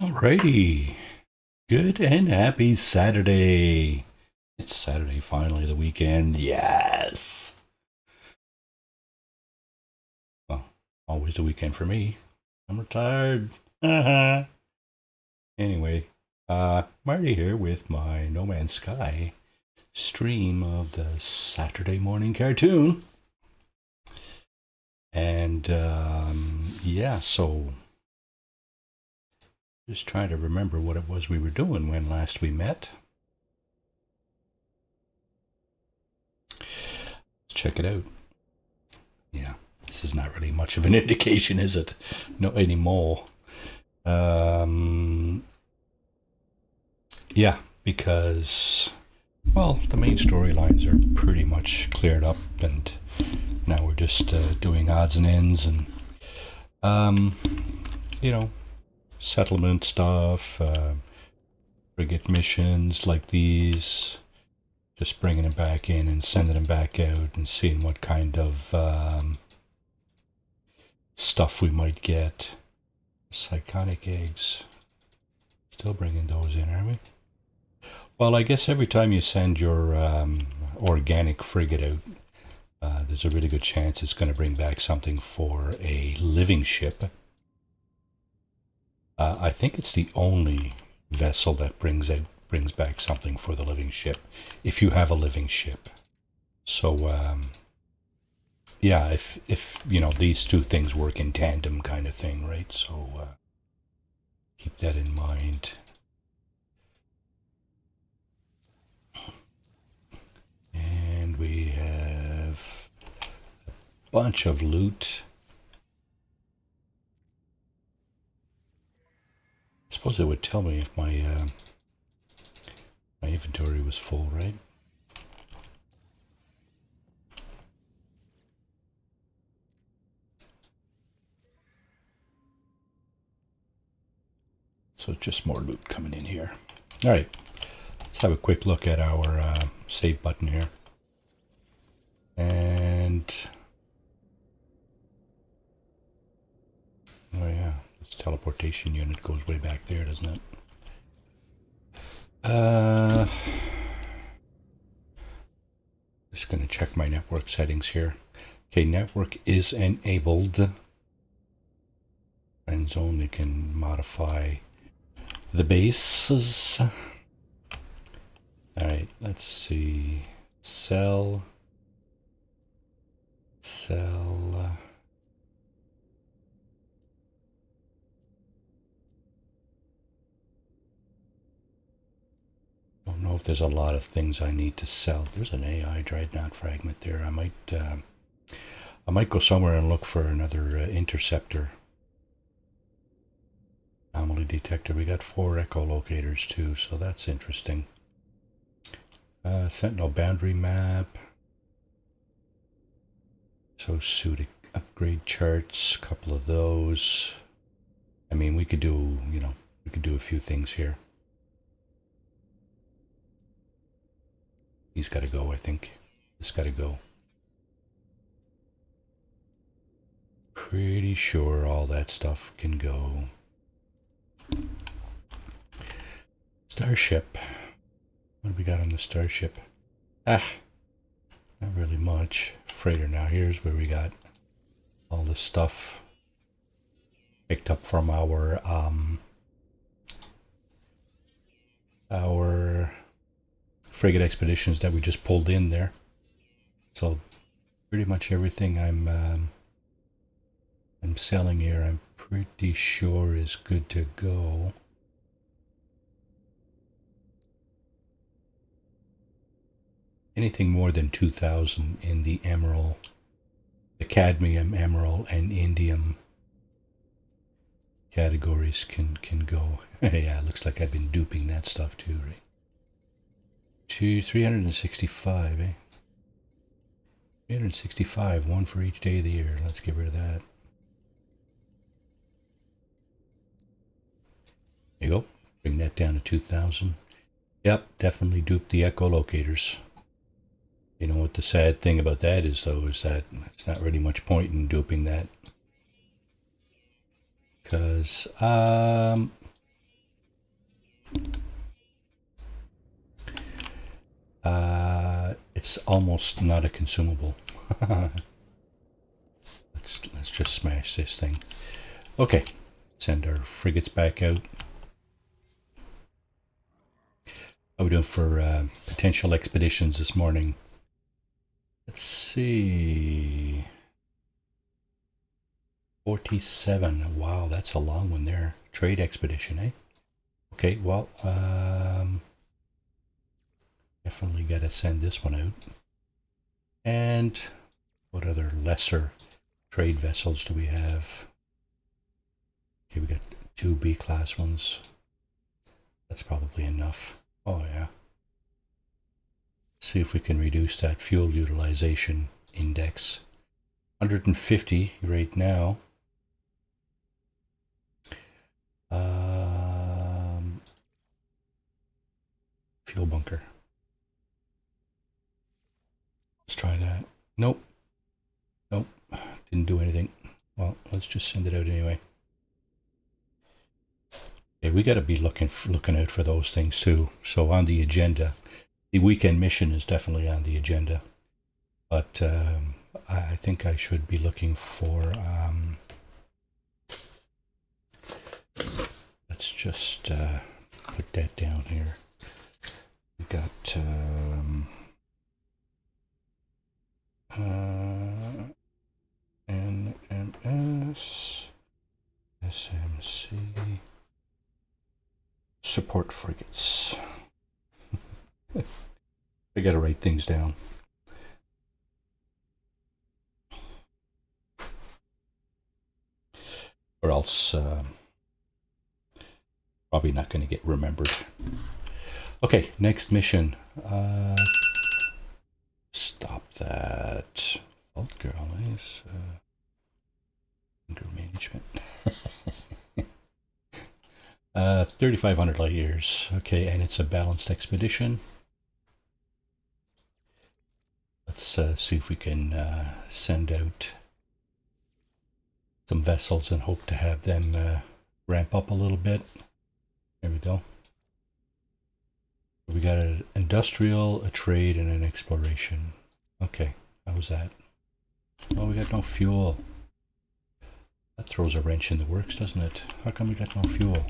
Alrighty. Good and happy Saturday. It's Saturday, finally, the weekend. Yes. Well, always the weekend for me. I'm retired. Anyway, Marty here with my No Man's Sky stream of the Saturday morning cartoon. And yeah, so just trying to remember what it was we were doing when last we met. Let's check it out. Yeah, this is not really much of an indication, is it? Not anymore. Yeah, because, well, the main storylines are pretty much cleared up, and now we're just doing odds and ends and, you know, settlement stuff, frigate missions like these, just bringing them back in and sending them back out and seeing what kind of stuff we might get. Psychonic eggs. Still bringing those in, are we? Well, I guess every time you send your organic frigate out, there's a really good chance it's going to bring back something for a living ship. I think it's the only vessel that brings back something for the living ship, if you have a living ship. So yeah, if you know, these two things work in tandem, kind of thing, right? So keep that in mind. And we have a bunch of loot. I suppose it would tell me if my my inventory was full, right? So just more loot coming in here. All right, let's have a quick look at our save button here. And oh yeah, this teleportation unit goes way back there, doesn't it? Just going to check my network settings here. Okay, network is enabled. Friends only can modify the bases. All right, let's see. Sell. Don't know if there's a lot of things I need to sell. There's an AI dreadnought fragment there. I might go somewhere and look for another interceptor. Anomaly detector. We got 4 echolocators too, so that's interesting. Sentinel boundary map. So suit upgrade charts, a couple of those. I mean, we could do, you know, we could do a few things here. He's got to go, I think. This got to go. Pretty sure all that stuff can go. Starship. What do we got on the starship? Not really much. Freighter now. Here's where we got all the stuff picked up from our frigate expeditions that we just pulled in there. So pretty much everything I'm selling here, I'm pretty sure is good to go. Anything more than 2,000 in the emerald, the cadmium, emerald, and indium categories can go. Yeah, it looks like I've been duping that stuff too, right? 365, eh? 365, one for each day of the year. Let's get rid of that. There you go. Bring that down to 2,000. Yep, definitely duped the echolocators. You know what the sad thing about that is, though, is that it's not really much point in duping that. Because it's almost not a consumable. Let's just smash this thing. Okay, send our frigates back out. How are we doing for potential expeditions this morning? Let's see. 47. Wow, that's a long one there. Trade expedition, eh? Okay, well, definitely got to send this one out. And what other lesser trade vessels do we have? Okay, we got 2 B-class ones. That's probably enough. Oh, yeah. See if we can reduce that fuel utilization index. 150 right now. Fuel bunker. Let's try that. Nope. Nope. Didn't do anything. Well, let's just send it out anyway. Okay, we got to be looking out for those things too. So on the agenda, the weekend mission is definitely on the agenda, but I think I should be looking for. Let's just put that down here. We got NMS, SMC, support frigates. I gotta write things down. Or else probably not going to get remembered. Okay, next mission. Stop that. Fault girl is anger management. 3,500 light years. Okay, and it's a balanced expedition. Let's see if we can send out some vessels and hope to have them ramp up a little bit. There we go. We got an industrial, a trade, and an exploration. Okay, how was that? Oh, we got no fuel. That throws a wrench in the works, doesn't it? How come we got no fuel?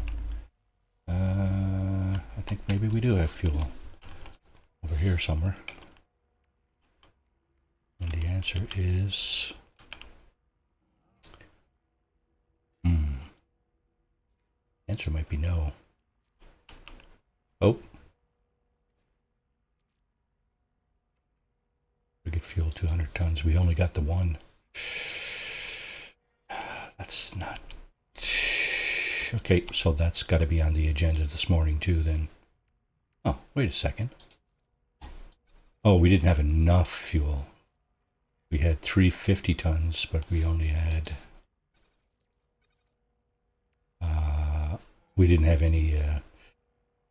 I think maybe we do have fuel. Over here somewhere. And the answer is... Answer might be no. Oh. We get fuel 200 tons. We only got the one. That's not... Okay, so that's got to be on the agenda this morning too then. Oh, wait a second. Oh, we didn't have enough fuel. We had 350 tons, but we only had... we didn't have any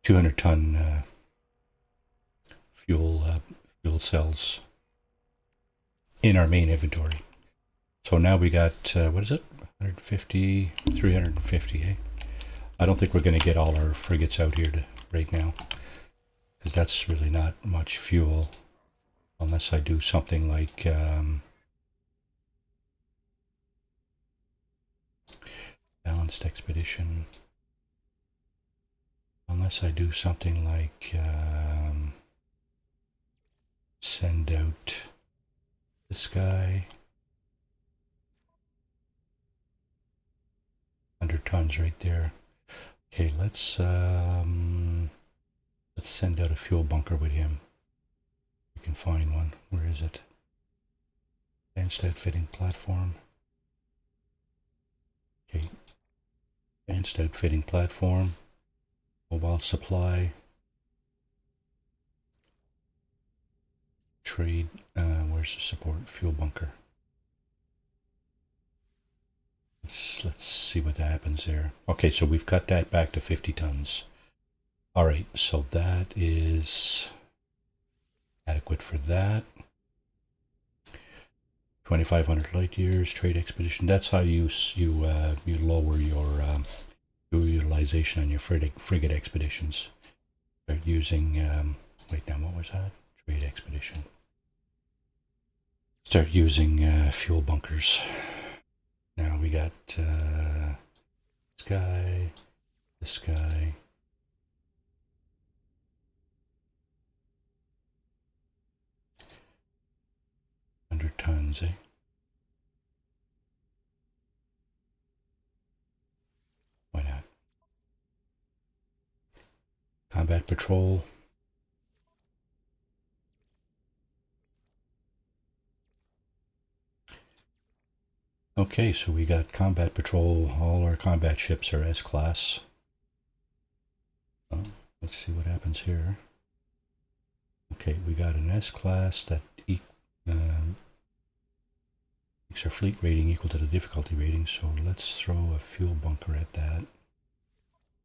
200-ton fuel cells in our main inventory. So now we got, what is it? 150, 350, eh? I don't think we're going to get all our frigates out here right now, because that's really not much fuel, unless I do something like balanced expedition. Unless I do something like send out this guy. 100 tons right there. Okay, let's send out a fuel bunker with him. We can find one. Where is it? Advanced outfitting platform. Okay. Advanced outfitting platform. Mobile supply. Trade. Where's the support? Fuel bunker. Let's see what happens there. Okay, so we've cut that back to 50 tons. All right, so that is adequate for that. 2,500 light years, trade expedition. That's how you lower your utilization on your frigate expeditions. Start using, wait now, what was that? Trade expedition. start using fuel bunkers. Now we got this guy, this guy. Tons, eh? Why not? Combat patrol. Okay, so we got combat patrol. All our combat ships are S-class. Oh, let's see what happens here. Okay, we got an S-class that makes our fleet rating equal to the difficulty rating, so let's throw a fuel bunker at that.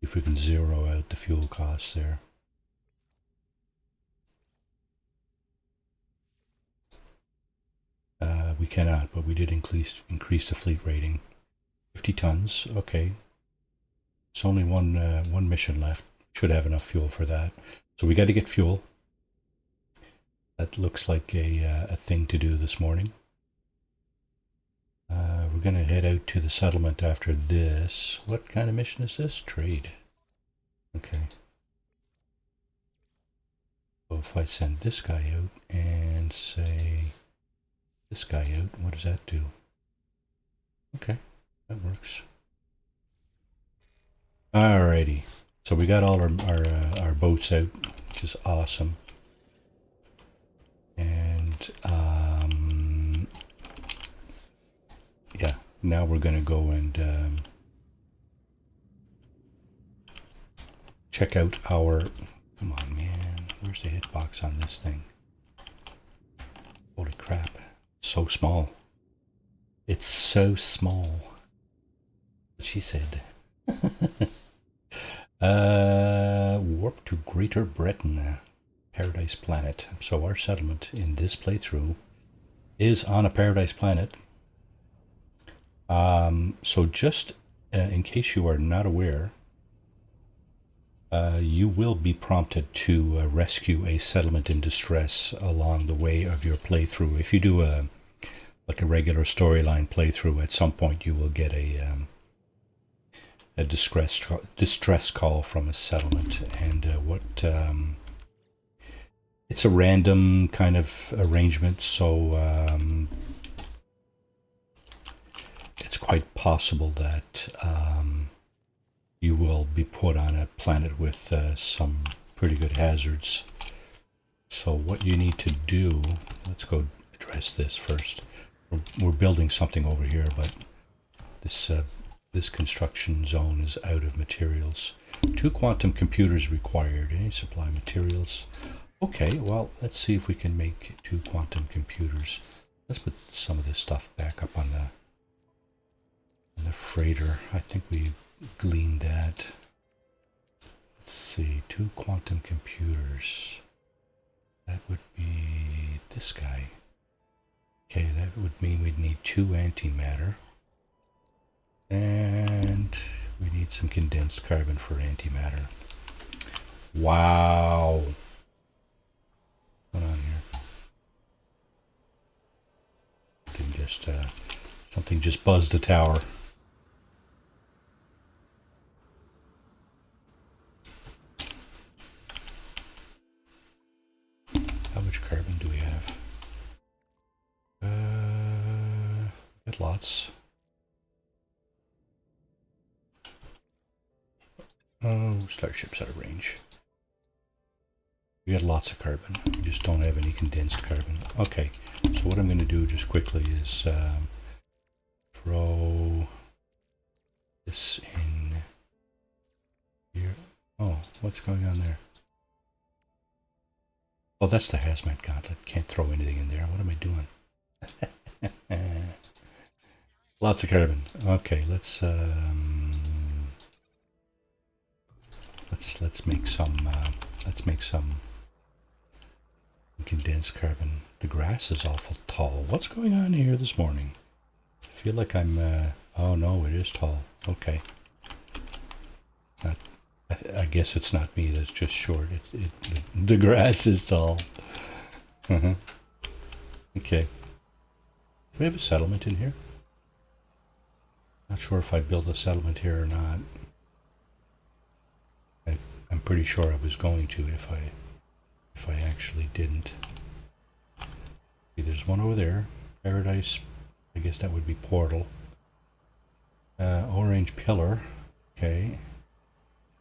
If we can zero out the fuel costs there. We cannot, but we did increase the fleet rating. 50 tons, okay. It's only one mission left. Should have enough fuel for that. So we got to get fuel. That looks like a thing to do this morning. We're going to head out to the settlement after this. What kind of mission is this? Trade. Okay. So if I send this guy out and say this guy out, what does that do? Okay, that works. Alrighty. So we got all our boats out, which is awesome. And yeah, now we're gonna go and check out our. Come on, man. Where's the hitbox on this thing? Holy crap! So small. It's so small. She said. Warp to Greater Britain, Paradise Planet. So our settlement in this playthrough is on a Paradise Planet. So just in case you are not aware, you will be prompted to rescue a settlement in distress along the way of your playthrough. If you do like a regular storyline playthrough, at some point you will get a distress call from a settlement, and it's a random kind of arrangement, so it's quite possible that you will be put on a planet with some pretty good hazards. So what you need to do, let's go address this first. We're building something over here, but this construction zone is out of materials. 2 quantum computers required. Any supply materials? Okay, well, let's see if we can make 2 quantum computers. Let's put some of this stuff back up on the freighter. I think we gleaned that. Let's see, 2 quantum computers. That would be this guy. Okay, that would mean we'd need 2 antimatter. And we need some condensed carbon for antimatter. Wow. What's going on here? Something just buzzed the tower. How much carbon do we have? Got lots. Oh, starship's out of range. We got lots of carbon. We just don't have any condensed carbon. Okay, so what I'm going to do just quickly is throw this in here. Oh, what's going on there? Oh, that's the hazmat gauntlet. Can't throw anything in there. What am I doing? Lots of carbon. Okay, let's make some condensed carbon. The grass is awful tall. What's going on here this morning? I feel like I'm oh no, it is tall. Okay. I guess it's not me that's just short. The grass is tall. Okay. we have a settlement in here? Not sure if I built a settlement here or not. I'm pretty sure I was going to if I actually didn't. See, there's one over there. Paradise. I guess that would be portal. Orange pillar. Okay.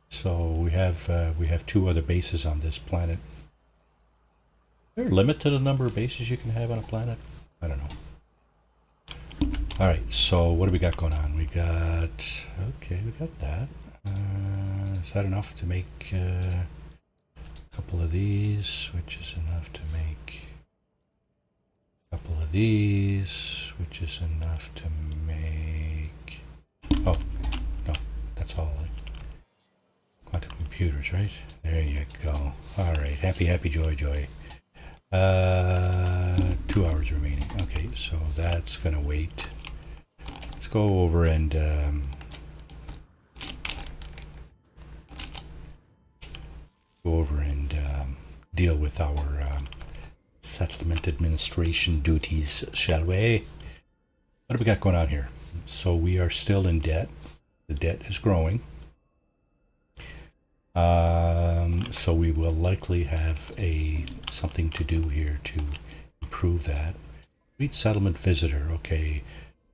So we have 2 other bases on this planet. Is there a limit to the number of bases you can have on a planet? I don't know. All right. So what do we got going on? We got that. Is that enough to make a couple of these, which is enough to make a couple of these, which is enough to make... Oh, no, that's all. Quantum computers, right? There you go. All right, happy, joy. 2 hours remaining. Okay, so that's gonna wait. Let's go over and deal with our settlement administration duties, shall we? What do we got going on here? So we are still in debt. The debt is growing. So we will likely have something to do here to improve that. Read settlement visitor. Okay.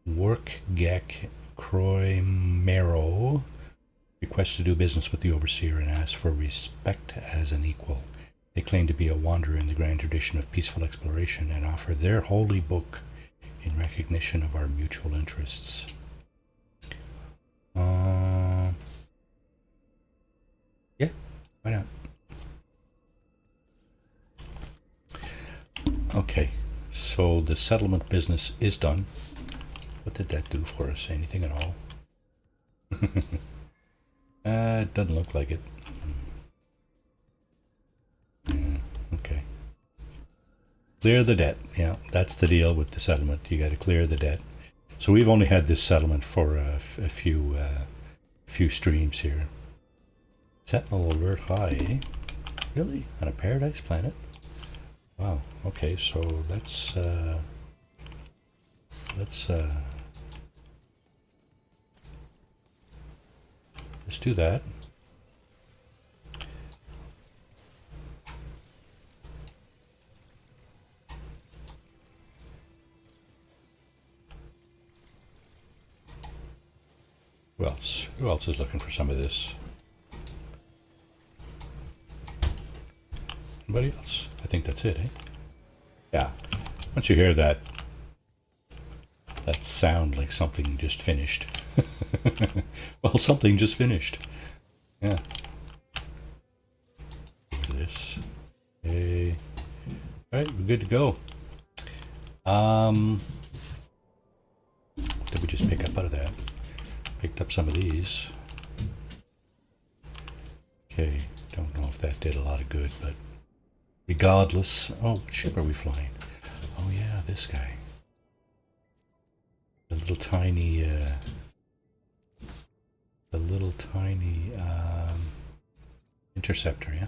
Work Gek Croy Mero requests to do business with the overseer and asks for respect as an equal. They claim to be a wanderer in the grand tradition of peaceful exploration and offer their holy book in recognition of our mutual interests. Yeah, why not? Okay, so the settlement business is done. What did that do for us? Anything at all? It doesn't look like it. Okay. Clear the debt. Yeah, that's the deal with the settlement. You got to clear the debt. So we've only had this settlement for a few streams here. Sentinel alert high. Really? On a paradise planet? Wow. Okay, so let's do that. Who else? Who else is looking for some of this? Anybody else? I think that's it, eh? Yeah. Once you hear that sound like something just finished. Well, something just finished. Yeah. This. Okay. All right, we're good to go. What did we just pick up out of that? Picked up some of these. Okay, don't know if that did a lot of good, but regardless. Oh, what ship are we flying? Oh yeah, this guy. The little tiny interceptor, yeah?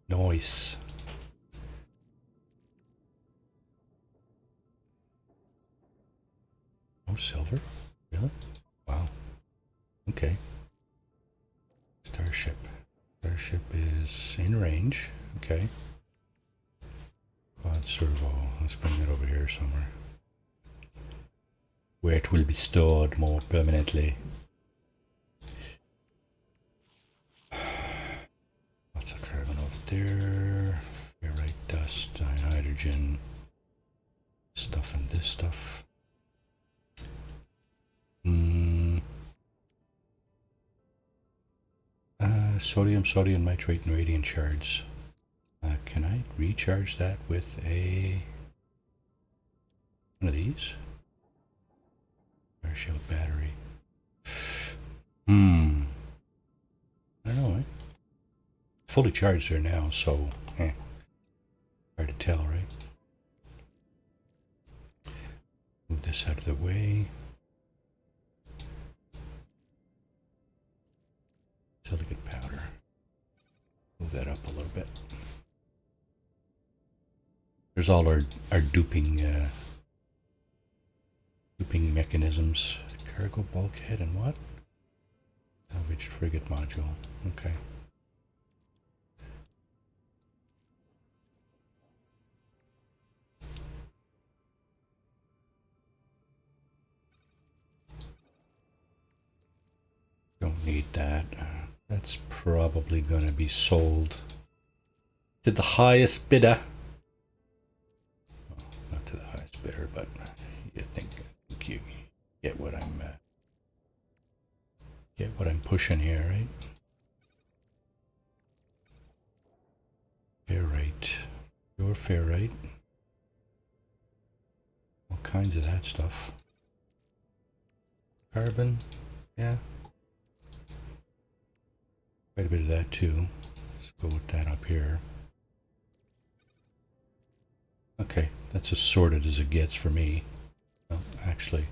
Nice. Oh, silver? Really? Wow. Okay. Starship. Starship is in range. Okay. Quad servo. Let's bring it over here somewhere, where it will be stored more permanently. Lots of carbon over there. Ferrite dust, hydrogen. Stuff and this stuff. Sodium nitrate and radiant shards. Can I recharge that with one of these? Air shield battery. I don't know, eh? Fully charged there now, so hard to tell, right? Move this out of the way. Silicate powder. Move that up a little bit. There's all our duping Looping mechanisms. Cargo bulkhead and what? Salvaged frigate module. Okay. Don't need that. That's probably going to be sold to the highest bidder. Well, not to the highest bidder, but I think you get what I'm pushing here, right? Ferrite, pure ferrite, all kinds of that stuff. Carbon, yeah. Quite a bit of that too. Let's go with that up here. Okay, that's as sorted as it gets for me. Well, actually,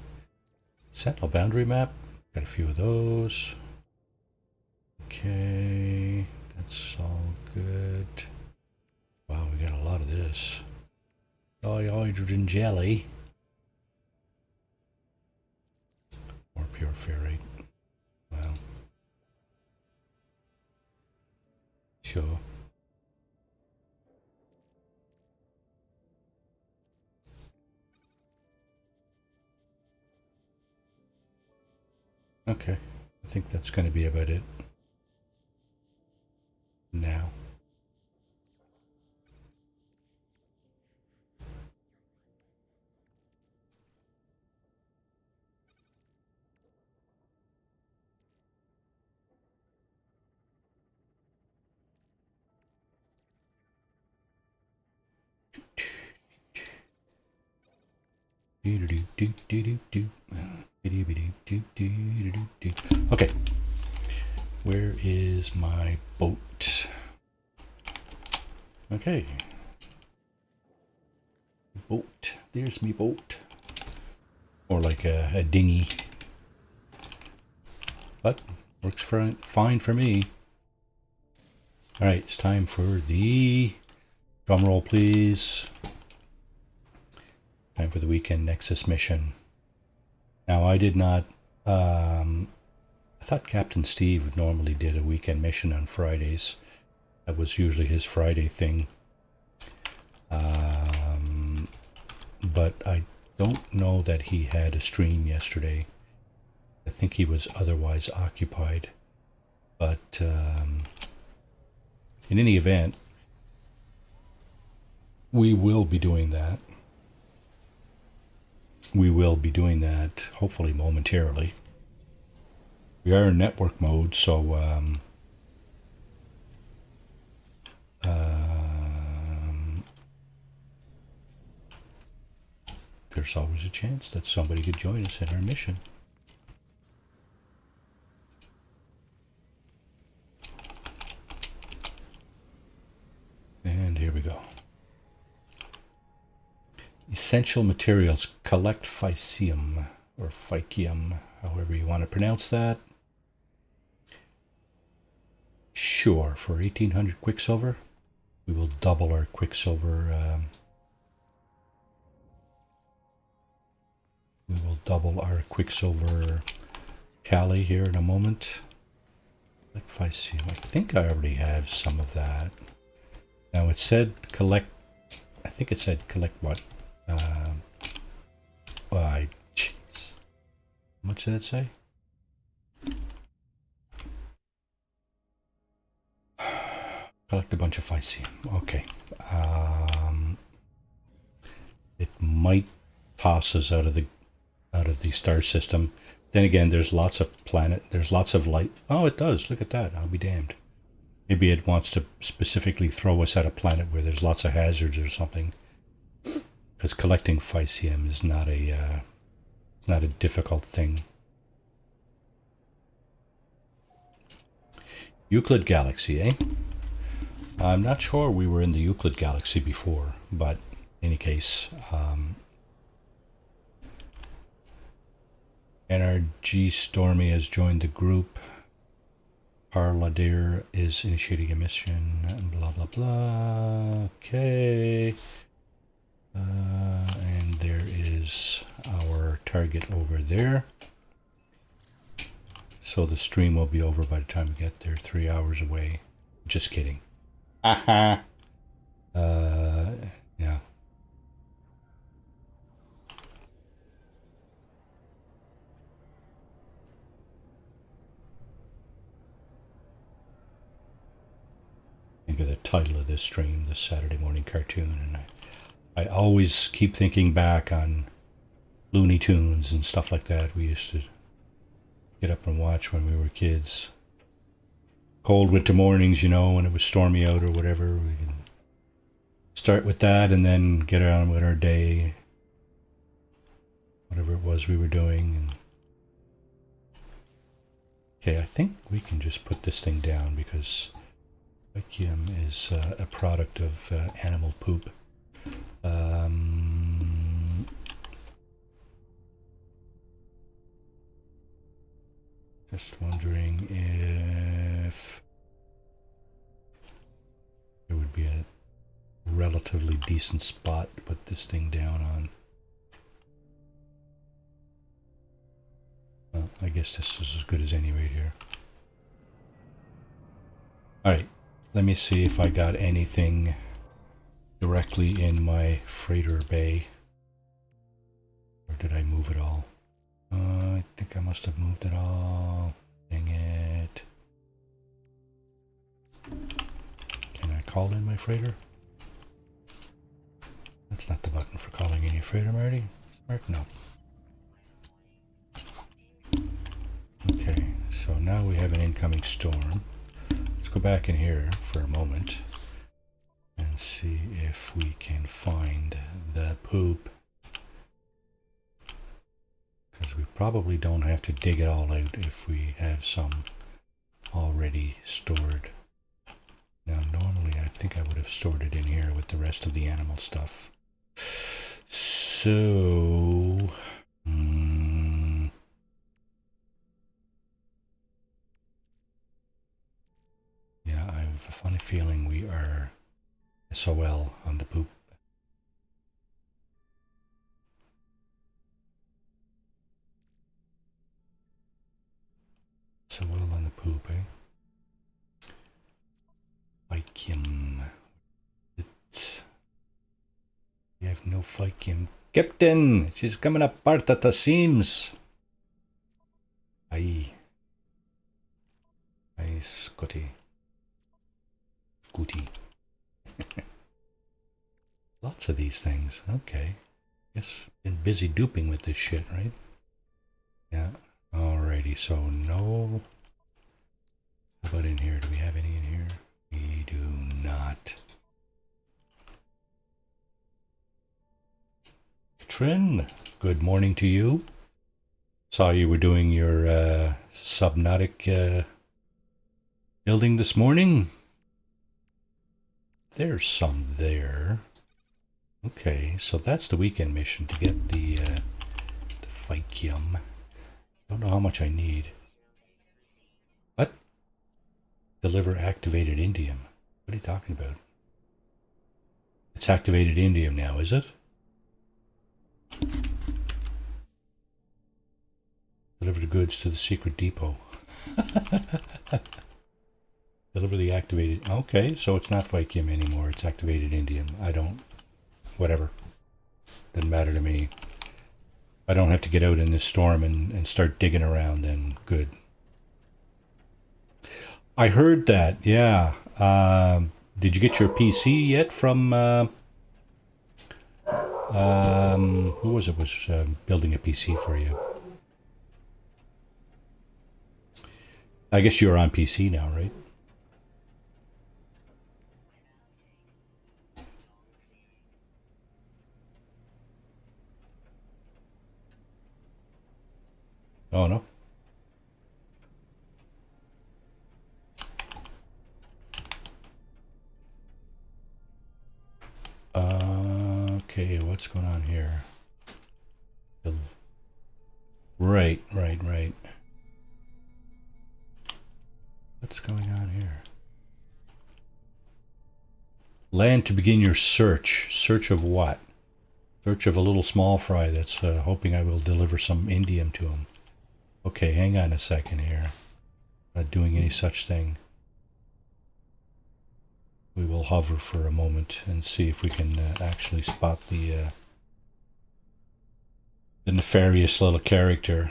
Sentinel boundary map. Got a few of those. Okay, that's all good. Wow, we got a lot of this. Hydrogen jelly. More pure ferrite. Wow. Sure. Okay, I think that's going to be about it now. Okay, where is my boat? Okay, boat, there's me boat, or like a dinghy, but works fine for me. All right, it's time for the drum roll, please. Time for the weekend Nexus mission. Now, I did not. I thought Captain Steve normally did a weekend mission on Fridays. That was usually his Friday thing. But I don't know that he had a stream yesterday. I think he was otherwise occupied. But in any event, we will be doing that. We will be doing that hopefully momentarily. We are in network mode, so there's always a chance that somebody could join us in our mission. And here we go. Essential materials. Collect Phycium, or Phycium, however you want to pronounce that. Sure, for 1800 Quicksilver, we will double our Quicksilver. We will double our Quicksilver tally here in a moment. Collect Phycium. I think I already have some of that. Now it said collect. I think it said collect what? Jeez. How much did it say? Collect a bunch of Phycium. Okay. It might toss us out of the star system. Then again, there's lots of there's lots of light. Oh, it does. Look at that. I'll be damned. Maybe it wants to specifically throw us at a planet where there's lots of hazards or something. Because collecting Phycium is not a difficult thing. Euclid Galaxy, eh? I'm not sure we were in the Euclid Galaxy before, but in any case, NRG Stormy has joined the group. Parladir is initiating a mission, and blah blah blah. Okay. And there is our target over there. So the stream will be over by the time we get there, 3 hours away. Just kidding. Aha! Yeah. Think of the title of this stream, this Saturday morning cartoon, and I always keep thinking back on Looney Tunes and stuff like that we used to get up and watch when we were kids. Cold winter mornings, you know, when it was stormy out or whatever. We can start with that and then get on with our day, whatever it was we were doing. And okay, I think we can just put this thing down because vacuum is a product of animal poop. Just wondering if there would be a relatively decent spot to put this thing down on. Well, I guess this is as good as any right here. Alright, let me see if I got anything directly in my freighter bay. Or did I move it all? I think I must have moved it all. Dang it. Can I call in my freighter? That's not the button for calling in your freighter, Marty. Smart? No. Okay, so now we have an incoming storm. Let's go back in here for a moment and see if we can find the poop. Because we probably don't have to dig it all out if we have some already stored. Now normally I think I would have stored it in here with the rest of the animal stuff. So... yeah, I have a funny feeling we are SOL on the poop. SOL on the poop, eh? Vacuum. We have no vacuum. Captain! She's coming apart at the seams! Aye. Aye, Scotty. Scooty. Lots of these things. Okay. Guess been busy duping with this shit, right? Yeah. Alrighty, so no... How about in here? Do we have any in here? We do not. Trin, good morning to you. Saw you were doing your subnautic building this morning. There's some there. Okay, so that's the weekend mission to get the vacuum. Don't know how much I need. What? Deliver activated indium. What are you talking about? It's activated indium now, is it? Deliver the goods to the secret depot. Deliver the activated... Okay, so it's not vacuum anymore. It's activated indium. I don't... Whatever. Doesn't matter to me. I don't have to get out in this storm and start digging around, then good. I heard that, yeah. Did you get your PC yet from... who was it was building a PC for you? I guess you're on PC now, right? Oh, no? Okay, what's going on here? Right. What's going on here? Land to begin your search. Search of what? Search of a little small fry that's hoping I will deliver some indium to him. Okay, hang on a second here. Not doing any such thing. We will hover for a moment and see if we can actually spot the nefarious little character.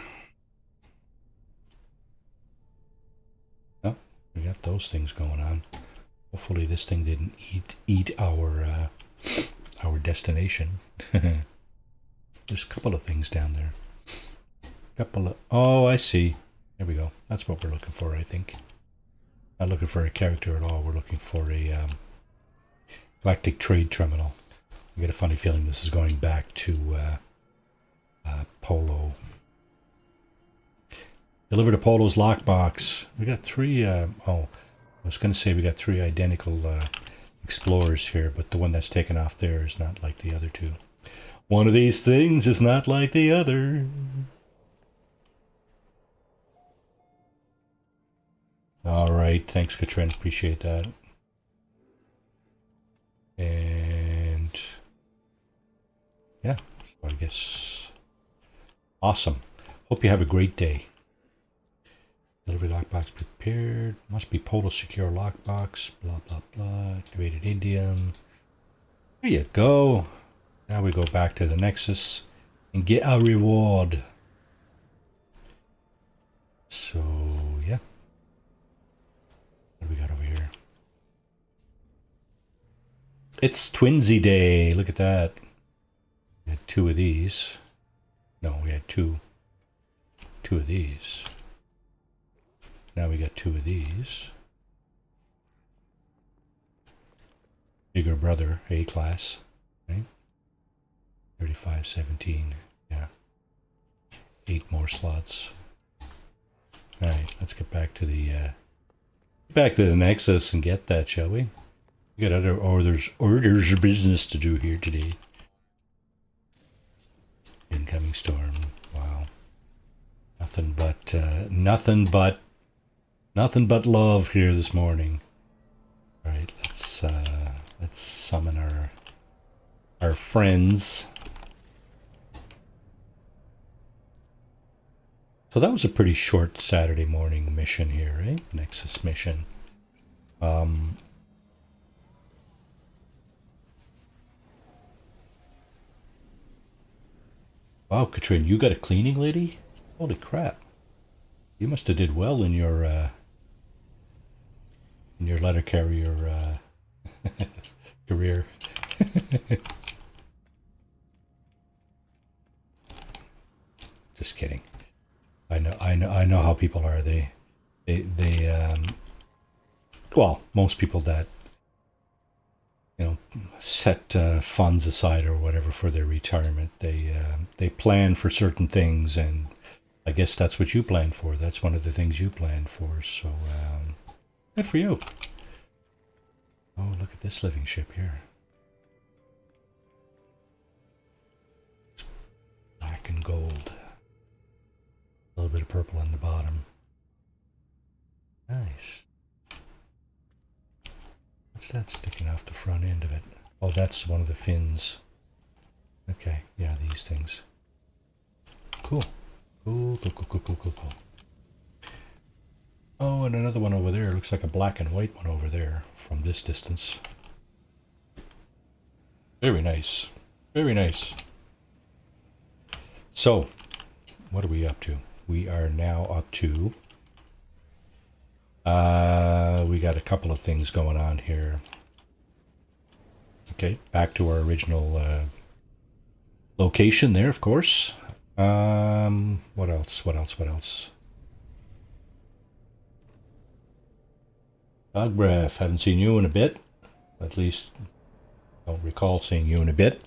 Oh, we got those things going on. Hopefully this thing didn't eat our destination. There's a couple of things down there. Oh, I see. There we go. That's what we're looking for, I think. Not looking for a character at all. We're looking for a galactic trade terminal. I get a funny feeling this is going back to Polo. Deliver to Polo's lockbox. We got three. Oh, I was going to say we got three identical explorers here, but the one that's taken off there is not like the other two. One of these things is not like the other. All right, thanks, Katrin. Appreciate that. And yeah, so I guess awesome. Hope you have a great day. Delivery lockbox prepared. Must be Polo secure lockbox. Blah blah blah. Activated indium. There you go. Now we go back to the Nexus and get our reward. So yeah. What do we got over here? It's Twinsy Day. Look at that. We had two of these. No, we had two of these. Now we got two of these. Bigger brother, A class, right? 3517. Yeah. 8 more slots. All right, let's get back to the Nexus and get that, shall we? We got other orders of business to do here today. Incoming storm. Wow. Nothing but love here this morning. All right, let's summon our friends. So that was a pretty short Saturday morning mission here, eh? Nexus mission. Wow, Katrin, you got a cleaning lady? Holy crap. You must have did well in your letter carrier career. Just kidding. I know how people are. They well, most people that set funds aside or whatever for their retirement, they plan for certain things, and I guess that's what you plan for. That's one of the things you plan for. So good for you. Oh, look at this living ship here. It's black and gold. A little bit of purple on the bottom. Nice. What's that sticking off the front end of it? Oh, that's one of the fins. Okay, yeah, these things. Cool. Cool. Oh, and another one over there. Looks like a black and white one over there from this distance. Very nice. Very nice. So, what are we up to? We are now up to... we got a couple of things going on here. Okay, back to our original location there, of course. What else? Dog breath, haven't seen you in a bit. At least, don't recall seeing you in a bit.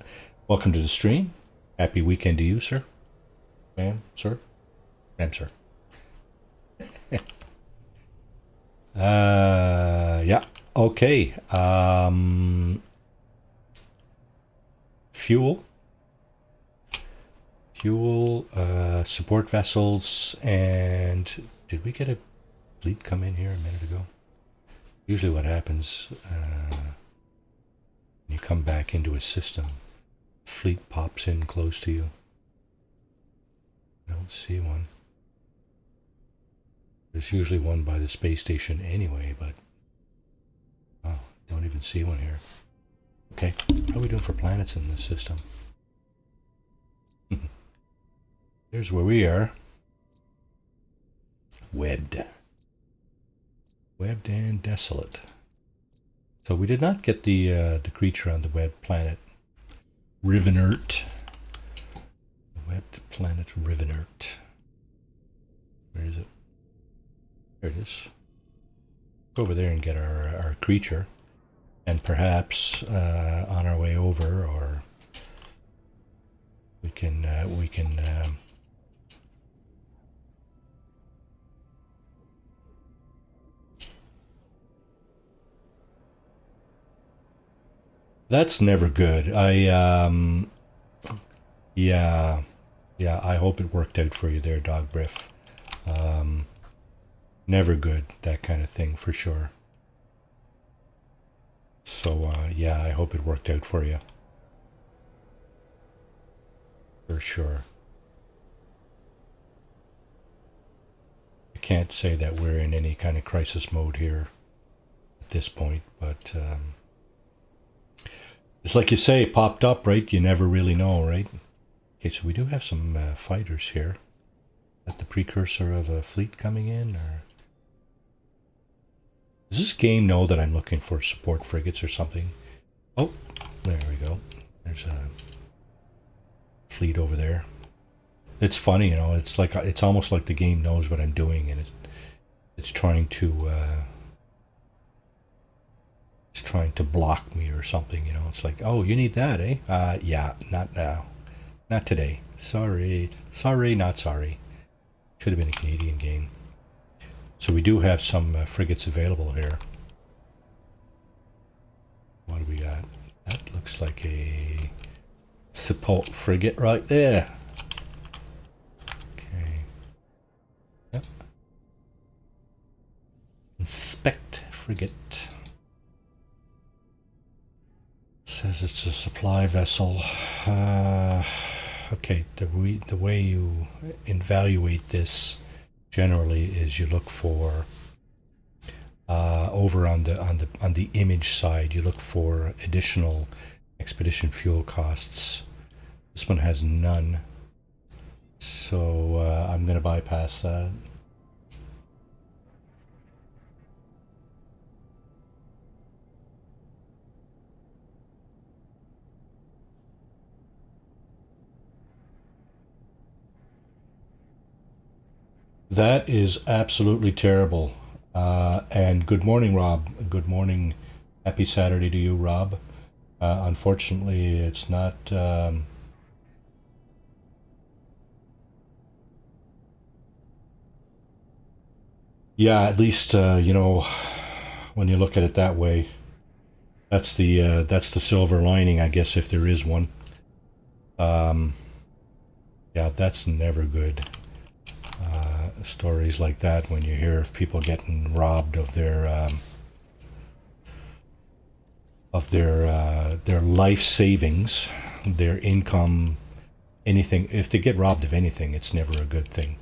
Welcome to the stream. Happy weekend to you, sir. Ma'am, sir. Ma'am, sir. Yeah, okay. Fuel, support vessels, and did we get a fleet come in here a minute ago? Usually what happens, when you come back into a system, fleet pops in close to you. I don't see one. There's usually one by the space station anyway, but oh, don't even see one here. Okay, how are we doing for planets in this system? Here's where we are. Webbed. Webbed and desolate. So we did not get the creature on the webbed planet. Rivenert. The webbed planet Rivenert. Where is it? There it is. Go over there and get our creature. And perhaps on our way over, or we can that's never good. Yeah, I hope it worked out for you there, Dog Briff. Never good, that kind of thing, for sure. So, yeah, I hope it worked out for you. For sure. I can't say that we're in any kind of crisis mode here at this point, but it's like you say, popped up, right? You never really know, right? Okay, so we do have some fighters here. Is that the precursor of a fleet coming in, or does this game know that I'm looking for support frigates or something? Oh, there we go. There's a fleet over there. It's funny, you know. It's like, it's almost like the game knows what I'm doing, and it's trying to block me or something, you know. It's like, oh, you need that, eh? Yeah, not now, not today. Sorry, not sorry. Should have been a Canadian game. So we do have some frigates available here. What do we got? That looks like a support frigate right there. Okay. Yep. Inspect frigate. Says it's a supply vessel. Okay, the way you evaluate this generally is you look for over on the image side, you look for additional expedition fuel costs. This one has none, so I'm going to bypass that. That is absolutely terrible. And good morning, Rob. Good morning. Happy Saturday to you, Rob. Unfortunately, it's not... yeah, at least, you know, when you look at it that way, that's the silver lining, I guess, if there is one. Yeah, that's never good. Stories like that, when you hear of people getting robbed of their life savings, their income, anything. If they get robbed of anything, it's never a good thing.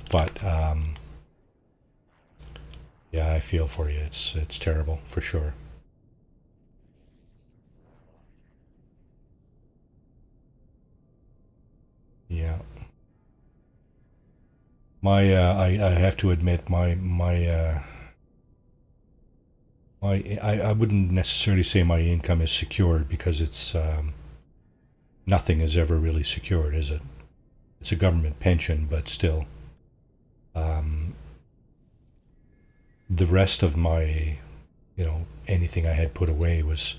But yeah, I feel for you. It's terrible, for sure. Yeah. My I have to admit, I wouldn't necessarily say my income is secured, because it's nothing is ever really secured, is it? It's a government pension, but still. The rest of my, you know, anything I had put away was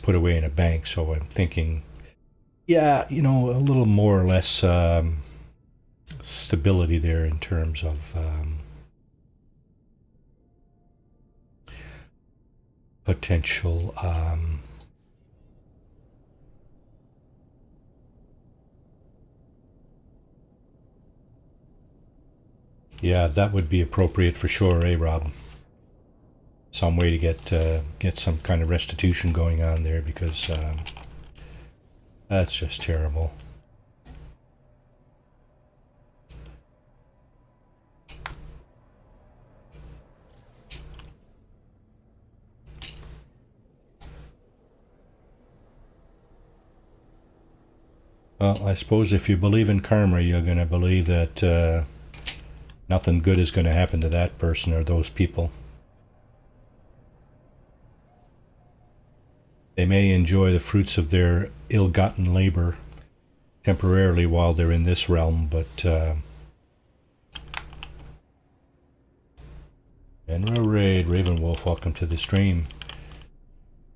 put away in a bank, so I'm thinking, yeah, you know, a little more or less stability there in terms of potential yeah, that would be appropriate for sure, eh, Rob? Some way to get some kind of restitution going on there, because That's just terrible. Well, I suppose if you believe in karma, you're going to believe that nothing good is going to happen to that person or those people. They may enjoy the fruits of their ill-gotten labor temporarily while they're in this realm, but Enra Raid, Ravenwolf, welcome to the stream.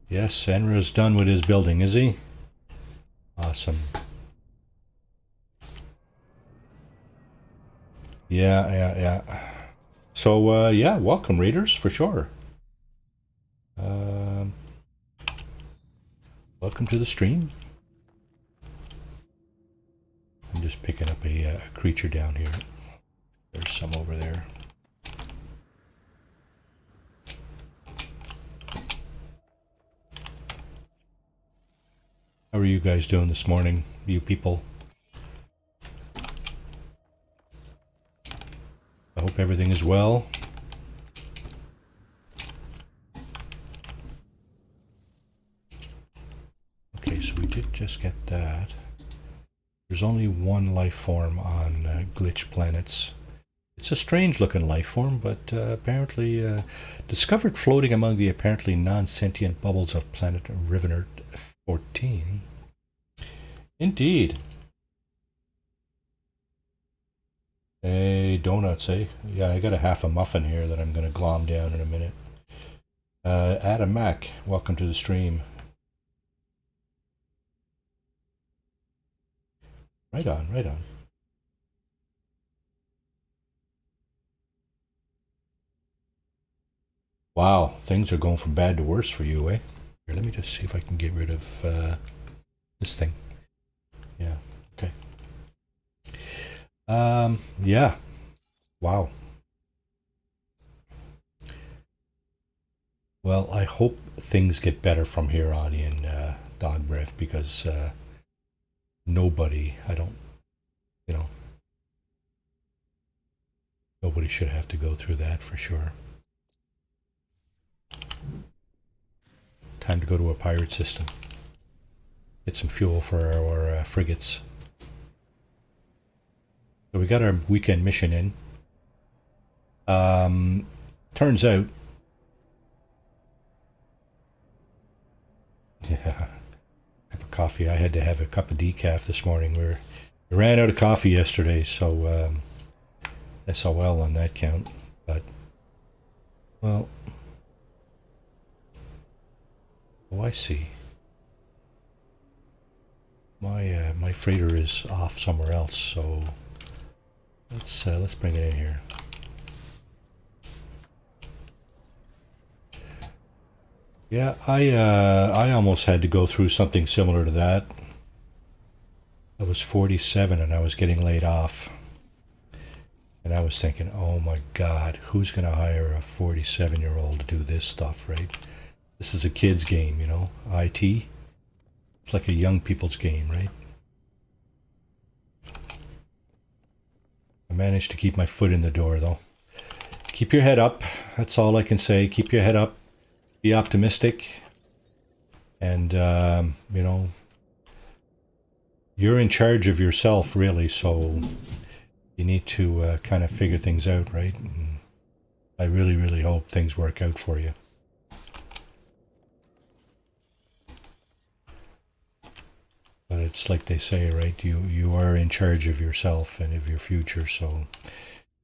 Yes, Enra's done with his building, is he? Awesome. Yeah. So, yeah, welcome, readers, for sure. Welcome to the stream. I'm just picking up a creature down here. There's some over there. How are you guys doing this morning, you people? I hope everything is well. Okay, so we did just get that. There's only one life form on glitch planets. It's a strange looking life form, but apparently discovered floating among the apparently non-sentient bubbles of planet Rivenert 14. Indeed. Hey, donuts, eh? Yeah, I got a half a muffin here that I'm going to glom down in a minute. Adam Mack, welcome to the stream. Right on, right on. Wow, things are going from bad to worse for you, eh? Here, let me just see if I can get rid of this thing. Yeah, okay. Yeah. Wow. Well, I hope things get better from here on in Dog Breath, because nobody, nobody should have to go through that for sure. Time to go to a pirate system. Get some fuel for our frigates. So we got our weekend mission in. Turns out, yeah, cup of coffee. I had to have a cup of decaf this morning. We ran out of coffee yesterday, so SOL on that count. But well, oh, I see. My freighter is off somewhere else, so let's bring it in here. Yeah, I almost had to go through something similar to that. I was 47 and I was getting laid off. And I was thinking, oh my God, who's going to hire a 47-year-old to do this stuff, right? This is a kid's game, you know, IT. It's like a young people's game, right? I managed to keep my foot in the door, though. Keep your head up. That's all I can say. Keep your head up. Be optimistic. And, you know, you're in charge of yourself, really, so you need to kind of figure things out, right? And I really, really hope things work out for you. But it's like they say, right? You are in charge of yourself and of your future, so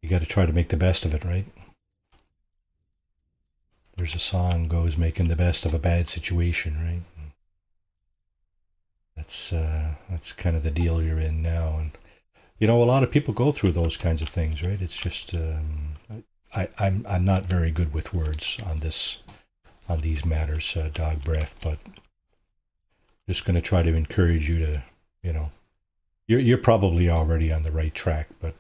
you got to try to make the best of it, right? There's a song goes, making the best of a bad situation, right? That's kind of the deal you're in now, and you know, a lot of people go through those kinds of things, right? It's just I'm not very good with words on these matters, Dog Breath, but just going to try to encourage you to, you know, you're probably already on the right track, but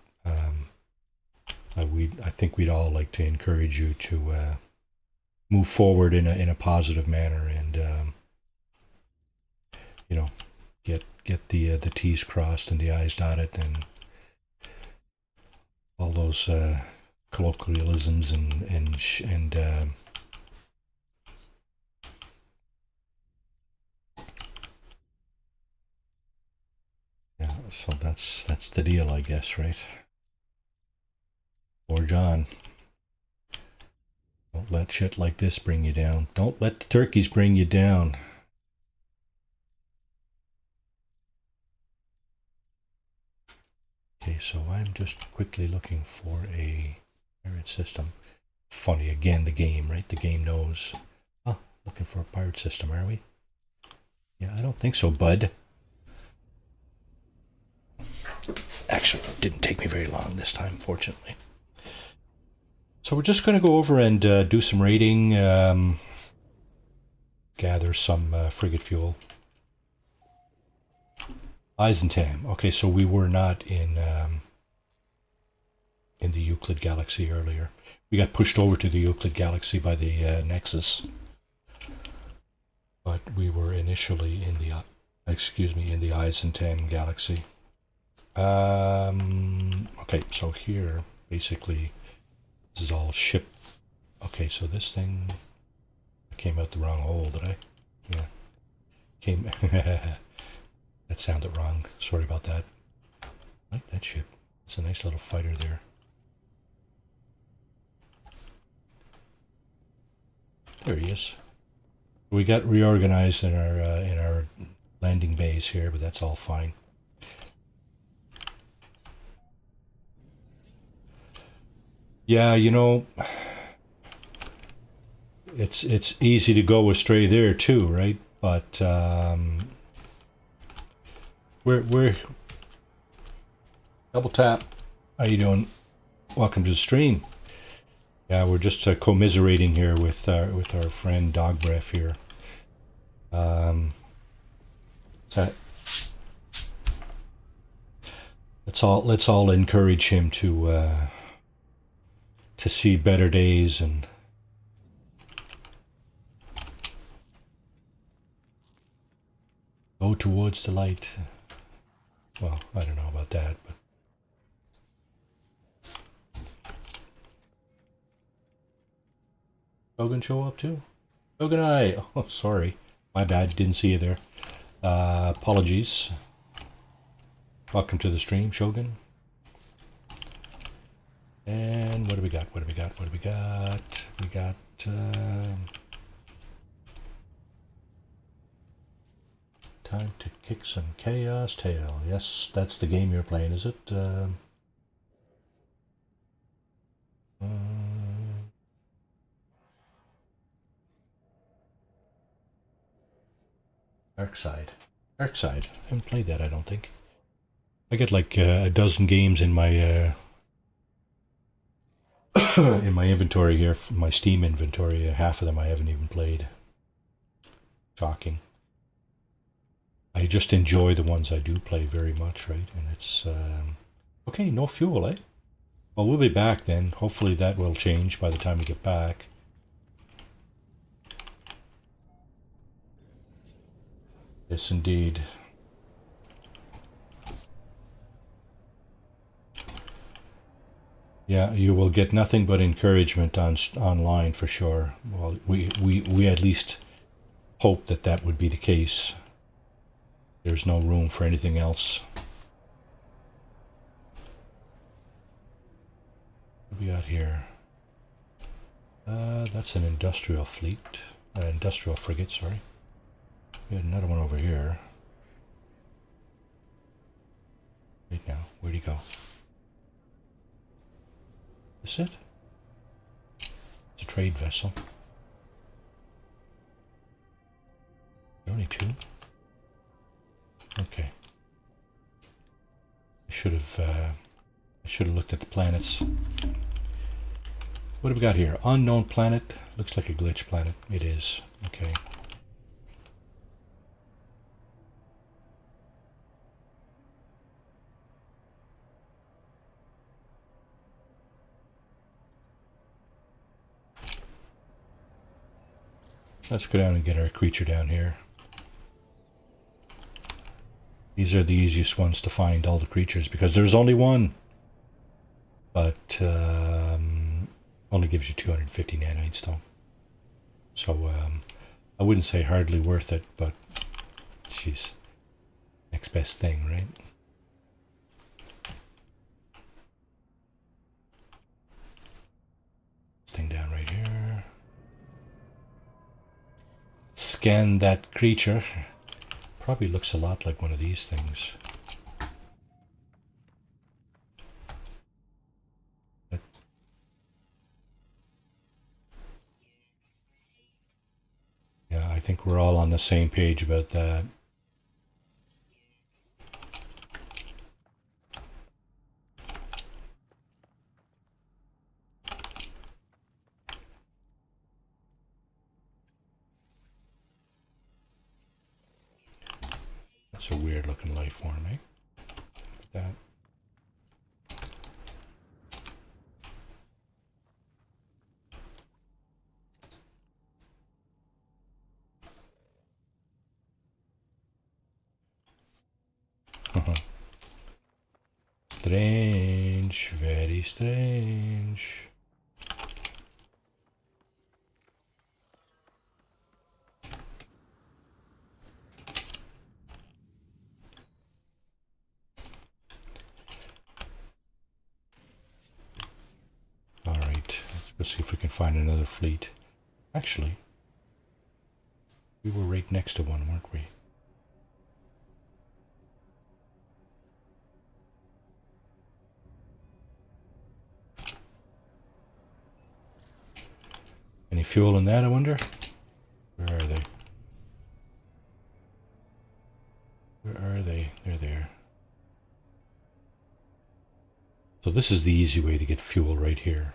I think we'd all like to encourage you to move forward in a positive manner and you know, get the T's crossed and the I's dotted, and all those colloquialisms and yeah. So that's the deal, I guess, right? Or John. Don't let shit like this bring you down. Don't let the turkeys bring you down. Okay, so I'm just quickly looking for a pirate system. Funny, again, the game, right? The game knows. Oh, looking for a pirate system, are we? Yeah, I don't think so, bud. Actually, it didn't take me very long this time, fortunately. So we're just going to go over and do some raiding, gather some frigate fuel. Eisentam. Okay, so we were not in the Euclid Galaxy earlier. We got pushed over to the Euclid Galaxy by the Nexus, but we were initially in the in the Eisentam Galaxy. Okay, so here basically this is all ship. Okay, so this thing came out the wrong hole, did I? Yeah, came. That sounded wrong. Sorry about that. I like that ship. It's a nice little fighter there. There he is. We got reorganized in our landing bays here, but that's all fine. Yeah, you know, it's easy to go astray there too, right? But we're double tap. How you doing? Welcome to the stream. Yeah, we're just commiserating here with our friend Dog Breath here. Let's all encourage him to see better days and go towards the light. Well, I don't know about that, but Shogun show up too? Shogun oh sorry. My bad, didn't see you there. Apologies. Welcome to the stream, Shogun. And what do we got? What do we got? What do we got? We got time to kick some chaos tail. Yes, that's the game you're playing, is it? Dark Side. Dark Side. I haven't played that, I don't think. I get like a dozen games in my in my inventory here, my Steam inventory. Half of them I haven't even played. Shocking. I just enjoy the ones I do play very much, right? And it's okay. No fuel, eh? Well, we'll be back then. Hopefully that will change by the time we get back. Yes, indeed. Yeah, you will get nothing but encouragement online for sure. Well, we at least hope that that would be the case. There's no room for anything else. What do we got here? That's an industrial fleet. Industrial frigate, sorry. We had another one over here. Wait now, where'd he go? Is it? It's a trade vessel. Only two? Okay. I should have looked at the planets. What have we got here? Unknown planet. Looks like a glitch planet. It is. Okay. Let's go down and get our creature down here. These are the easiest ones to find all the creatures because there's only one. But only gives you 250 nanites though. So I wouldn't say hardly worth it, but she's next best thing, right? This thing down right here. Scan that creature. Probably looks a lot like one of these things. Yeah, I think we're all on the same page about that. That's a weird looking life form, eh? That. Strange, very strange. All right, let's go see if we can find another fleet. Actually, we were right next to one, weren't we? Any fuel in that, I wonder? Where are they? Where are they? They're there. So this is the easy way to get fuel right here.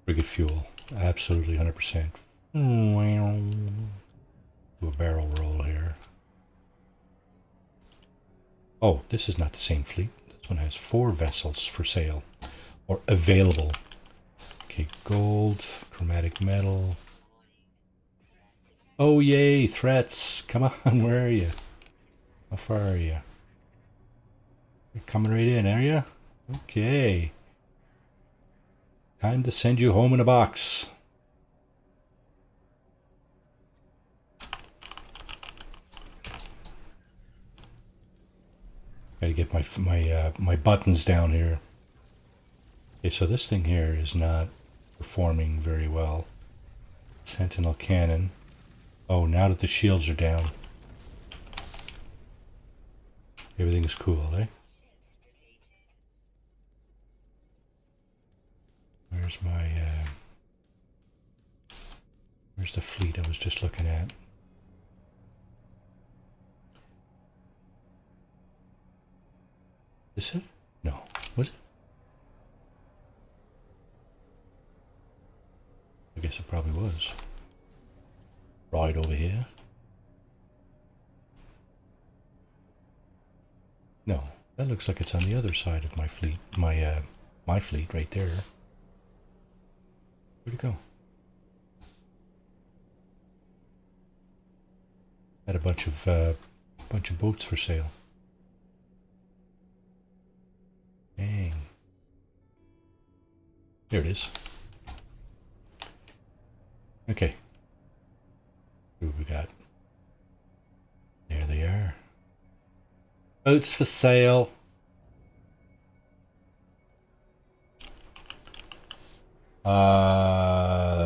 Frigate fuel. Absolutely 100%. Do a barrel roll here. Oh, this is not the same fleet. This one has 4 vessels for sale. Or available. Okay, gold, chromatic metal. Oh yay, threats. Come on, where are you? How far are you? You're coming right in, are you? Okay. Time to send you home in a box. Gotta get my buttons down here. Okay, so this thing here is not performing very well. Sentinel cannon. Oh, now that the shields are down, everything is cool, eh? Where's my where's the fleet I was just looking at? Is it? No. Was it? I guess it probably was. Right over here. No, that looks like it's on the other side of my fleet. My fleet right there. Where'd it go? Had a bunch of boats for sale. Dang. There it is. Okay. Who we got? There they are. Boats for sale.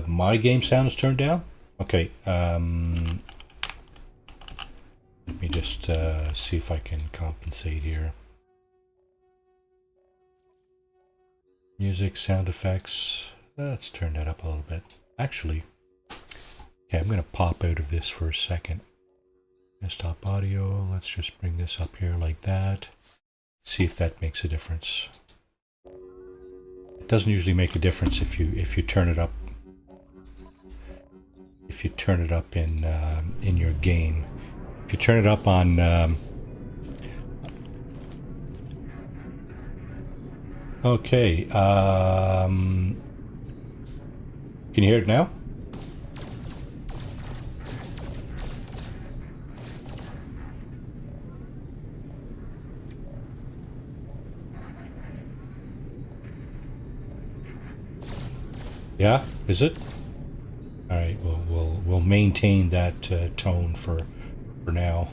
My game sound is turned down. Okay. Let me just see if I can compensate here. Music, sound effects. Let's turn that up a little bit. Actually, okay, I'm going to pop out of this for a second. Desktop audio. Let's just bring this up here like that. See if that makes a difference. It doesn't usually make a difference if you turn it up. If you turn it up in your game. If you turn it up on okay, can you hear it now? Yeah, is it? All right, we'll maintain that tone for now.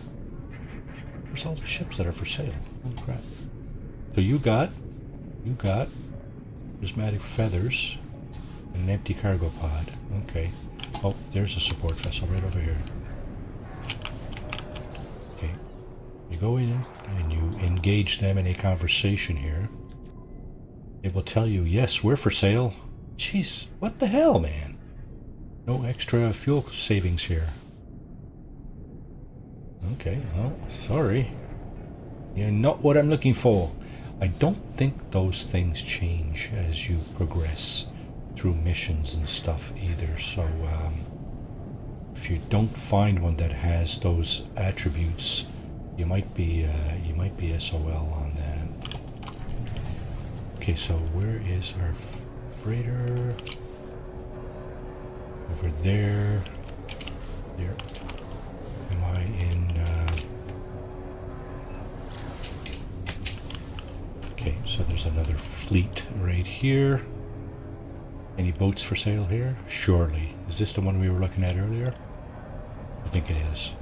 Where's all the ships that are for sale? Holy crap! So you got prismatic feathers and an empty cargo pod. Okay. Oh, there's a support vessel right over here. Okay. You go in and you engage them in a conversation here. It will tell you, yes, we're for sale. Jeez, what the hell, man? No extra fuel savings here. Okay, well, sorry. You're not what I'm looking for. I don't think those things change as you progress through missions and stuff either, so if you don't find one that has those attributes, you might be SOL on that. Okay, so where is our freighter? Over there. There. Am I in? Okay, so there's another fleet right here. Any boats for sale here? Surely. Is this the one we were looking at earlier? I think it is.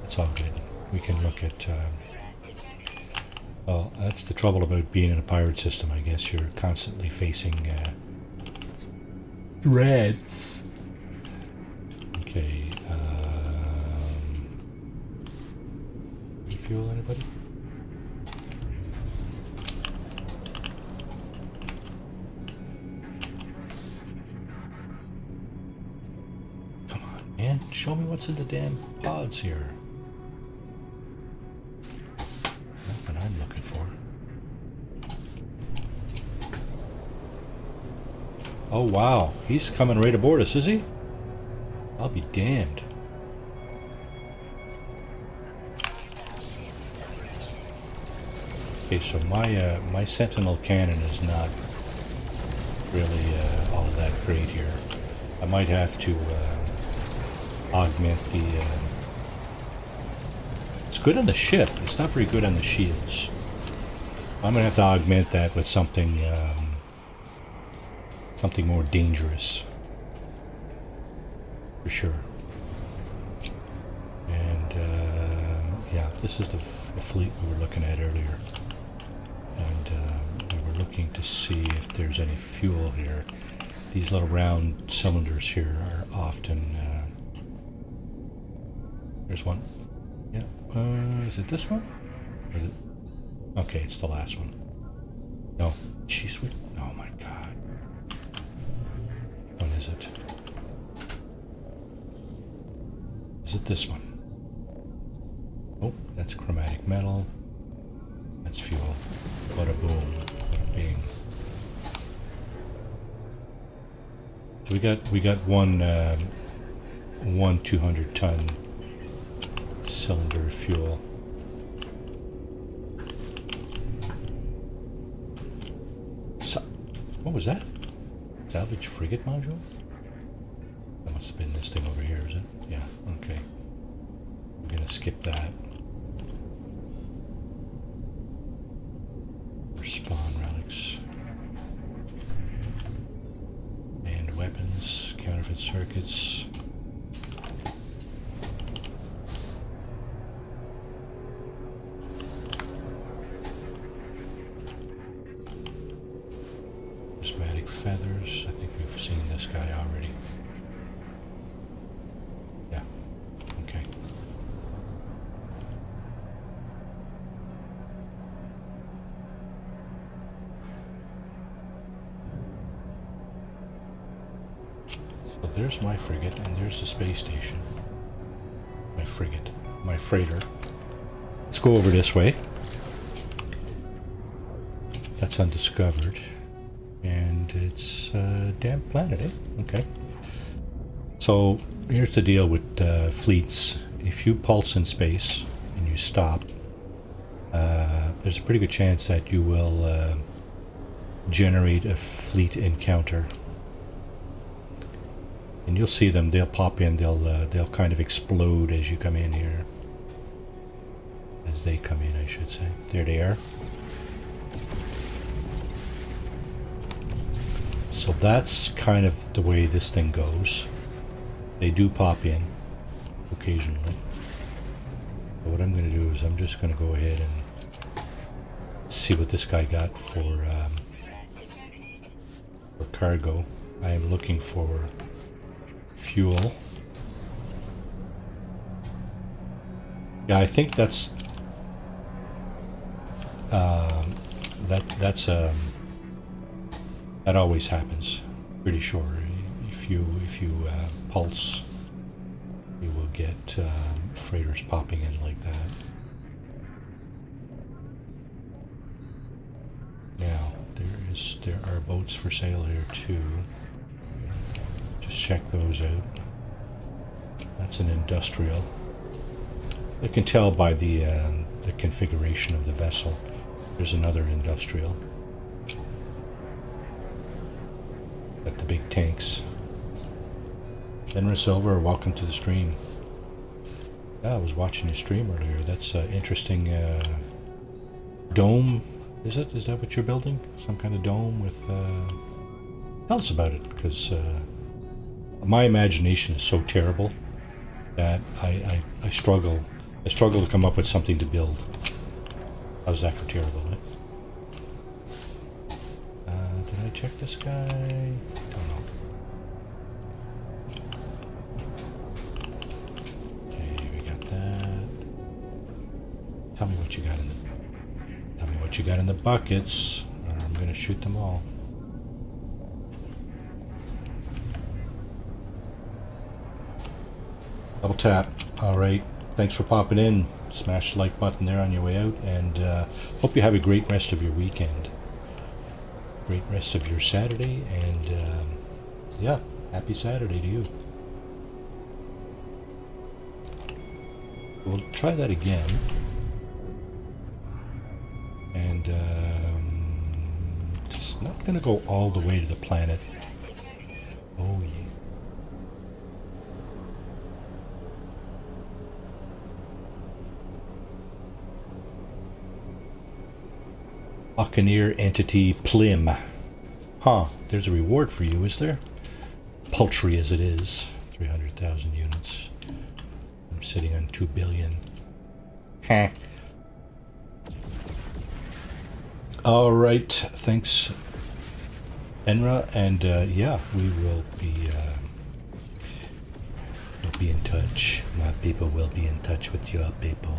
That's all good. We can look at... well, that's the trouble about being in a pirate system, I guess. You're constantly facing threats. Okay. Refuel anybody? Come on, man. Show me what's in the damn pods here. Nothing I'm looking for. Oh wow, he's coming right aboard us, is he? I'll be damned. Okay, so my sentinel cannon is not really all that great here. I might have to augment the... it's good on the ship, it's not very good on the shields. I'm gonna have to augment that with something something more dangerous. For sure. And yeah, this is the fleet we were looking at earlier. And we were looking to see if there's any fuel here. These little round cylinders here are often... there's one. Yeah. Is it this one? Or is it... Okay, it's the last one. No. Jeez, what? Oh my god. What is it? Is it this one? Oh, that's chromatic metal. That's fuel. Bada boom. Bada bing. So we got one 200-ton cylinder fuel. So, what was that? Salvage frigate module? That must have been this thing over here, is it? Yeah, okay. I'm gonna skip that. Spawn relics. And weapons, counterfeit circuits. Prismatic feathers. I think we've seen this guy already. Yeah. Okay. So there's my frigate, and there's the space station. My frigate. My freighter. Let's go over this way. That's undiscovered. And it's a damn planet, eh? Okay. So here's the deal with fleets. If you pulse in space and you stop, there's a pretty good chance that you will generate a fleet encounter. And you'll see them, they'll pop in, they'll kind of explode as you come in here. As they come in, I should say. There they are. So that's kind of the way this thing goes. They do pop in occasionally. But what I'm going to do is I'm just going to go ahead and see what this guy got for cargo. I am looking for fuel. Yeah, I think that's that always happens. Pretty sure if you pulse, you will get freighters popping in like that. Now there are boats for sale here too. Just check those out. That's an industrial. I can tell by the configuration of the vessel. There's another industrial. Got the big tanks. Benra Silver, welcome to the stream. Yeah, I was watching your stream earlier. That's interesting. Dome, is it? Is that what you're building? Some kind of dome with... Tell us about it, because my imagination is so terrible that I struggle. I struggle to come up with something to build. How's that for terrible, right? Did I check this guy? Don't know. Okay, we got that. Tell me what you got in the... Tell me what you got in the buckets, or I'm gonna shoot them all. Double tap. All right. Thanks for popping in. Smash the like button there on your way out, and hope you have a great rest of your weekend. Great rest of your Saturday, and yeah, happy Saturday to you. We'll try that again. And just not going to go all the way to the planet. Oh, yeah. Buccaneer Entity Plim. Huh, there's a reward for you, is there? Paltry as it is. 300,000 units. I'm sitting on 2 billion. Heh. Alright, thanks, Enra, and yeah, we'll be in touch. My people will be in touch with your people.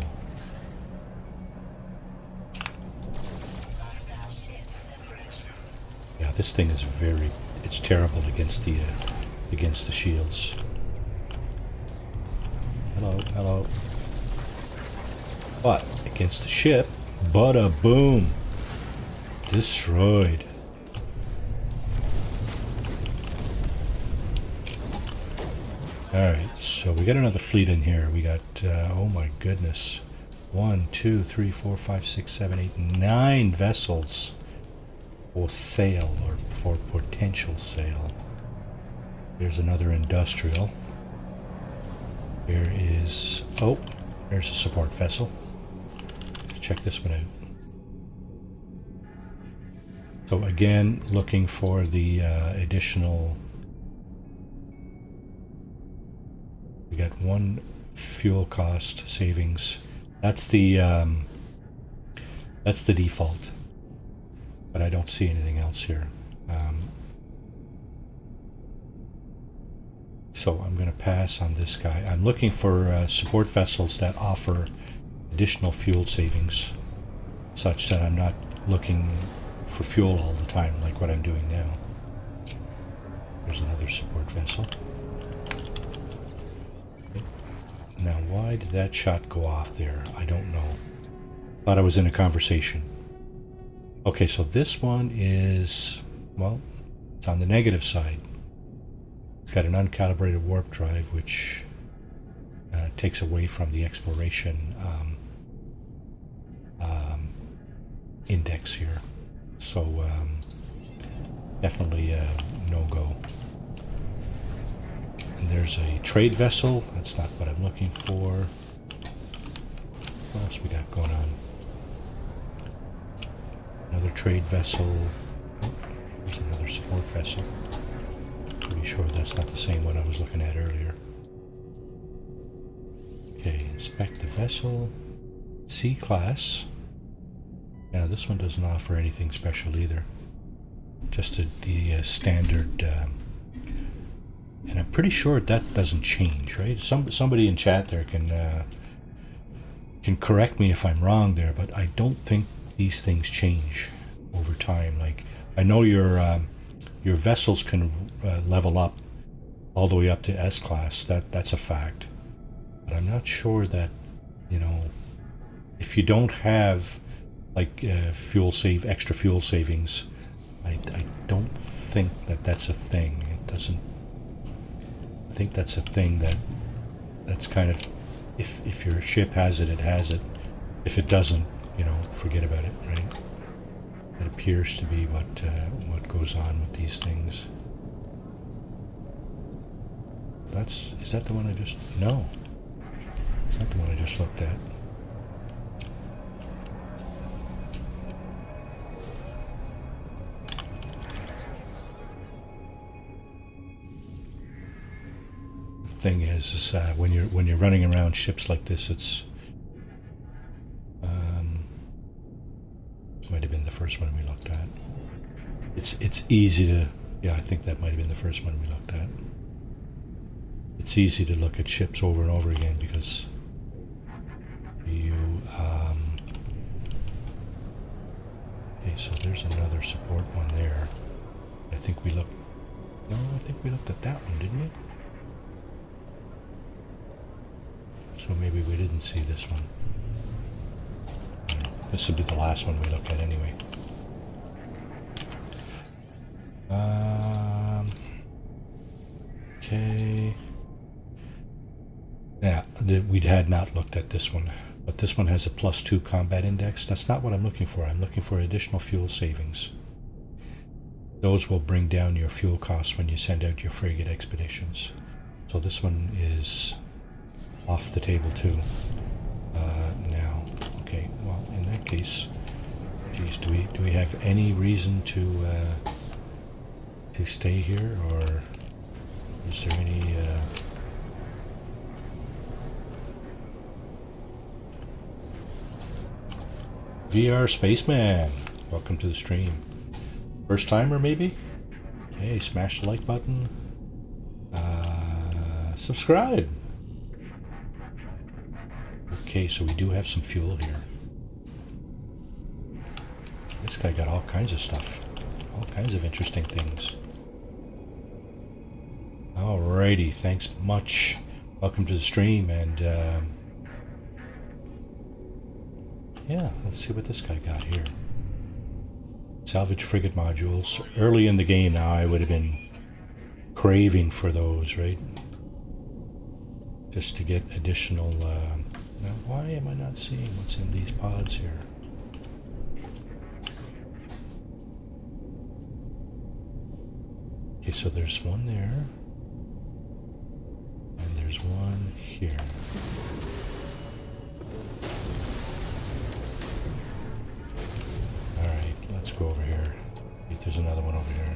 Yeah, this thing is it's terrible against the shields. Hello. But against the ship, bada boom. Destroyed. Alright, so we got another fleet in here. We got, oh my goodness. 1, 2, 3, 4, 5, 6, 7, 8, 9 vessels for sale, or for potential sale. There's another industrial. There is, oh, there's a support vessel. Let's check this one out. So again, looking for the additional. We got 1 fuel cost savings. That's the default, but I don't see anything else here. So I'm going to pass on this guy. I'm looking for support vessels that offer additional fuel savings, such that I'm not looking for fuel all the time like what I'm doing now. There's another support vessel. Now, why did that shot go off there? I don't know. Thought I was in a conversation. Okay, so this one is, well, it's on the negative side. It's got an uncalibrated warp drive, which takes away from the exploration index here. So, definitely a no-go. And there's a trade vessel. That's not what I'm looking for. What else we got going on? Another trade vessel. There's another support vessel. Pretty sure that's not the same one I was looking at earlier. Okay, inspect the vessel. C-class. Yeah, this one doesn't offer anything special either. Just the standard, and I'm pretty sure that doesn't change, right? Somebody in chat there can correct me if I'm wrong there, but I don't think these things change over time. Like, I know your vessels can level up all the way up to S-class. That's a fact, but I'm not sure that, you know, if you don't have like extra fuel savings, I don't think that's a thing. It doesn't. I think that's a thing that's kind of, if your ship has it, it has it. If it doesn't, you know, forget about it, right? That appears to be what goes on with these things. Is that the one I just? No, it's not the one I just looked at. Thing is when you're running around ships like this, it's might have been the first one we looked at. It's easy to, yeah, I think that might have been the first one we looked at. It's easy to look at ships over and over again because you okay, so there's another support one there. I think we looked at that one, didn't we? So maybe we didn't see this one. This will be the last one we look at anyway. Okay. Yeah, we had not looked at this one, but this one has a +2 combat index. That's not what I'm looking for. I'm looking for additional fuel savings. Those will bring down your fuel costs when you send out your frigate expeditions. So this one is off the table too. Now, okay. Well, in that case, geez, do we have any reason to stay here, or is there any? VR Spaceman, welcome to the stream. First timer, maybe? Hey, smash the like button. Subscribe. Okay, so we do have some fuel here. This guy got all kinds of stuff. All kinds of interesting things. Alrighty, thanks much. Welcome to the stream, and yeah, let's see what this guy got here. Salvage frigate modules. Early in the game now, I would have been craving for those, right? Just to get additional... now, why am I not seeing what's in these pods here? Okay, so there's one there. And there's one here. Alright, let's go over here. See if there's another one over here.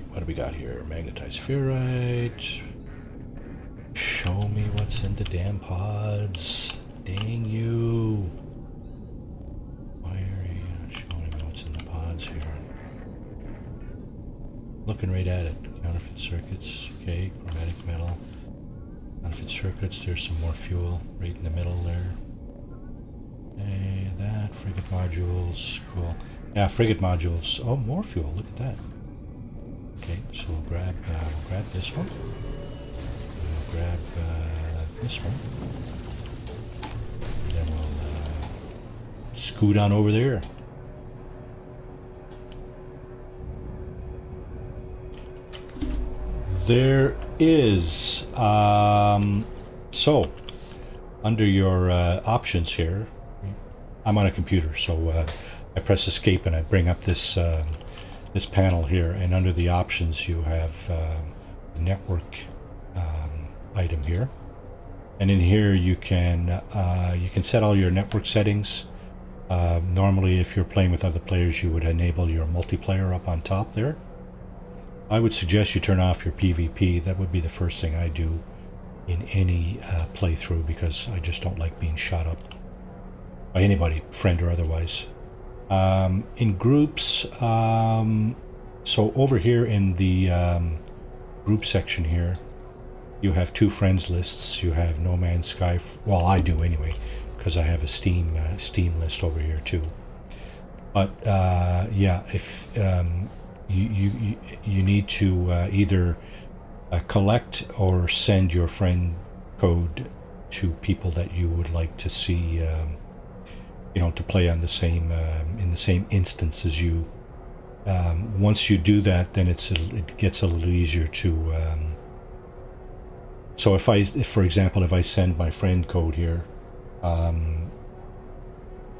What do we got here? Magnetized ferrite. Show me what's in the damn pods. Dang you. Why are you not showing me what's in the pods here? Looking right at it. Counterfeit circuits. Okay, chromatic metal. Counterfeit circuits. There's some more fuel right in the middle there. Okay, that. Frigate modules. Cool. Yeah, frigate modules. Oh, more fuel. Look at that. Okay, so we'll grab this one. We'll grab this one. And then we'll scoot on over there. There is so under your options here, I'm on a computer, so I press escape and I bring up this this panel here, and under the options you have the network item here, and in here you can set all your network settings. Normally, if you're playing with other players, you would enable your multiplayer up on top there. I would suggest you turn off your PvP. That would be the first thing I do in any playthrough, because I just don't like being shot up by anybody, friend or otherwise. In groups, so over here in the group section here, you have two friends lists. You have No Man's Sky. Well, I do anyway, because I have a Steam list over here too. But yeah, if you need to either collect or send your friend code to people that you would like to see, you know, to play on the same in the same instance as you. Once you do that, then it gets a little easier to. So if for example, if I send my friend code here,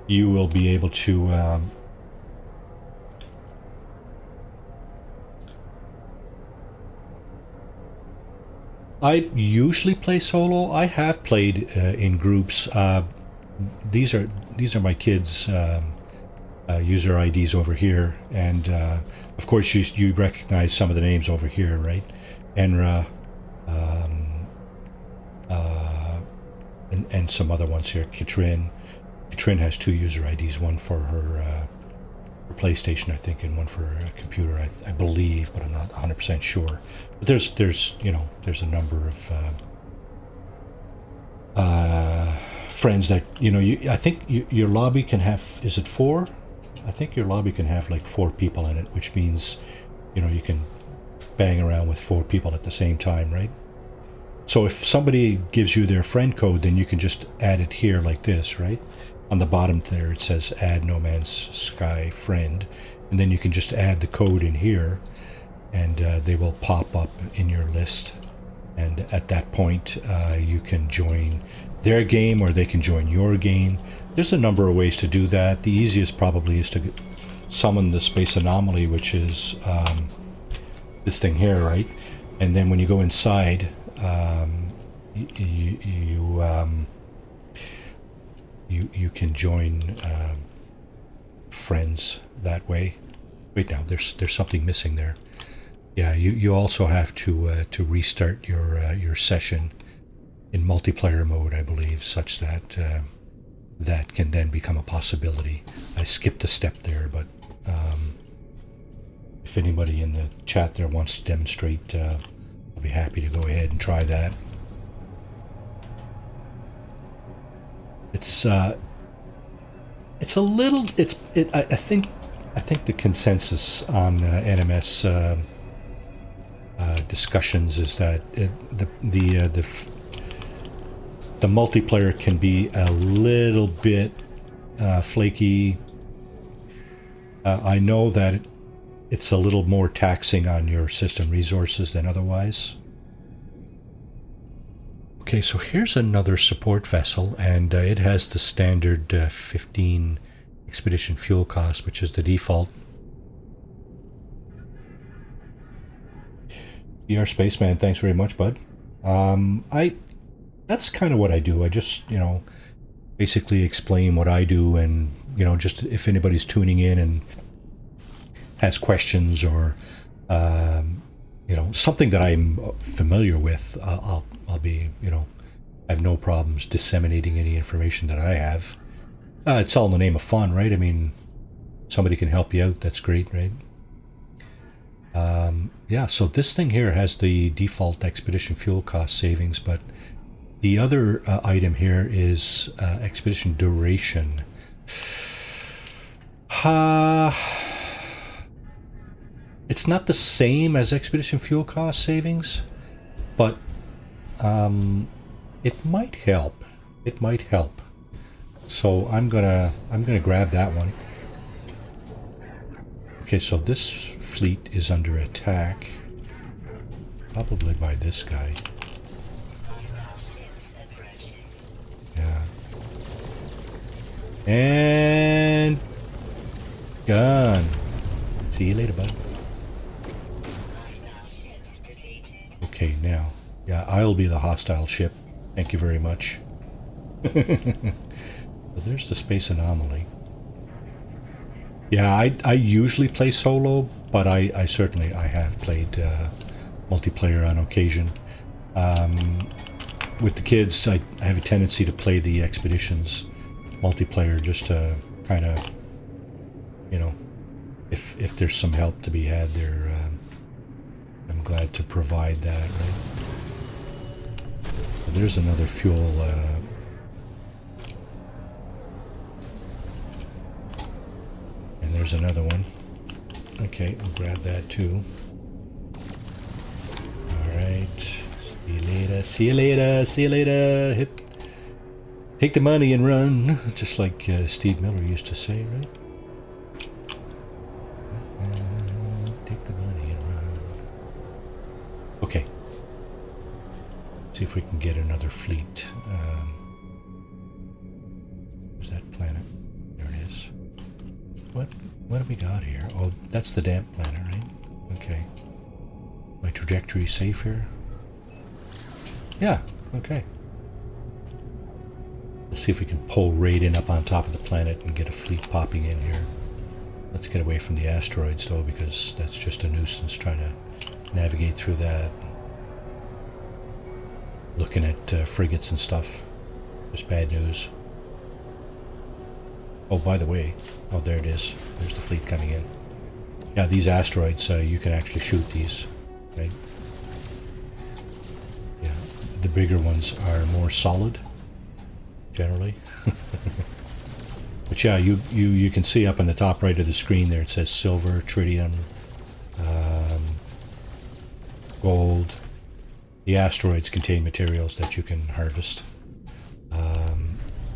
you will be able to. I usually play solo. I have played in groups. These are my kids' user IDs over here, and of course you recognize some of the names over here, right? Enra, and some other ones here. Katrin has two user IDs, one for her PlayStation, I think, and one for a computer, I believe, but I'm not 100% sure. But there's you know, there's a number of friends that, you know, I think your lobby can have, is it 4? I think your lobby can have like 4 people in it, which means, you know, you can bang around with 4 people at the same time, right? So if somebody gives you their friend code, then you can just add it here like this, right? On the bottom there it says add No Man's Sky friend, and then you can just add the code in here, and they will pop up in your list, and at that point you can join their game or they can join your game. There's a number of ways to do that. The easiest probably is to summon the space anomaly, which is this thing here, right? And then when you go inside, you can join friends that way. Wait, now there's something missing there. Yeah, you also have to restart your session in multiplayer mode, I believe, such that that can then become a possibility. I skipped a step there, but if anybody in the chat there wants to demonstrate, I'll be happy to go ahead and try that. It's a little. I think the consensus on NMS discussions is that the multiplayer can be a little bit flaky. I know that it's a little more taxing on your system resources than otherwise. Okay, so here's another support vessel, and it has the standard 15 expedition fuel cost, which is the default. BR Spaceman, thanks very much, bud. That's kind of what I do. I just, you know, basically explain what I do, and, you know, just if anybody's tuning in and has questions or, you know, something that I'm familiar with, I'll be, you know, I have no problems disseminating any information that I have. It's all in the name of fun, right? I mean, somebody can help you out, that's great, right? Yeah, so this thing here has the default expedition fuel cost savings, but the other item here is expedition duration. It's not the same as expedition fuel cost savings, but it might help. It might help. So I'm gonna grab that one. Okay, so this fleet is under attack, probably by this guy. Yeah. And gone. It's See you later, bud. Okay, now. Yeah, I'll be the hostile ship. Thank you very much. So there's the space anomaly. Yeah, I usually play solo, but I certainly have played multiplayer on occasion. With the kids, I have a tendency to play the expeditions multiplayer just to kind of, you know, if there's some help to be had there, I'm glad to provide that, right? So there's another fuel. And there's another one. Okay, we'll grab that too. Alright. See you later. See you later. See you later. Hit. Take the money and run. Just like Steve Miller used to say, right? Take the money and run. Okay. See if we can get another fleet. Where's that planet? There it is. What have we got here? Oh, that's the damp planet, right? Okay. My trajectory safe here? Yeah, okay. Let's see if we can pull Raiden up on top of the planet and get a fleet popping in here. Let's get away from the asteroids though, because that's just a nuisance trying to navigate through that. Looking at frigates and stuff. Just bad news. Oh, by the way, oh, there it is. There's the fleet coming in. Yeah, these asteroids, you can actually shoot these, right? Yeah, the bigger ones are more solid, generally. But yeah, you can see up on the top right of the screen there, it says silver, tritium, gold. The asteroids contain materials that you can harvest.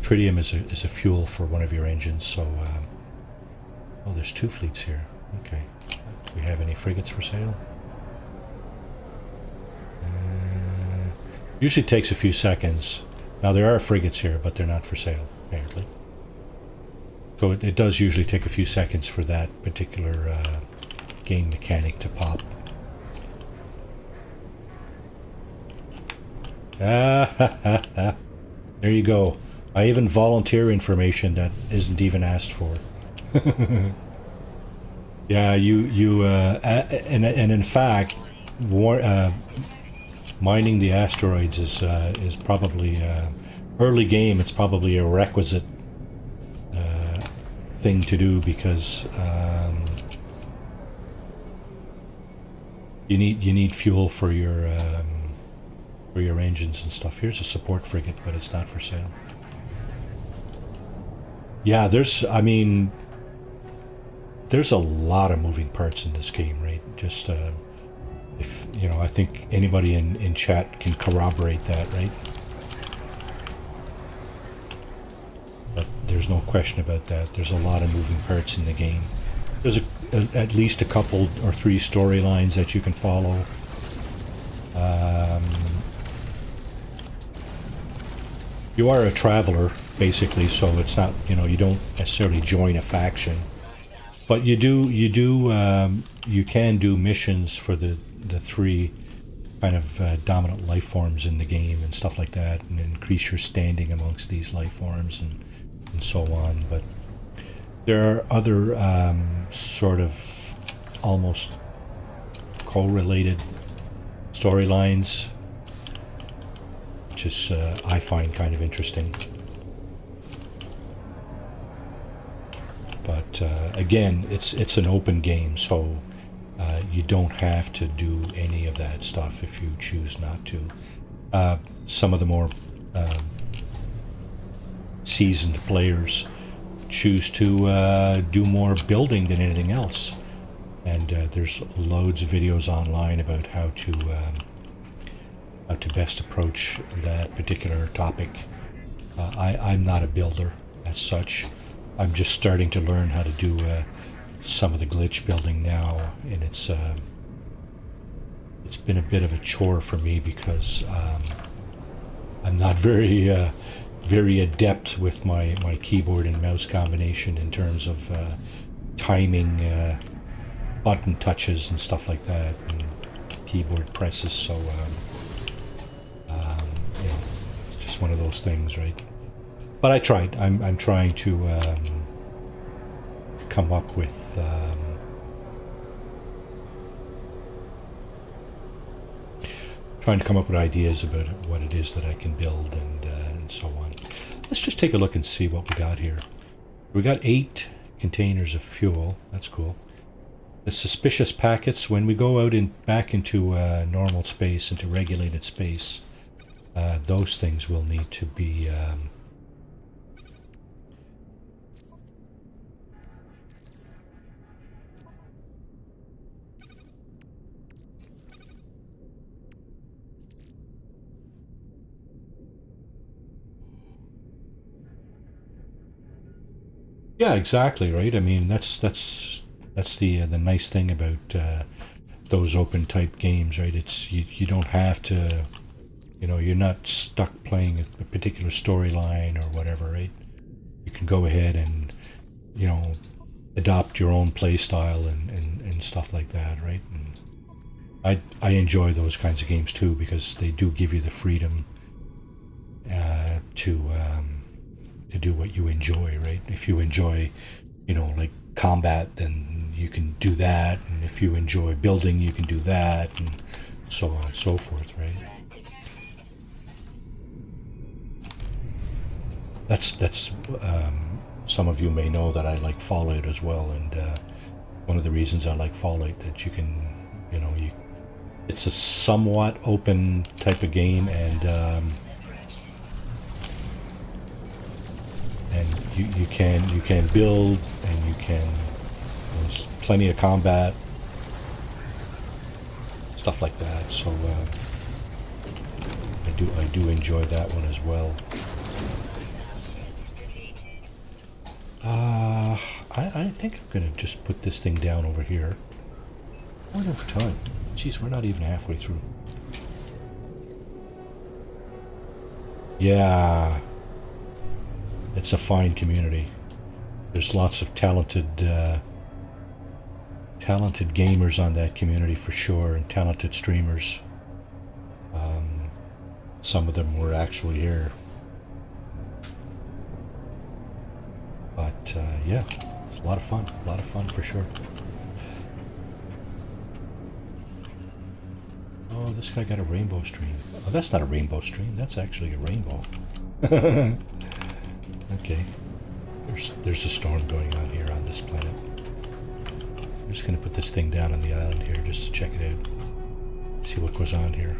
Tritium is a fuel for one of your engines, so... oh, there's two fleets here. Okay. Do we have any frigates for sale? Usually takes a few seconds. Now, there are frigates here, but they're not for sale, apparently. So it does usually take a few seconds for that particular game mechanic to pop. There you go. I even volunteer information that isn't even asked for. Yeah, and in fact, mining the asteroids is probably early game. It's probably a requisite thing to do because you need fuel for your engines and stuff. Here's a support frigate, but it's not for sale. Yeah, there's a lot of moving parts in this game, right? Just if you know, I think anybody in chat can corroborate that, right? But there's no question about that. There's a lot of moving parts in the game. There's at least a couple or three storylines that you can follow. You are a traveler, basically, so it's not, you know, you don't necessarily join a faction, but you can do missions for the three kind of dominant life forms in the game and stuff like that, and increase your standing amongst these life forms and so on. But there are other sort of almost correlated storylines, which is I find kind of interesting. But again, it's an open game, so you don't have to do any of that stuff if you choose not to. Some of the more seasoned players choose to do more building than anything else, and there's loads of videos online about how to best approach that particular topic. I'm not a builder as such. I'm just starting to learn how to do some of the glitch building now, and it's been a bit of a chore for me because I'm not very adept with my keyboard and mouse combination in terms of timing button touches and stuff like that, and keyboard presses. So you know, it's just one of those things, right? But I tried. I'm trying to come up with ideas about what it is that I can build and so on. Let's just take a look and see what we got here. We got 8 containers of fuel. That's cool. The suspicious packets, when we go out back into normal space, into regulated space, those things will need to be yeah, exactly, right? I mean, that's the nice thing about those open type games, right? It's you don't have to, you know, you're not stuck playing a particular storyline or whatever, right? You can go ahead and, you know, adopt your own play style and stuff like that, right? And I enjoy those kinds of games too, because they do give you the freedom to do what you enjoy, right? If you enjoy, you know, like combat, then you can do that, and if you enjoy building, you can do that, and so on and so forth, right? That's some of you may know that I like Fallout as well, and one of the reasons I like Fallout that you can, you know, it's a somewhat open type of game, and you can build, and you can, there's plenty of combat, stuff like that. So I do enjoy that one as well. I think I'm gonna just put this thing down over here. I wonder for time. Jeez, we're not even halfway through. Yeah, it's a fine community. There's lots of talented gamers on that community for sure, and talented streamers. Some of them were actually here. But yeah, it's a lot of fun for sure. Oh, this guy got a rainbow stream. Oh, that's not a rainbow stream, that's actually a rainbow. Okay, there's a storm going on here on this planet. I'm just gonna put this thing down on the island here just to check it out. See what goes on here.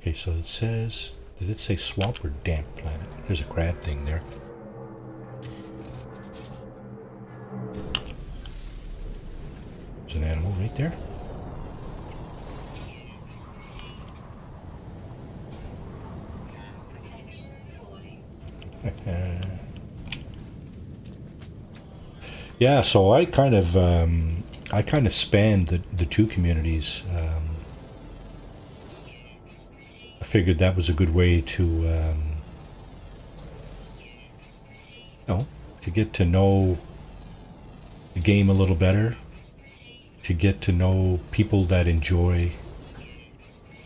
Okay, so it says, did it say swamp or damp planet? There's a crab thing there. There's an animal right there. Yeah, so I kind of spanned the two communities. I figured that was a good way to, you know, to get to know the game a little better, to get to know people that enjoy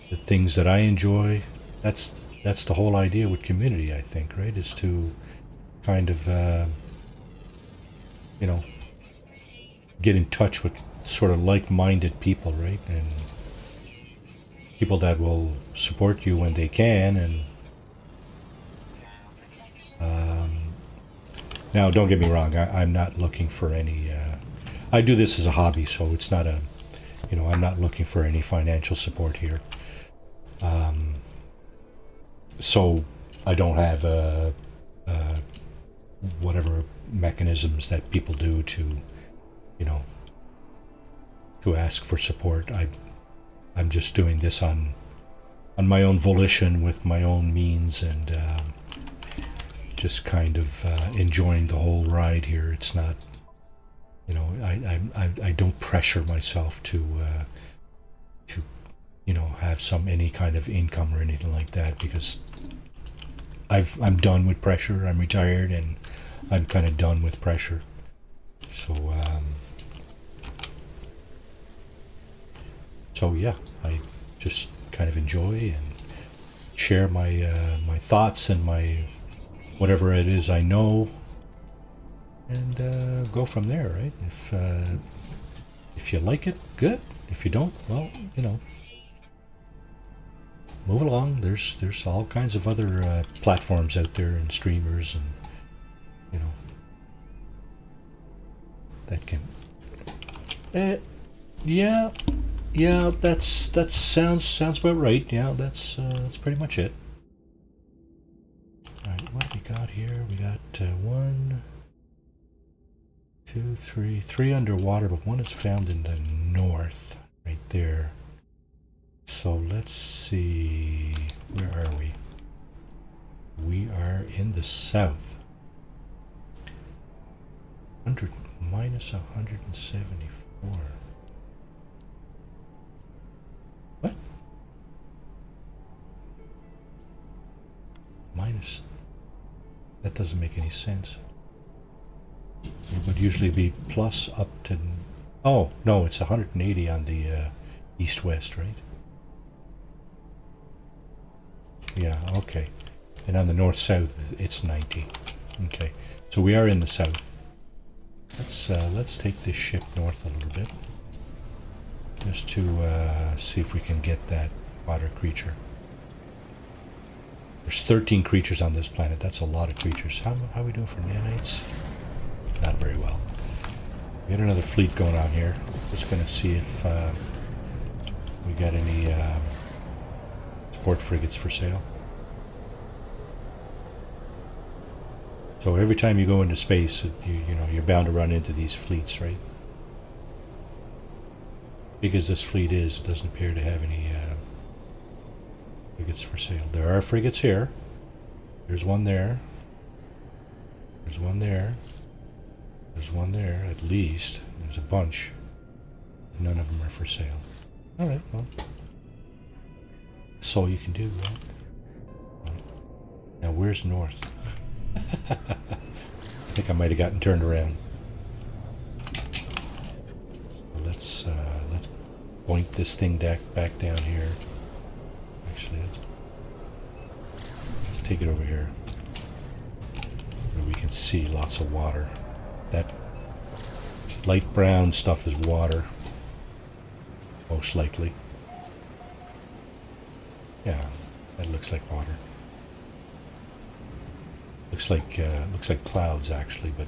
the things that I enjoy. That's the whole idea with community, I think, right? Is to kind of, you know, get in touch with sort of like-minded people, right? And people that will support you when they can. And now, don't get me wrong, I'm not looking for any, I do this as a hobby, so it's not a, you know, I'm not looking for any financial support here. So I don't have whatever mechanisms that people do to, you know, to ask for support. I'm just doing this on my own volition with my own means, and just kind of enjoying the whole ride here. It's not, you know, I don't pressure myself to you know, have any kind of income or anything like that, because I'm done with pressure. I'm retired, and I'm kind of done with pressure. So yeah, I just kind of enjoy and share my my thoughts and my whatever it is I know, and go from there. Right? If you like it, good. If you don't, well, move along. There's all kinds of other platforms out there and streamers, and that can. Yeah, that sounds about right. Yeah, that's pretty much it. All right, what do we got here? We got 1, 2, 3 underwater, but one is found in the north, right there. So let's see, where are we? We are in the south. Minus 174. What? Minus. That doesn't make any sense. It would usually be plus up to. Oh no, it's 180 on the east-west, right? Yeah, okay. And on the north-south, it's 90. Okay, so we are in the south. Let's take this ship north a little bit, just to see if we can get that water creature. There's 13 creatures on this planet. That's a lot of creatures. How are we doing for nanites? Not very well. We got another fleet going on here. Just gonna see if we got any support frigates for sale. So every time you go into space, you're bound to run into these fleets, right? Because this fleet it doesn't appear to have any frigates for sale. There are frigates here. There's one there. There's one there. There's one there, at least. There's a bunch. None of them are for sale. Alright, well. That's all you can do, right? Now, where's north? I think I might have gotten turned around. Let's point this thing back down here. Actually, let's take it over here, where we can see lots of water. That light brown stuff is water, most likely. Yeah, that looks like water. Looks like clouds actually, but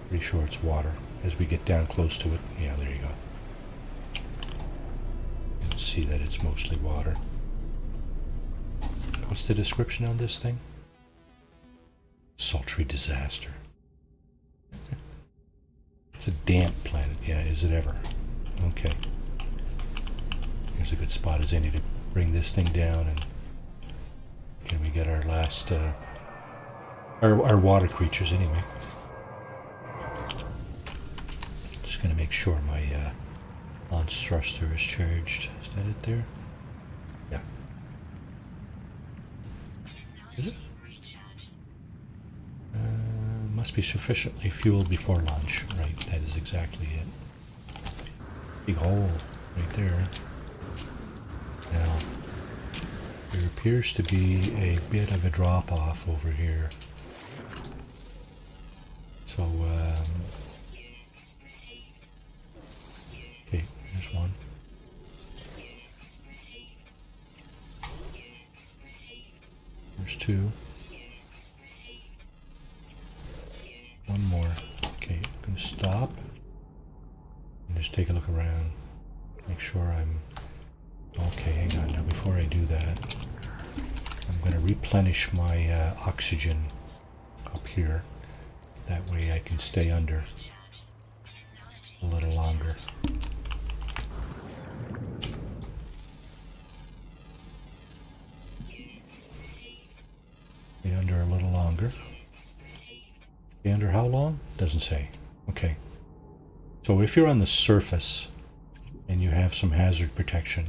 pretty sure it's water. As we get down close to it, yeah, there you go. You can see that it's mostly water. What's the description on this thing? Sultry disaster. It's a damp planet. Yeah, is it ever? Okay. Here's a good spot as any to bring this thing down, and can we get our last our water creatures anyway. Just gonna make sure my launch thruster is charged. Is that it there? Yeah. Is it? Must be sufficiently fueled before launch. Right, that is exactly it. Big hole right there. Now, there appears to be a bit of a drop-off over here. So, okay, there's one. There's two. One more. Okay, I'm going to stop and just take a look around. Make sure I'm okay. Hang on now. Before I do that, I'm going to replenish my oxygen up here. That way I can stay under a little longer. Stay under a little longer. Stay under how long? Doesn't say. Okay. So if you're on the surface and you have some hazard protection,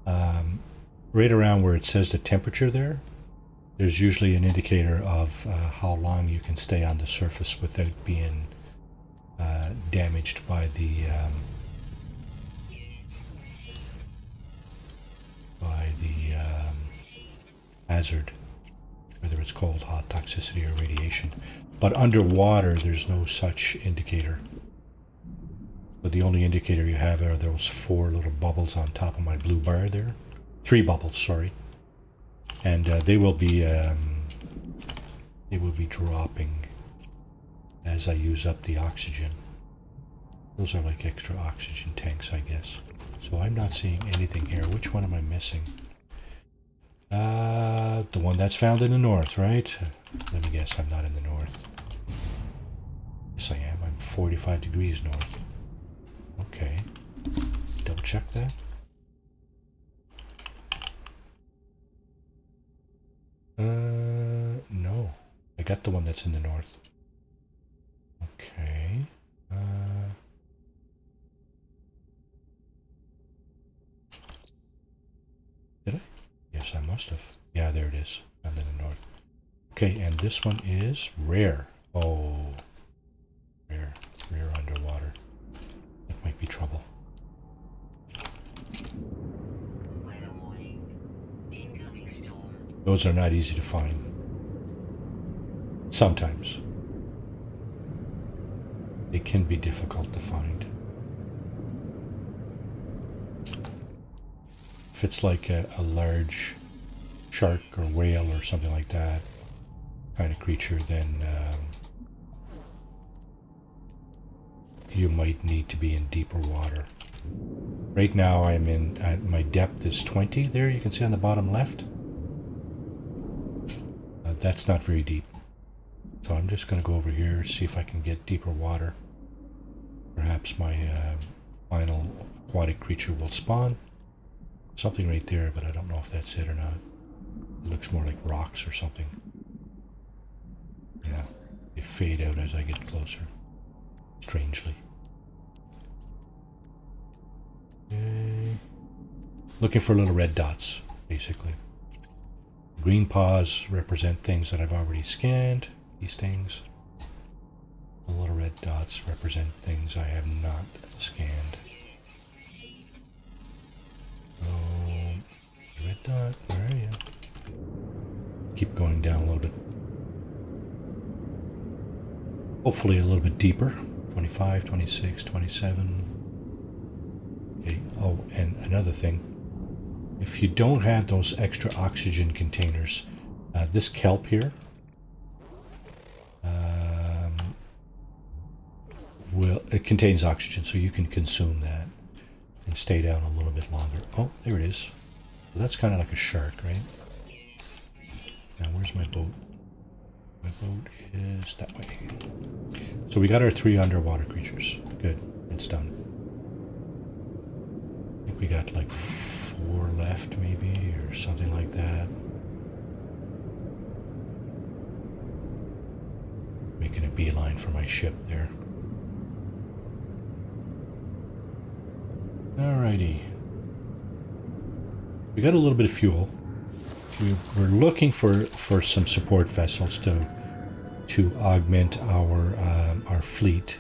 right around where it says the temperature there, there's usually an indicator of how long you can stay on the surface without being damaged by the hazard, whether it's cold, hot, toxicity, or radiation. But underwater, there's no such indicator. But the only indicator you have are those 4 little bubbles on top of my blue bar there. 3 bubbles, sorry. And they will be dropping as I use up the oxygen. Those are like extra oxygen tanks, I guess. So I'm not seeing anything here. Which one am I missing? The one that's found in the north, right? Let me guess, I'm not in the north. Yes, I am. I'm 45 degrees north. Okay. Double check that. No. I got the one that's in the north. Okay. Did I? Yes, I must have. Yeah, there it is. Found in the north. Okay, and this one is rare. Oh. Rare. Rare underwater. That might be trouble. Those are not easy to find. Sometimes. They can be difficult to find. If it's like a large shark or whale or something like that kind of creature, then you might need to be in deeper water. Right now I'm in, my depth is 20 there, you can see on the bottom left. That's not very deep. So I'm just going to go over here, see if I can get deeper water. Perhaps my final aquatic creature will spawn. Something right there, but I don't know if that's it or not. It looks more like rocks or something. Yeah, they fade out as I get closer. Strangely. Okay. Looking for little red dots, basically. Green paws represent things that I've already scanned. These things. The little red dots represent things I have not scanned. Oh, red dot, where are you? Keep going down a little bit. Hopefully a little bit deeper. 25, 26, 27. Okay, oh, and another thing. If you don't have those extra oxygen containers, this kelp here it contains oxygen, so you can consume that and stay down a little bit longer. Oh, there it is. So that's kind of like a shark, right? Now, where's my boat? My boat is that way. So we got our 3 underwater creatures. Good, it's done. I think we got like 4 left, maybe, or something like that. Making a beeline for my ship there. Alrighty. We got a little bit of fuel. We're looking for some support vessels to augment our fleet.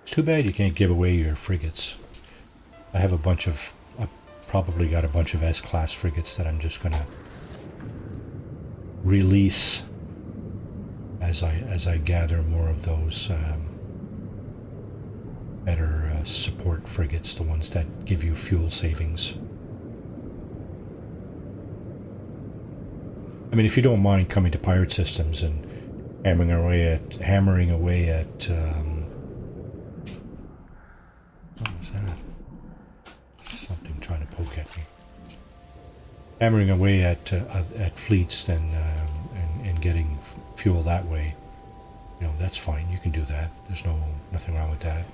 Too bad you can't give away your frigates. I have I've probably got a bunch of S-class frigates that I'm just gonna release as I gather more of those better support frigates, the ones that give you fuel savings. I mean, if you don't mind coming to pirate systems and hammering away at what was that? Something trying to poke at me. Hammering away at fleets and getting fuel that way, you know, that's fine. You can do that. There's nothing wrong with that.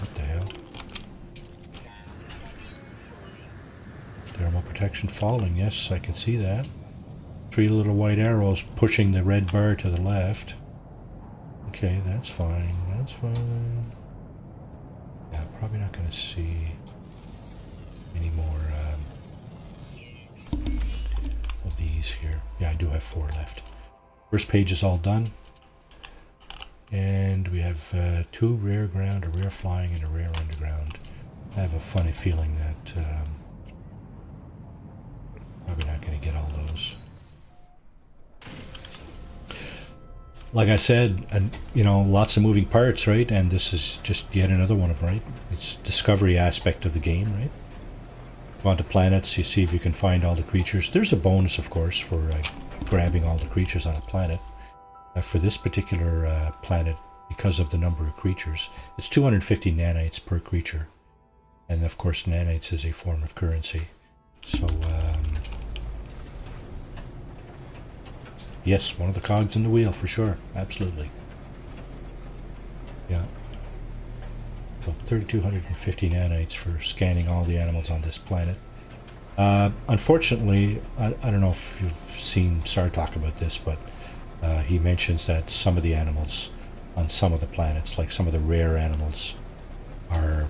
What the hell? Thermal protection falling. Yes, I can see that. 3 little white arrows pushing the red bar to the left. Okay, that's fine. That's fine. probably not going to see any more of these here. Yeah, I do have 4 left. First page is all done. And we have 2 rear ground, a rear flying, and a rear underground. I have a funny feeling that probably not going to get all those. Like I said, and you know, lots of moving parts, right? And this is just yet another one of them, right? It's discovery aspect of the game, right? Go onto planets, you see if you can find all the creatures. There's a bonus, of course, for grabbing all the creatures on a planet. For this particular planet, because of the number of creatures, it's 250 nanites per creature. And of course, nanites is a form of currency. So, yes, one of the cogs in the wheel for sure. Absolutely. Yeah. So 3,250 nanites for scanning all the animals on this planet. Unfortunately, I don't know if you've seen Sar talk about this, but he mentions that some of the animals on some of the planets, like some of the rare animals, are,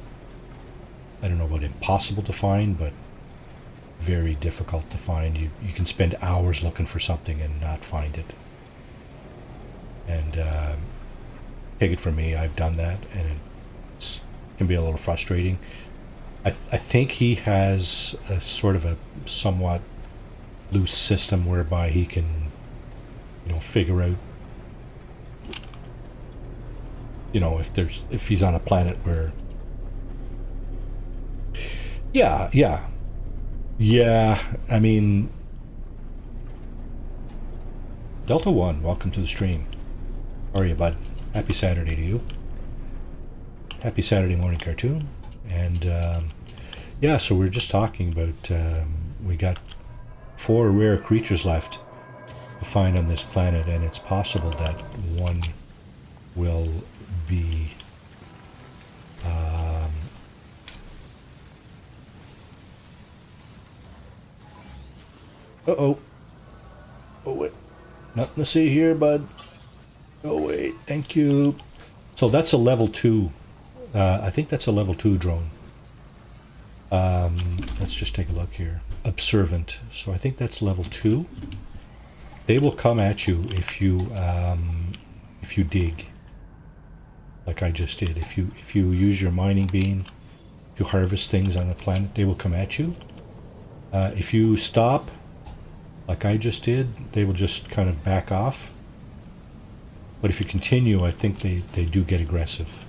I don't know about impossible to find, but very difficult to find. You can spend hours looking for something and not find it. And take it from me, I've done that, and it can be a little frustrating. I think he has a sort of a somewhat loose system whereby he can, you know, figure out, you know, if he's on a planet where, yeah, I mean, Delta One, welcome to the stream. How are you, bud? Happy Saturday to you. Happy Saturday morning cartoon. And yeah, so we're just talking about we got 4 rare creatures left to find on this planet, and it's possible that one will be oh wait, nothing to see here, bud. Oh wait, thank you. So that's a level 2. I think that's a level 2 drone. Let's just take a look here. Observant. So I think that's level 2. They will come at you if you dig, like I just did. If you use your mining beam to harvest things on the planet, they will come at you. If you stop, like I just did, they will just kind of back off. But if you continue, I think they do get aggressive.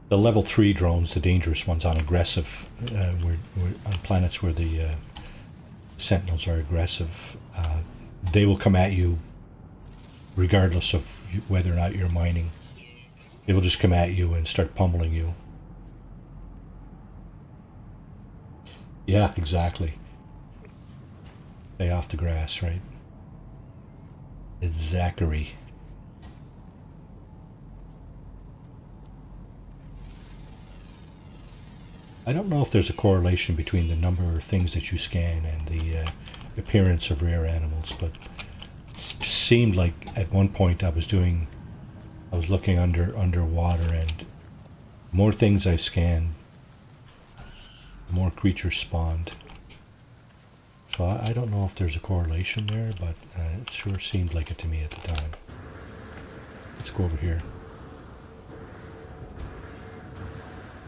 The level 3 drones, the dangerous ones on aggressive, we're on planets where the sentinels are aggressive, they will come at you regardless of whether or not you're mining. They will just come at you and start pummeling you. Yeah, exactly. Stay off the grass, right? It's Zachary. I don't know if there's a correlation between the number of things that you scan and the appearance of rare animals, but it just seemed like at one point I was looking underwater, and more things I scanned, more creatures spawned. So I don't know if there's a correlation there, but it sure seemed like it to me at the time. Let's go over here.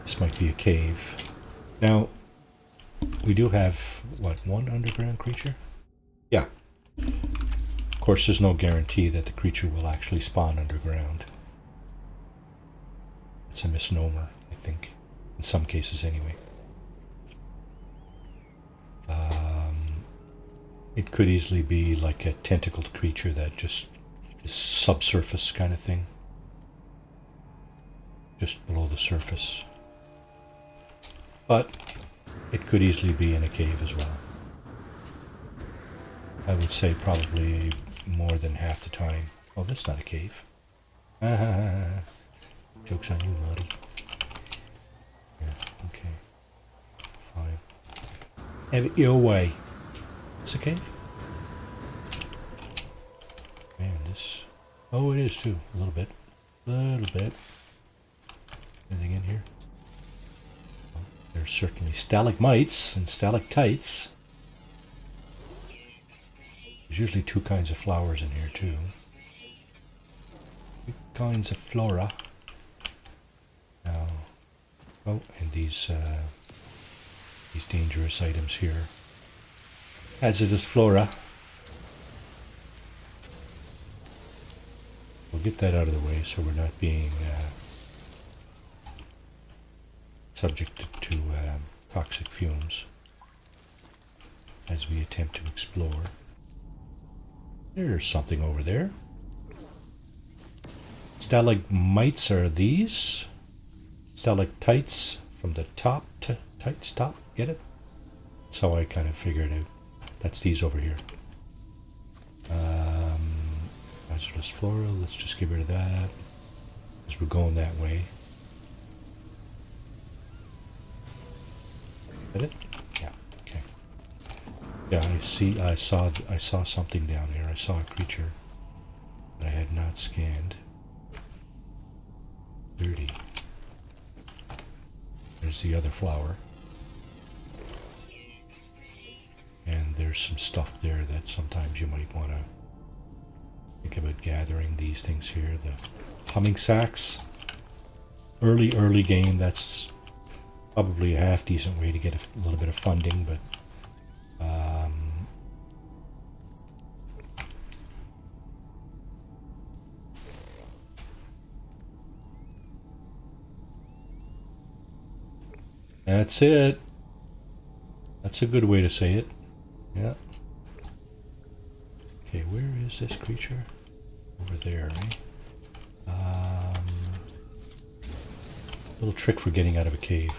This might be a cave. Now, we do have, what, 1 underground creature? Yeah. Of course, there's no guarantee that the creature will actually spawn underground. It's a misnomer, I think. In some cases, anyway. It could easily be like a tentacled creature that just is subsurface kind of thing. Just below the surface. But it could easily be in a cave as well. I would say probably more than half the time. Oh, that's not a cave. Joke's on you, Marty. Yeah, okay. Fine. Have it your way. It's a cave? Man, Oh, it is too. A little bit. A little bit. Anything in here? Oh, there's certainly stalagmites and stalactites. There's usually two kinds of flowers in here too. Two kinds of flora. Now, oh, and these dangerous items here. Hazardous flora. We'll get that out of the way so we're not being subjected to toxic fumes as we attempt to explore. There's something over there. Stalagmites are these. Stalactites from the top to tights top. Get it? That's how I kind of figured out. That's these over here. Hazardous flora. Let's just get rid of that as we're going that way. Is that it? Yeah. Okay. Yeah, I saw something down here. I saw a creature that I had not scanned. 30. There's the other flower. And there's some stuff there that sometimes you might want to think about gathering these things here. The humming sacks. Early game, that's probably a half decent way to get a little bit of funding, but that's it. That's a good way to say it. Yeah. Okay, where is this creature? Over there, right? Little trick for getting out of a cave.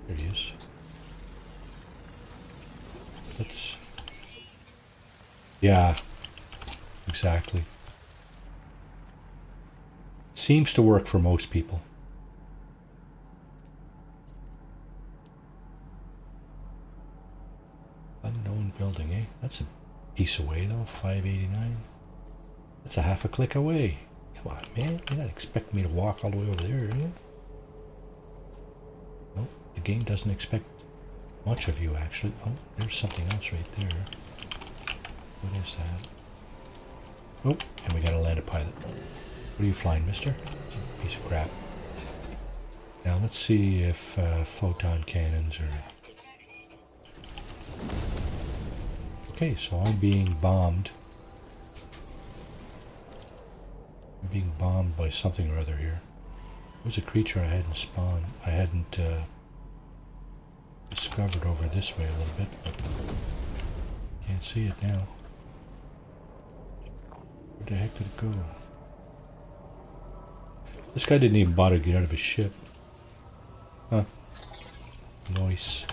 There he is. Let's... Yeah, exactly. Seems to work for most people. Unknown building, eh? That's a piece away though, 589. That's a half a click away. Come on, man. You're not expecting me to walk all the way over there, are you? Nope, the game doesn't expect much of you, actually. Oh, there's something else right there. What is that? Oh, and we gotta land a pilot. What are you flying, mister? Piece of crap. Now let's see if photon cannons are... Okay, so I'm being bombed. I'm being bombed by something or other here. There's a creature I hadn't spawned. I hadn't discovered over this way a little bit, but can't see it now. Where the heck did it go? This guy didn't even bother to get out of his ship. Huh. Nice.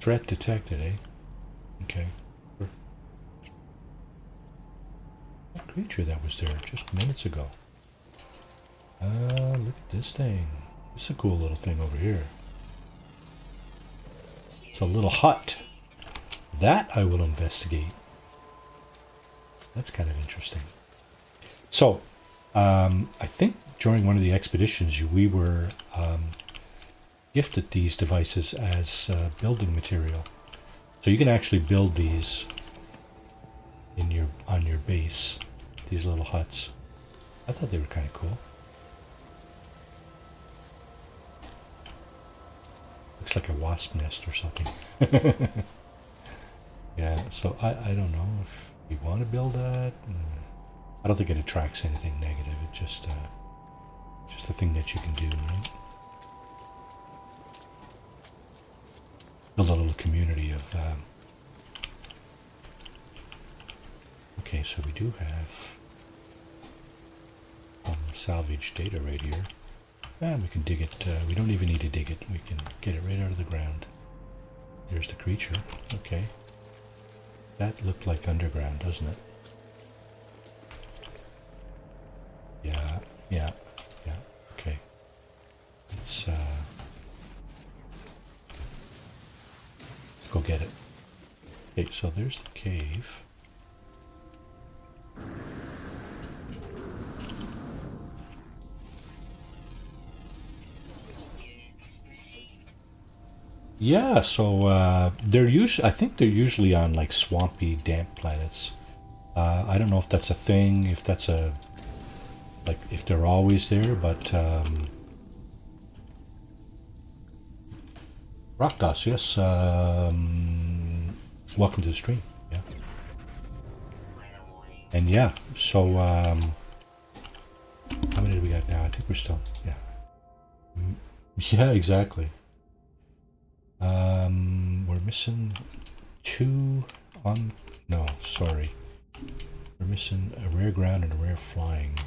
Threat detected, eh? Okay. What creature that was there just minutes ago? Look at this thing. This is a cool little thing over here. It's a little hut. That I will investigate. That's kind of interesting. So, I think during one of the expeditions we were gifted these devices as building material. So you can actually build these in on your base, these little huts. I thought they were kind of cool. Looks like a wasp nest or something. Yeah, so I don't know if you want to build that. I don't think it attracts anything negative. It's just a thing that you can do, right? Build a little community of... Okay, so we do have salvage data right here. And we can dig it. We don't even need to dig it. We can get it right out of the ground. There's the creature. Okay. That looked like underground, doesn't it? Yeah. Okay. Let's Okay, so there's the cave. Yeah, so they're usually, I think they're usually on like swampy, damp planets. I don't know if that's a thing, if that's a, like, if they're always there, but Rakdos, yes. Welcome to the stream. Yeah. And yeah, so how many do we got now? I think we're still, yeah. Yeah, exactly. We're missing 2 on, no, sorry. We're missing a rare ground and a rare flying.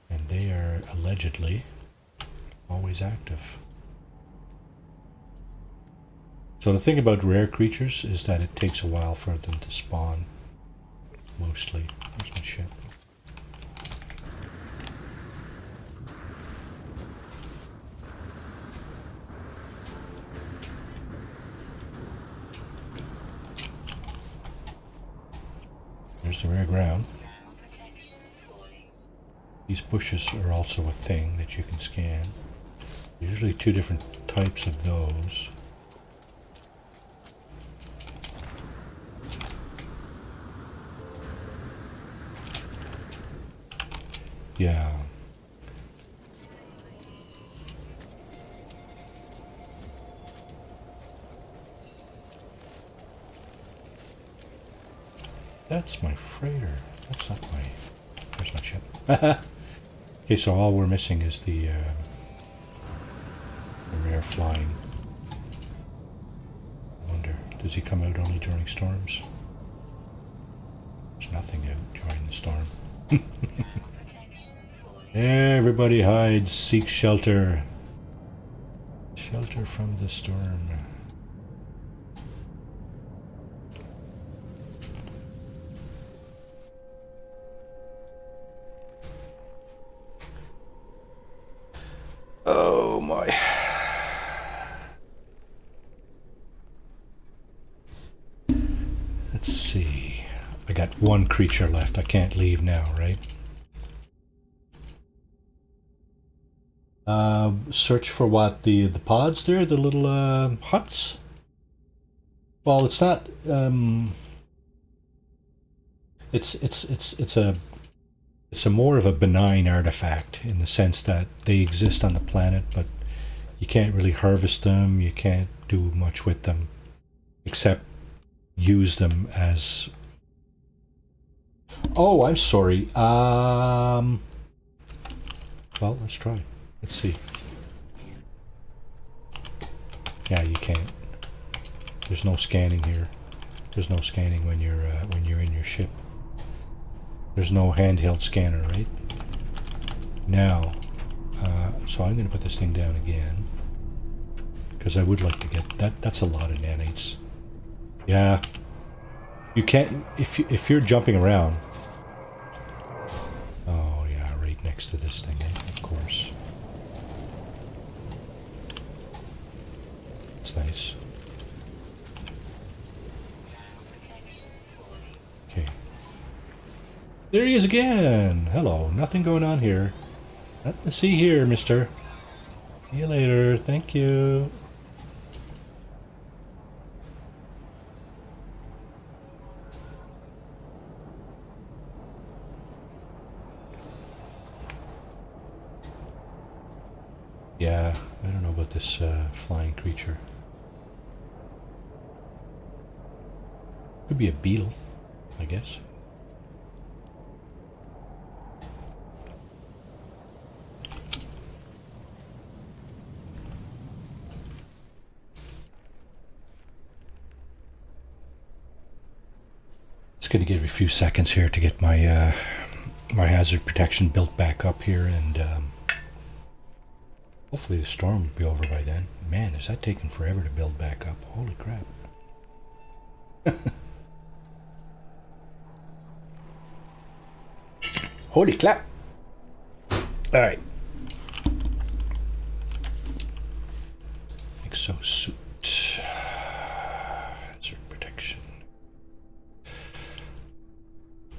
And they are allegedly always active. So the thing about rare creatures is that it takes a while for them to spawn, mostly. Where's my ship? There's the rare ground. These bushes are also a thing that you can scan. Usually 2 different types of those. Yeah. That's my freighter. That's not my... Where's my ship? Okay, so all we're missing is the rare flying. I wonder, does he come out only during storms? There's nothing out during the storm. Everybody hides, seek shelter. Shelter from the storm. Oh my. Let's see. I got 1 creature left. I can't leave now, right? Search for what? The pods there? The little huts? Well, it's not it's a more of a benign artifact in the sense that they exist on the planet, but you can't really harvest them, you can't do much with them except use them as... Oh, I'm sorry. Well, let's try. Let's see. Yeah, you can't. There's no scanning here. There's no scanning when you're in your ship. There's no handheld scanner, right? Now, so I'm going to put this thing down again because I would like to get that. That's a lot of nanites. Yeah, you can't if you're jumping around. Oh yeah, right next to this thing, of course. It's nice. Okay. There he is again! Hello, nothing going on here. Nothing to see here, mister. See you later, thank you. Yeah, I don't know about this flying creature. Could be a beetle, I guess. It's going to give me a few seconds here to get my my hazard protection built back up here, and hopefully the storm will be over by then. Man, is that taking forever to build back up? Holy crap. Holy clap! Alright. Exosuit. Hazard protection.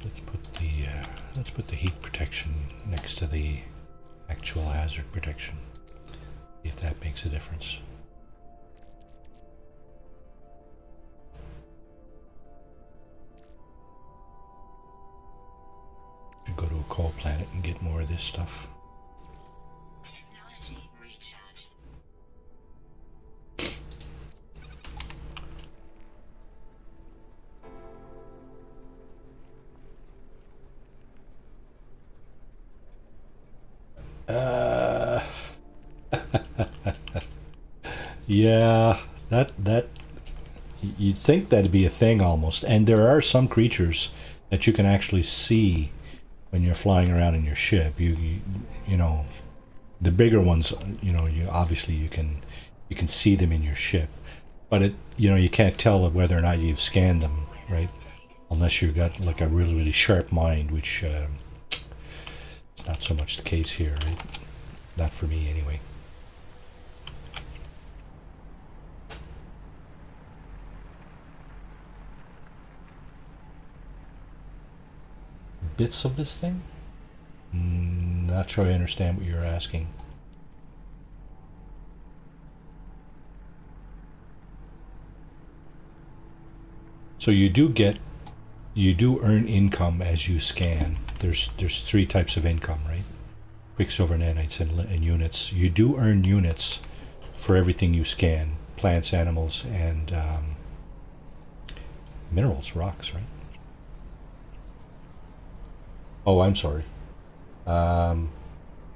Let's put the heat protection next to the actual hazard protection. See if that makes a difference. Should go to a coal planet and get more of this stuff. Technology recharge. Yeah, that you'd think that'd be a thing almost. And there are some creatures that you can actually see when you're flying around in your ship. You know, the bigger ones, you know, you can see them in your ship, but you can't tell whether or not you've scanned them, right? Unless you've got like a really sharp mind, which it's not so much the case here, right? Not for me anyway. Bits of this thing? Not sure I understand what you're asking. So you do earn income as you scan. There's 3 types of income, right? Quicksilver, nanites, and units. You do earn units for everything you scan. Plants, animals, and minerals, rocks, right? Oh, I'm sorry.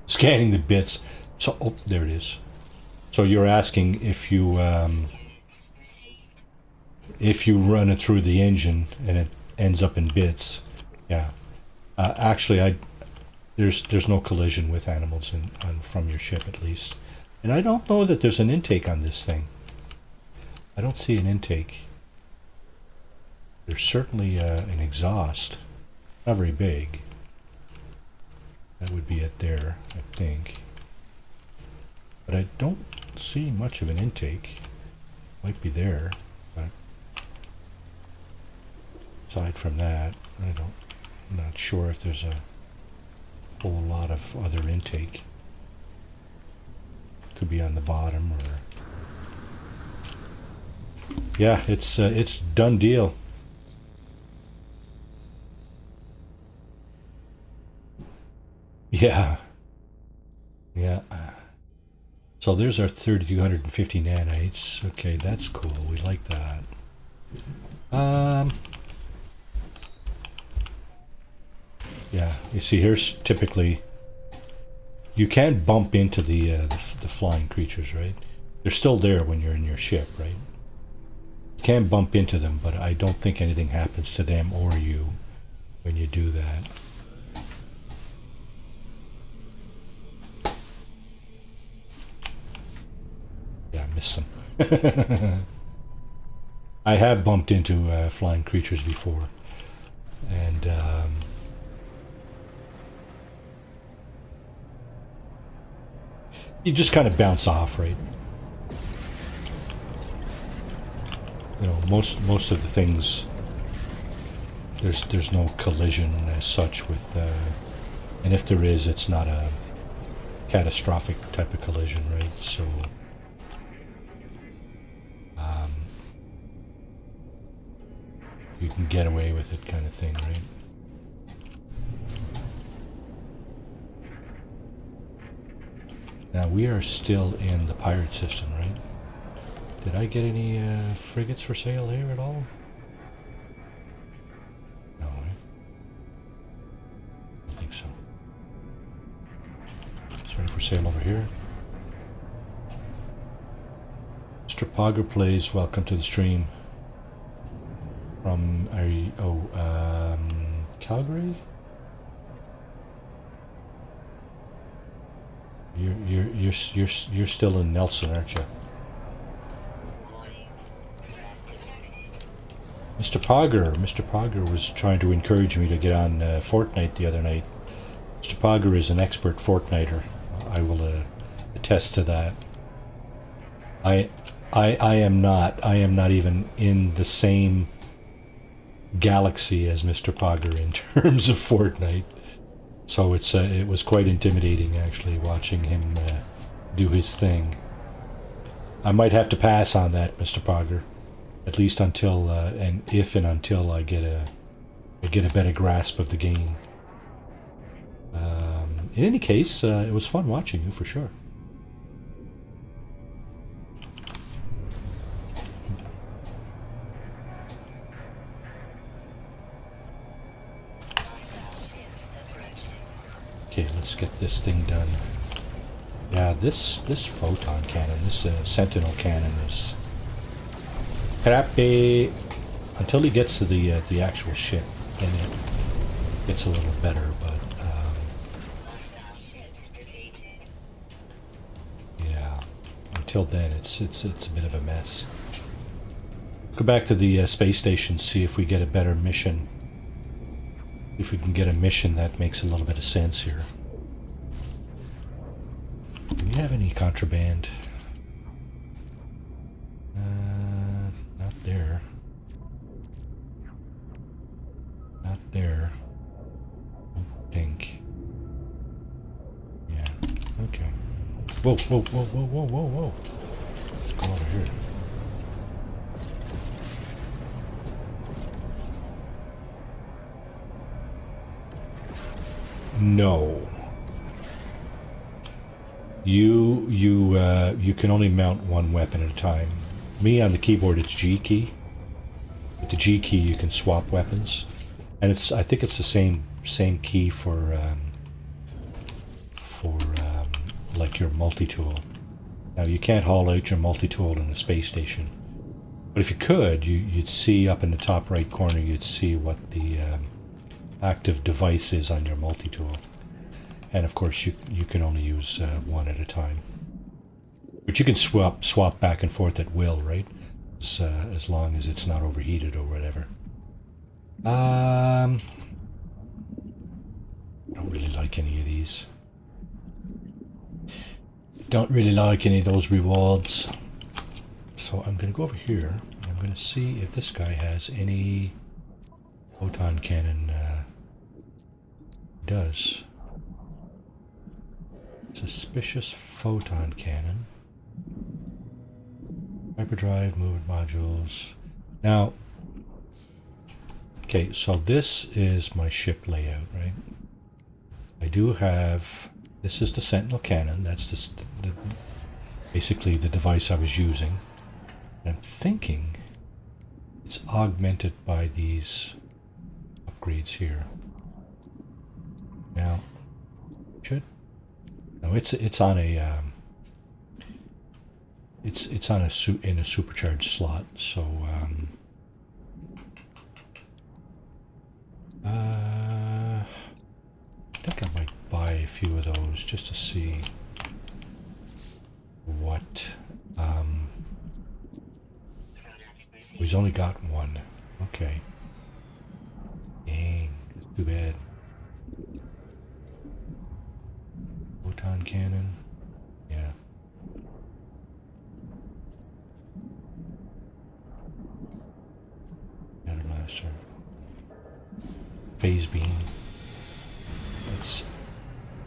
Scanning the bits. So, oh, there it is. So you're asking if you run it through the engine and it ends up in bits. Yeah. Actually, there's no collision with animals from your ship, at least. And I don't know that there's an intake on this thing. I don't see an intake. There's certainly an exhaust. Not very big. That would be it there, I think. But I don't see much of an intake. Might be there, but aside from that, I'm not sure if there's a whole lot of other intake. Could be on the bottom, or yeah, it's done deal. Yeah. So there's our 3250 nanites. Okay, that's cool. We like that. Yeah, you see, here's typically you can bump into the flying creatures, right? They're still there when you're in your ship, right? You can bump into them, but I don't think anything happens to them or you when you do that. Yeah, I missed them. I have bumped into flying creatures before, and you just kind of bounce off, right? You know, most of the things, there's no collision as such with, and if there is, it's not a catastrophic type of collision, right? So you can get away with it, kind of thing, right? Now we are still in the pirate system, right? Did I get any frigates for sale here at all? No, right? I don't think so. Is there any for sale over here? Mr. Pogger plays, welcome to the stream. From Calgary? You're still in Nelson, aren't you? Mr. Pogger was trying to encourage me to get on Fortnite the other night. Mr. Pogger is an expert Fortniter. I will attest to that. I am not. I am not even in the same galaxy as Mr. Pogger in terms of Fortnite. So it was quite intimidating actually watching him do his thing. I might have to pass on that, Mr. Pogger, at least until until I get a better grasp of the game. In any case, it was fun watching you for sure. Okay, let's get this thing done. Yeah, this photon cannon, this sentinel cannon is crappy until he gets to the actual ship, and it gets a little better. But yeah, until then, it's a bit of a mess. Go back to the space station, see if we get a better mission. If we can get a mission that makes a little bit of sense here. Do we have any contraband? Not there. Not there. I don't think. Yeah. Okay. Whoa, whoa, whoa, whoa, whoa, whoa, whoa. Let's go over here. No. You can only mount one weapon at a time. Me on the keyboard, it's G key. With the G key, you can swap weapons, and I think it's the same key for like your multi-tool. Now you can't haul out your multi-tool in a space station, but if you could, you'd see up in the top right corner, you'd see what the active device is on your multi-tool. And of course you can only use one at a time. But you can swap back and forth at will, right? As long as it's not overheated or whatever. I don't really like any of these. Don't really like any of those rewards. So I'm going to go over here. And I'm going to see if this guy has any photon cannon. Does. Suspicious photon cannon. Hyperdrive, movement modules. Now, okay, so this is my ship layout, right? I do have, this is the Sentinel cannon. That's basically the device I was using. And I'm thinking it's augmented by these upgrades here. Now, no, it's on a it's on in a supercharged slot. So I think I might buy a few of those just to see what. He's only got one. Okay. Dang, that's too bad. Photon cannon, yeah. Blaster. Phase beam. It's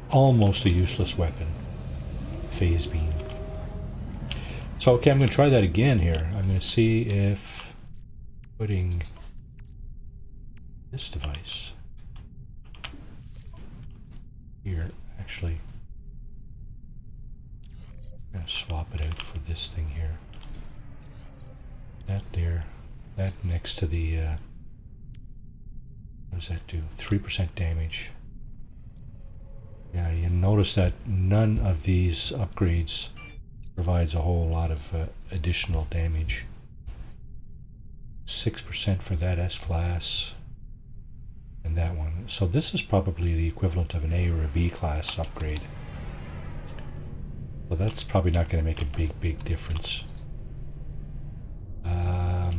almost a useless weapon. Phase beam. So okay, I'm going to try that again here. I'm going to see if putting this device here actually. I'm going to swap it out for this thing here. That there. That next to the... what does that do? 3% damage. Yeah, you notice that none of these upgrades provides a whole lot of additional damage. 6% for that S-class. And that one. So this is probably the equivalent of an A or a B class upgrade. So that's probably not going to make a big difference. I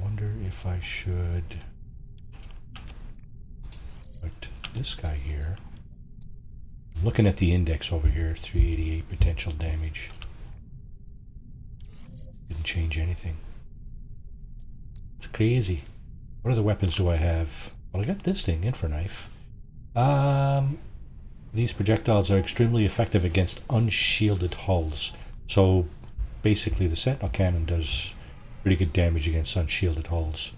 wonder if I should put this guy here. I'm looking at the index over here, 388 potential damage. Didn't change anything. crazy. What other weapons do I have? Well, I got this thing, Infraknife. These projectiles are extremely effective against unshielded hulls. So basically the Sentinel Cannon does pretty good damage against unshielded hulls.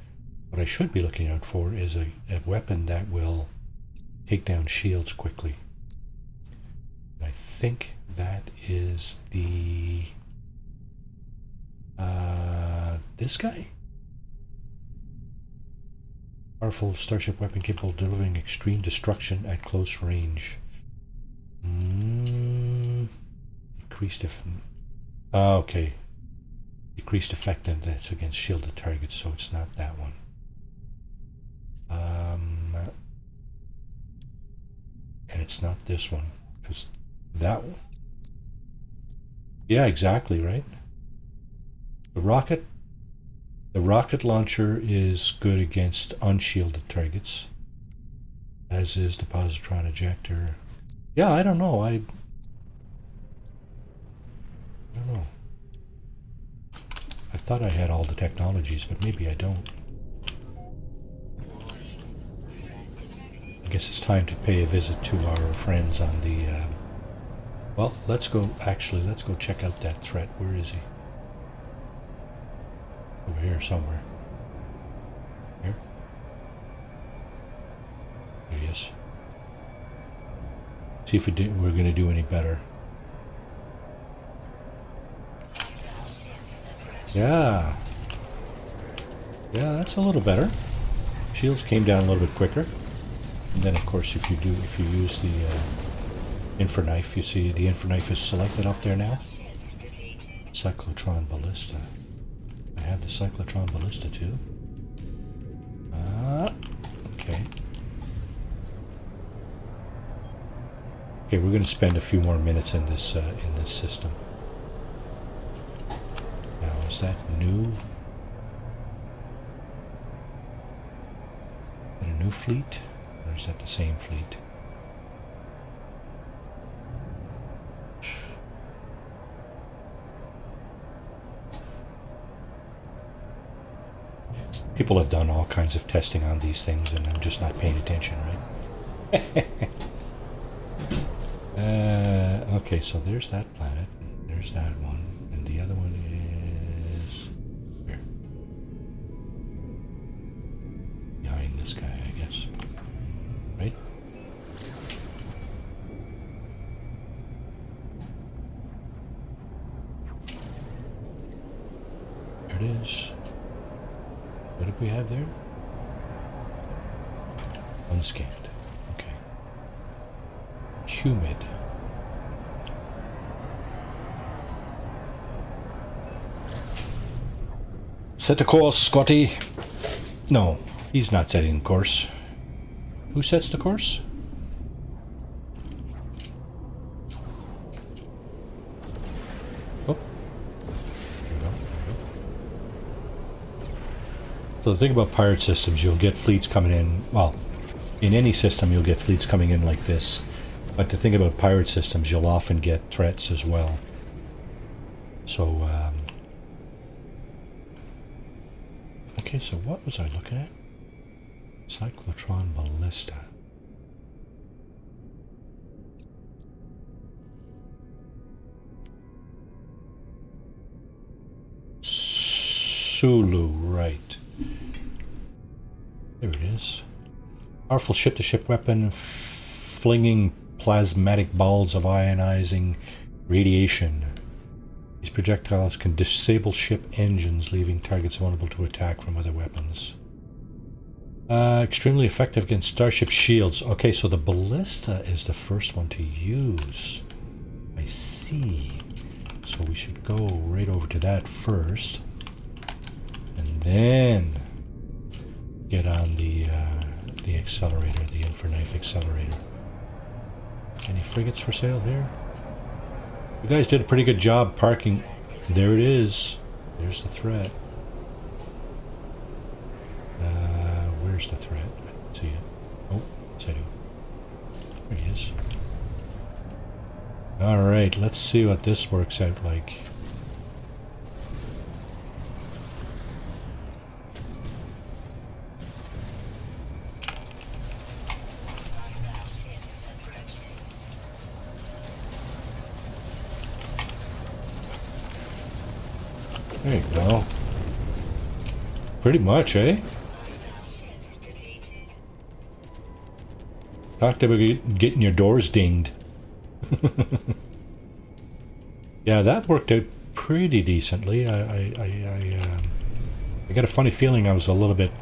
What I should be looking out for is a weapon that will take down shields quickly. I think that is the... this guy? Powerful starship weapon capable of delivering extreme destruction at close range. Decreased okay. Decreased effectiveness against shielded targets, so it's not that one. And it's not this one, because that one. Yeah, exactly, right? The rocket launcher is good against unshielded targets, as is the positron ejector. Yeah, I don't know. I don't know. I thought I had all the technologies, but maybe I don't. I guess it's time to pay a visit to our friends on the... well, let's go check out that threat. Where is he? Over here somewhere. Here? There he is. See if we're going to do any better. Yeah. Yeah, that's a little better. Shields came down a little bit quicker. And then of course if you use the Infraknife, you see the Infraknife is selected up there now. Cyclotron Ballista. I have the Cyclotron Ballista too. Okay. Okay, we're going to spend a few more minutes in this system. Now, is that new? Is that a new fleet, or is that the same fleet? People have done all kinds of testing on these things, and I'm just not paying attention, right? Okay, so there's that planet, there's that one, and the other one is here. Behind this guy, I guess. Right? There it is. What did we have there? Unscanned. Okay. Humid. Set the course, Scotty. No, he's not setting the course. Who sets the course? Oh. There we go. So the thing about pirate systems, you'll get fleets coming in, well, in any system you'll get fleets coming in like this. But the thing about pirate systems, you'll often get threats as well. So, okay, so what was I looking at? Cyclotron Ballista. Sulu, right. There it is. Powerful ship-to-ship weapon, flinging plasmatic balls of ionizing radiation. These projectiles can disable ship engines, leaving targets vulnerable to attack from other weapons. Extremely effective against starship shields. Okay, so the ballista is the first one to use. I see. So we should go right over to that first. And then get on the accelerator, the Infraknife accelerator. Any frigates for sale here? You guys did a pretty good job parking. There it is. There's the threat. Where's the threat? I don't see it. Oh, yes I do. There he is. Alright, let's see what this works out like. There you go. Pretty much, eh? Talked about getting your doors dinged. Yeah, that worked out pretty decently. I got a funny feeling I was a little bit...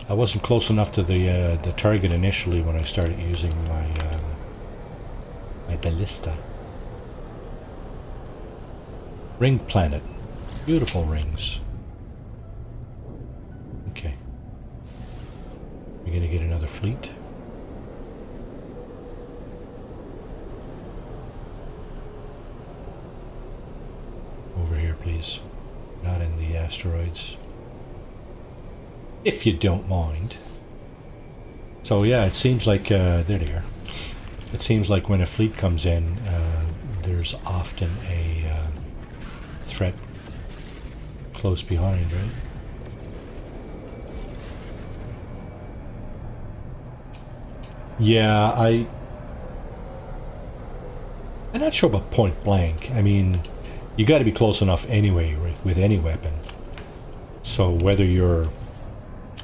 I wasn't close enough to the target initially when I started using my my ballista. Ring planet. Beautiful rings. Okay. We're gonna get another fleet. Over here, please. Not in the asteroids. If you don't mind. So yeah, it seems like, there they are. It seems like when a fleet comes in, there's often a threat close behind, right? Yeah, I'm not sure about point blank. I mean, you got to be close enough anyway, right, with any weapon. So whether you're,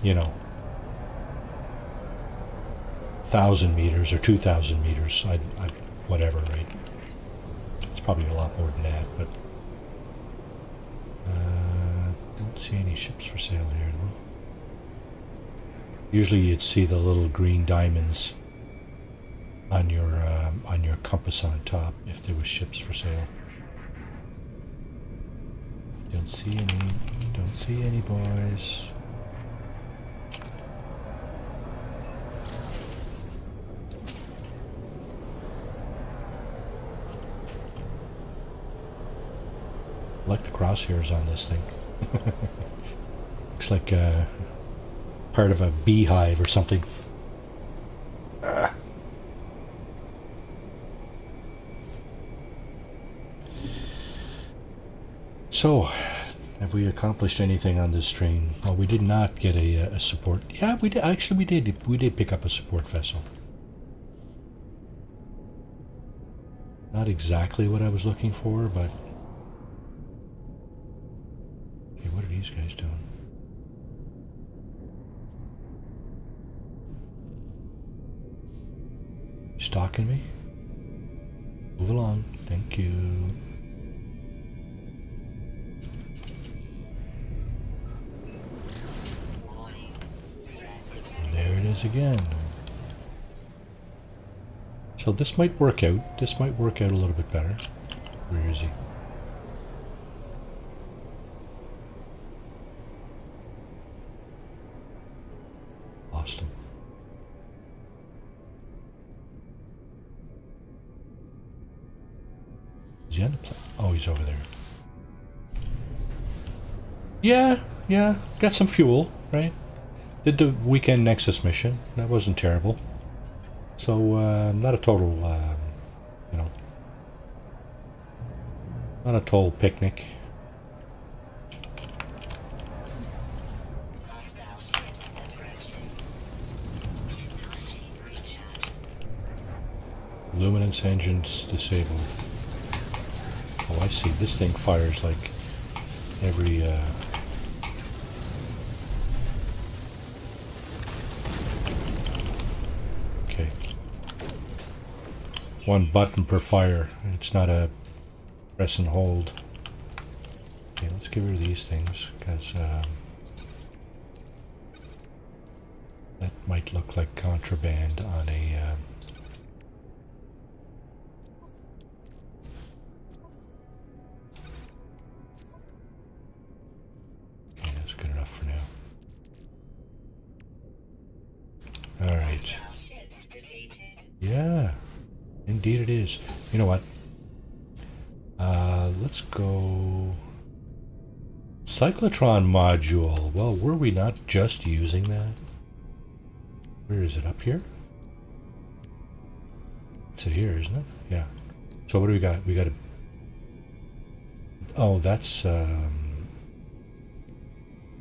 you know, 1,000 meters or 2,000 meters, whatever, right? It's probably a lot more than that, but don't see any ships for sale here, though. Usually you'd see the little green diamonds on your compass on top if there was ships for sale. Don't see any boys. I like the crosshairs on this thing. Looks like part of a beehive or something. So, have we accomplished anything on this train? Well, we did not get a support. Yeah, we did. Actually, we did pick up a support vessel. Not exactly what I was looking for, but... Okay, what are these guys doing? Stalking me? Move along. Thank you. There it is again. So this might work out. This might work out a little bit better. Where is he? Lost him. Is he on the plane? Oh, he's over there. Yeah, yeah. Got some fuel, right? Did the weekend Nexus mission. That wasn't terrible. So, not a total, you know, not a total picnic. Luminance engines disabled. Oh, I see. This thing fires like every, okay. One button per fire. It's not a press and hold. Okay, let's get rid of these things, because that might look like contraband on a... Okay, that's good enough for now. Alright. Yeah. Indeed it is. You know what? Let's go... Cyclotron module. Well, were we not just using that? Where is it? Up here? It's here, isn't it? Yeah. So what do we got? We got a... Oh, that's...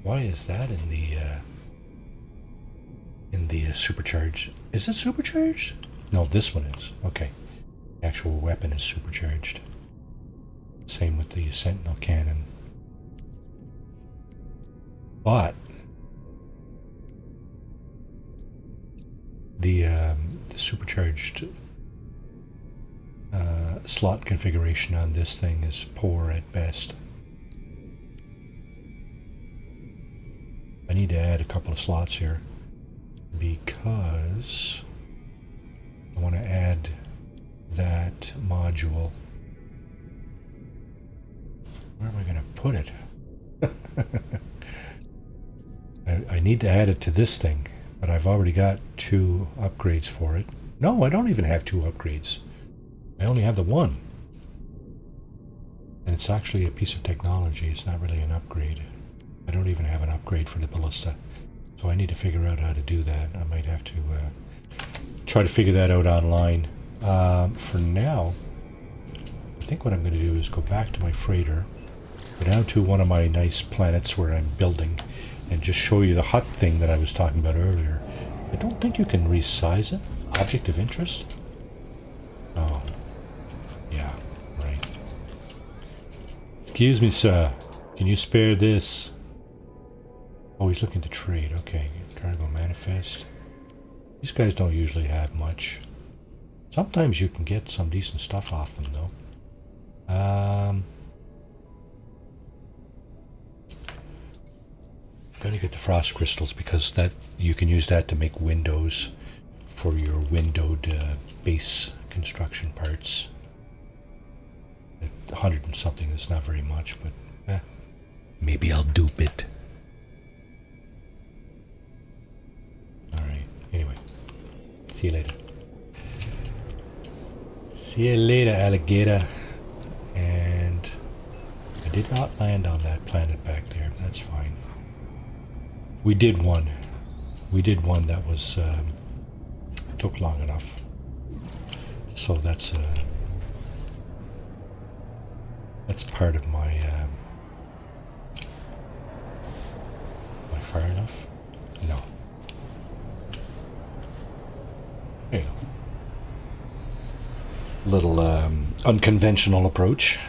Why is that in the supercharged? Is it supercharged? No, this one is. Okay. The actual weapon is supercharged. Same with the Sentinel cannon. But the supercharged slot configuration on this thing is poor at best. I need to add a couple of slots here because I want to add that module. Where am I going to put it? I need to add it to this thing, but I've already got 2 upgrades for it. No, I don't even have 2 upgrades. I only have the 1. And it's actually a piece of technology. It's not really an upgrade. I don't even have an upgrade for the ballista. So I need to figure out how to do that. I might have to try to figure that out online. For now, I think what I'm going to do is go back to my freighter, go down to one of my nice planets where I'm building, and just show you the hut thing that I was talking about earlier. I don't think you can resize it. Object of interest? Oh. Yeah, right. Excuse me, sir. Can you spare this? Oh, he's looking to trade. Okay, trying to go manifest. These guys don't usually have much. Sometimes you can get some decent stuff off them, though. I'm going to get the frost crystals because that you can use that to make windows for your windowed base construction parts. 100 and something is not very much, but maybe I'll dupe it. Alright, anyway. See you later. See you later, alligator. And I did not land on that planet back there. That's fine. We did one. We did one that was took long enough. So that's part of my am I far enough? No. There you go. Little unconventional approach.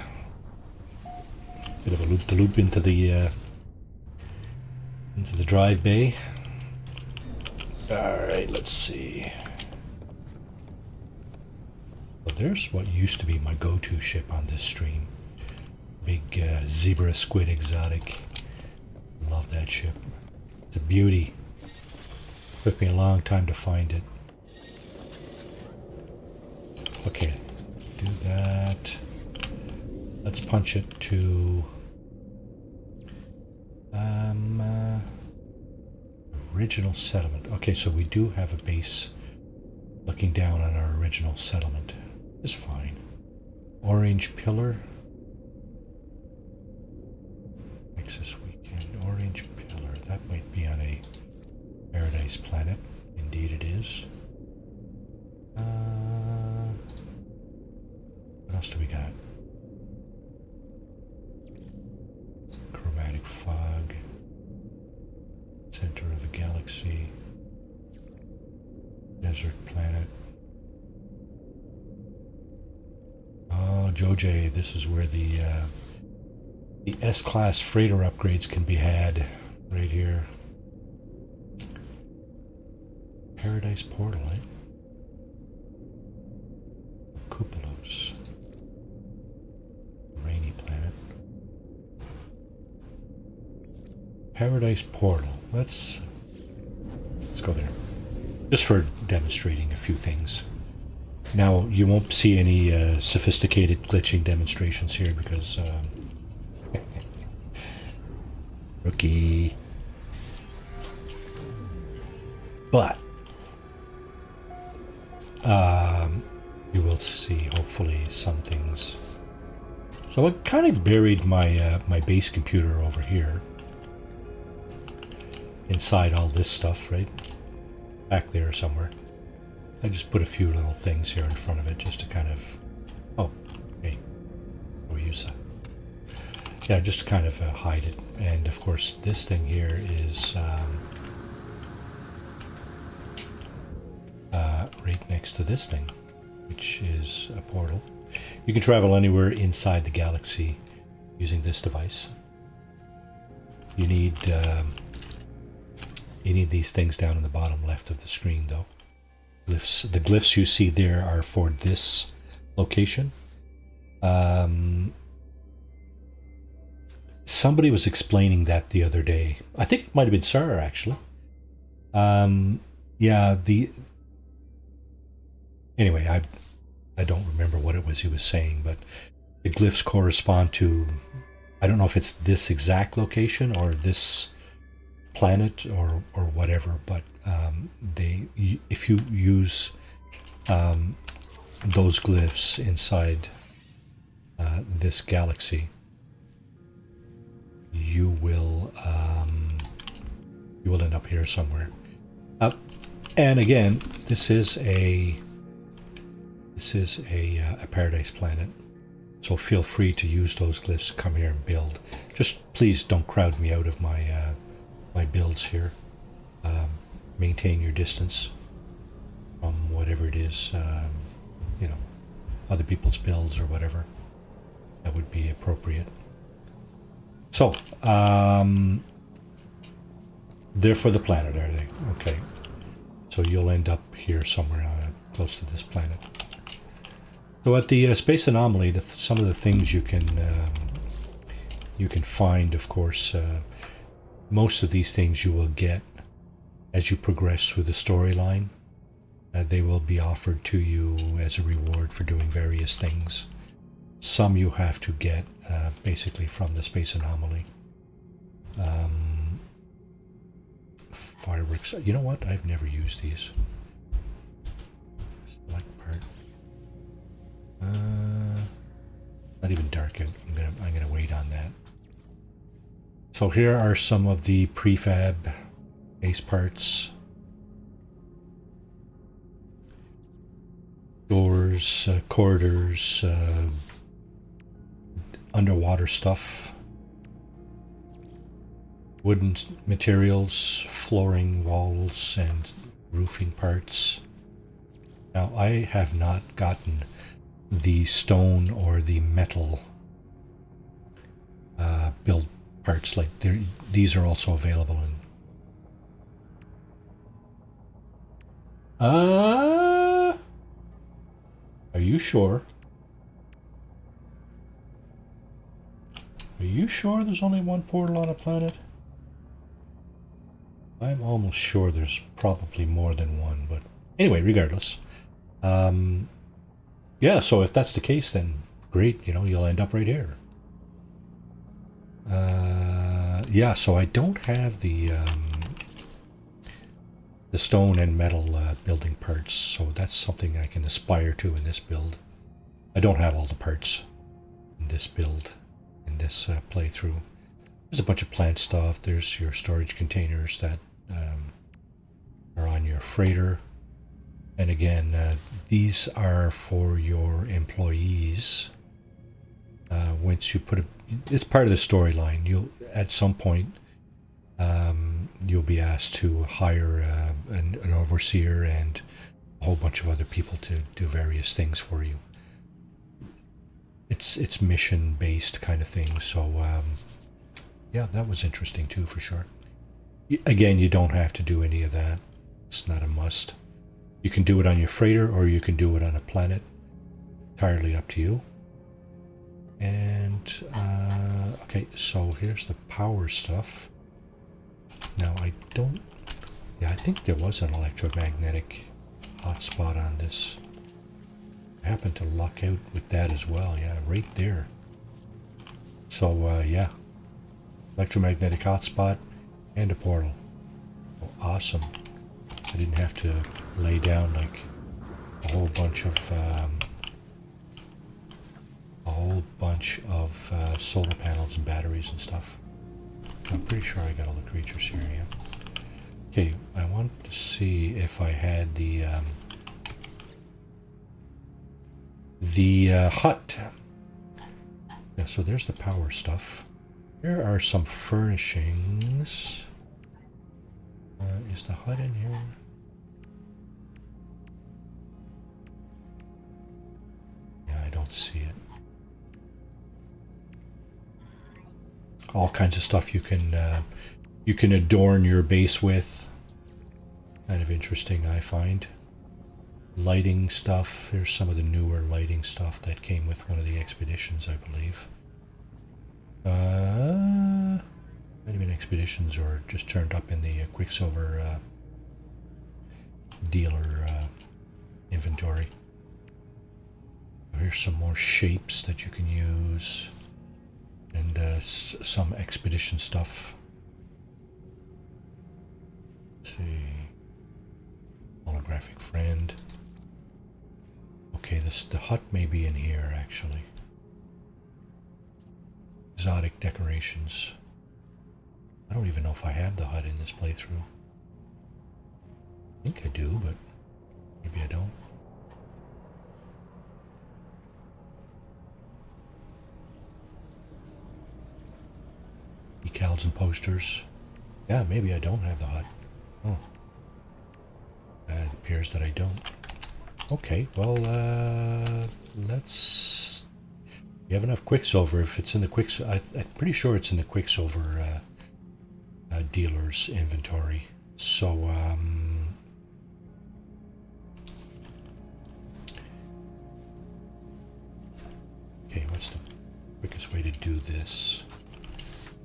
Bit of a loop-de-loop into the drive bay. Alright, let's see. Well, there's what used to be my go-to ship on this stream. Big zebra squid exotic. Love that ship. It's a beauty. Took me a long time to find it. Okay, do that. Let's punch it to original settlement. Okay, so we do have a base looking down on our original settlement. It's fine. Orange pillar. Nexus weekend. Orange pillar. That might be on a paradise planet. Indeed it is. What else do we got? Chromatic fog. Center of the galaxy. Desert planet. Oh, Joj, this is where the S-class freighter upgrades can be had. Right here. Paradise portal, eh? Cupulos. Rainy planet. Paradise portal. Let's go there. Just for demonstrating a few things. Now, you won't see any sophisticated glitching demonstrations here because rookie. But you will see hopefully some things. So I kind of buried my my base computer over here inside all this stuff, right back there somewhere. I just put a few little things here in front of it just to kind of, oh, hey, we'll use that. Yeah, just to kind of hide it. And of course, this thing here is right next to this thing, which is a portal. You can travel anywhere inside the galaxy using this device. You need any of these things down in the bottom left of the screen, though. Glyphs, the glyphs you see there are for this location. Somebody was explaining that the other day. I think it might have been Sarah, actually. Yeah, anyway, I don't remember what it was he was saying, but the glyphs correspond to, I don't know if it's this exact location or this planet or whatever, but if you use those glyphs inside this galaxy, you will end up here somewhere. And again, this is a paradise planet, so feel free to use those glyphs. Come here and build. Just please don't crowd me out of my my builds here. Maintain your distance from whatever it is, you know, other people's builds or whatever. That would be appropriate. So, they're for the planet, are they? Okay. So you'll end up here somewhere close to this planet. So at the space anomaly, some of the things you can find, of course, most of these things you will get as you progress through the storyline. They will be offered to you as a reward for doing various things. Some you have to get basically from the space anomaly. Fireworks. You know what? I've never used these. Select part. Not even dark out. I'm gonna wait on that. So here are some of the prefab base parts. Doors, corridors, underwater stuff, wooden materials, flooring, walls, and roofing parts. Now, I have not gotten the stone or the metal build parts. Like these are also available in. Are you sure? Are you sure there's only one portal on a planet? I'm almost sure there's probably more than one, but anyway, regardless. Yeah, so if that's the case, then great, you know, you'll end up right here. Yeah, so I don't have the stone and metal building parts, so that's something I can aspire to in this build. I don't have all the parts in this build, in this playthrough. There's a bunch of plant stuff. There's your storage containers that are on your freighter. And again, these are for your employees. Once you put it's part of the storyline. You'll at some point you'll be asked to hire an overseer and a whole bunch of other people to do various things for you. It's mission based kind of thing. So yeah, that was interesting too, for sure. Again, you don't have to do any of that. It's not a must. You can do it on your freighter or you can do it on a planet. Entirely up to you. And okay, so here's the power stuff. Now I don't. Yeah, I think there was an electromagnetic hotspot on this. I happened to luck out with that as well. Yeah, right there. So yeah, electromagnetic hotspot and a portal. Oh, awesome. I didn't have to lay down like a whole bunch of solar panels and batteries and stuff. I'm pretty sure I got all the creatures here, yeah. Okay, I want to see if I had the hut. Yeah, so there's the power stuff. Here are some furnishings. Is the hut in here? Yeah, I don't see it. All kinds of stuff you can you can adorn your base with. Kind of interesting, I find. Lighting stuff. There's some of the newer lighting stuff that came with one of the expeditions, I believe. Might have been expeditions or just turned up in the Quicksilver dealer inventory. Here's some more shapes that you can use, and some expedition stuff. Let's see. Holographic friend. Okay, the hut may be in here actually. Exotic decorations. I don't even know if I have the hut in this playthrough. I think I do, but maybe I don't. Decals and posters. Yeah, maybe I don't have the hut. Oh. It appears that I don't. Okay, well, let's... You have enough Quicksilver. If it's in the Quicksilver... I'm pretty sure it's in the Quicksilver dealer's inventory. So, okay, what's the quickest way to do this?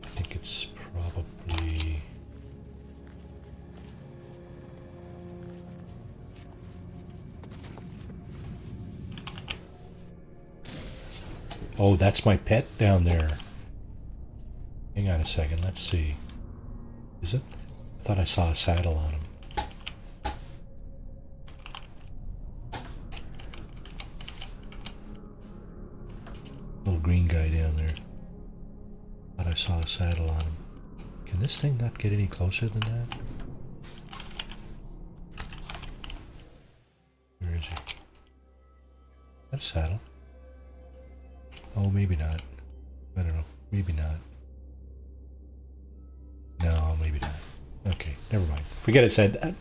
I think it's probably... Oh, that's my pet down there. Hang on a second, let's see. Is it? I thought I saw a saddle on him. Little green guy down there. Thought I saw a saddle on him. Can this thing not get any closer than that? Where is he? Is that a saddle? Oh, maybe not. I don't know. Maybe not. No, maybe not. Okay, never mind. Forget it said that.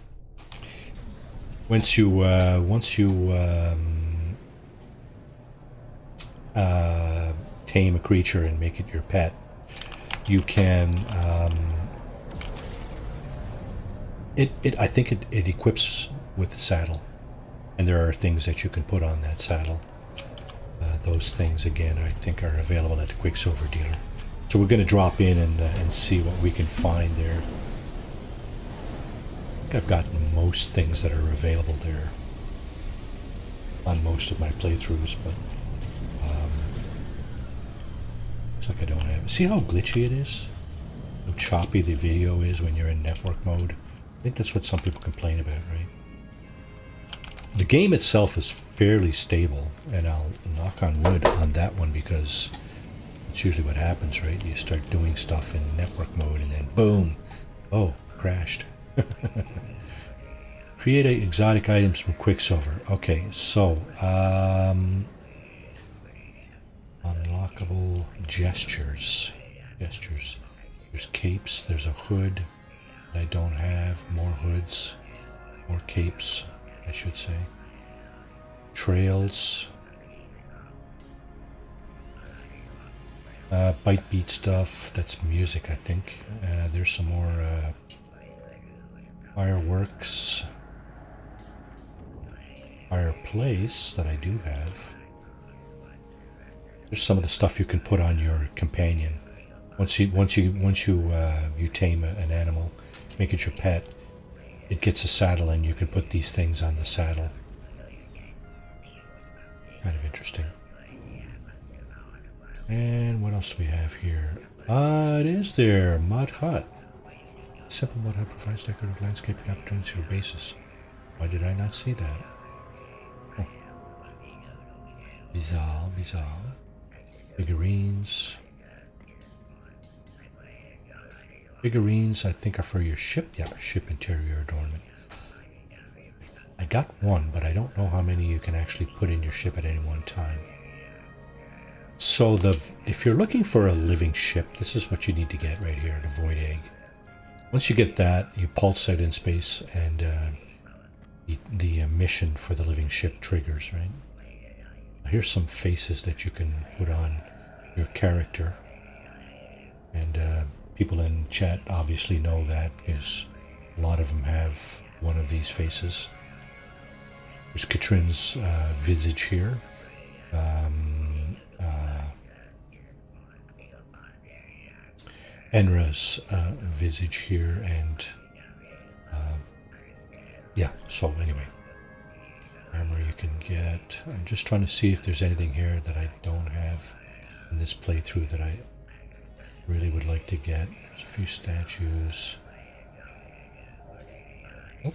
Once you tame a creature and make it your pet, you can I think it equips with the saddle, and there are things that you can put on that saddle. Those things again I think are available at the Quicksilver dealer. So we're going to drop in and see what we can find there. I think I've gotten most things that are available there on most of my playthroughs, but looks like I don't have it. See how glitchy it is? How choppy the video is when you're in network mode? I think that's what some people complain about, right? The game itself is fairly stable, and I'll knock on wood on that one because it's usually what happens, right? You start doing stuff in network mode and then boom! Oh, crashed. Create exotic items from Quicksilver. Okay, so unlockable gestures. There's capes, there's a hood that I don't have, more hoods, more capes, I should say. Trails. Bite beat stuff, that's music I think. There's some more fireworks. Fireplace that I do have. There's some of the stuff you can put on your companion. Once you tame an animal, make it your pet, it gets a saddle and you can put these things on the saddle. Kind of interesting. And what else do we have here? It is there. Mud hut. Simple mud hut provides decorative landscaping opportunities for bases. Why did I not see that? Oh. Bizarre. Figurines. Figurines, I think, are for your ship. Yeah, ship interior adornment. I got one, but I don't know how many you can actually put in your ship at any one time. So if you're looking for a living ship, this is what you need to get right here, the Void Egg. Once you get that, you pulse out in space, and the mission for the living ship triggers, right? Here's some faces that you can put on your character, and People in chat obviously know that because a lot of them have one of these faces. There's Katrin's visage here. Enra's visage here, and yeah, so anyway. Armor you can get. I'm just trying to see if there's anything here that I don't have in this playthrough that I really would like to get. There's a few statues. Oh,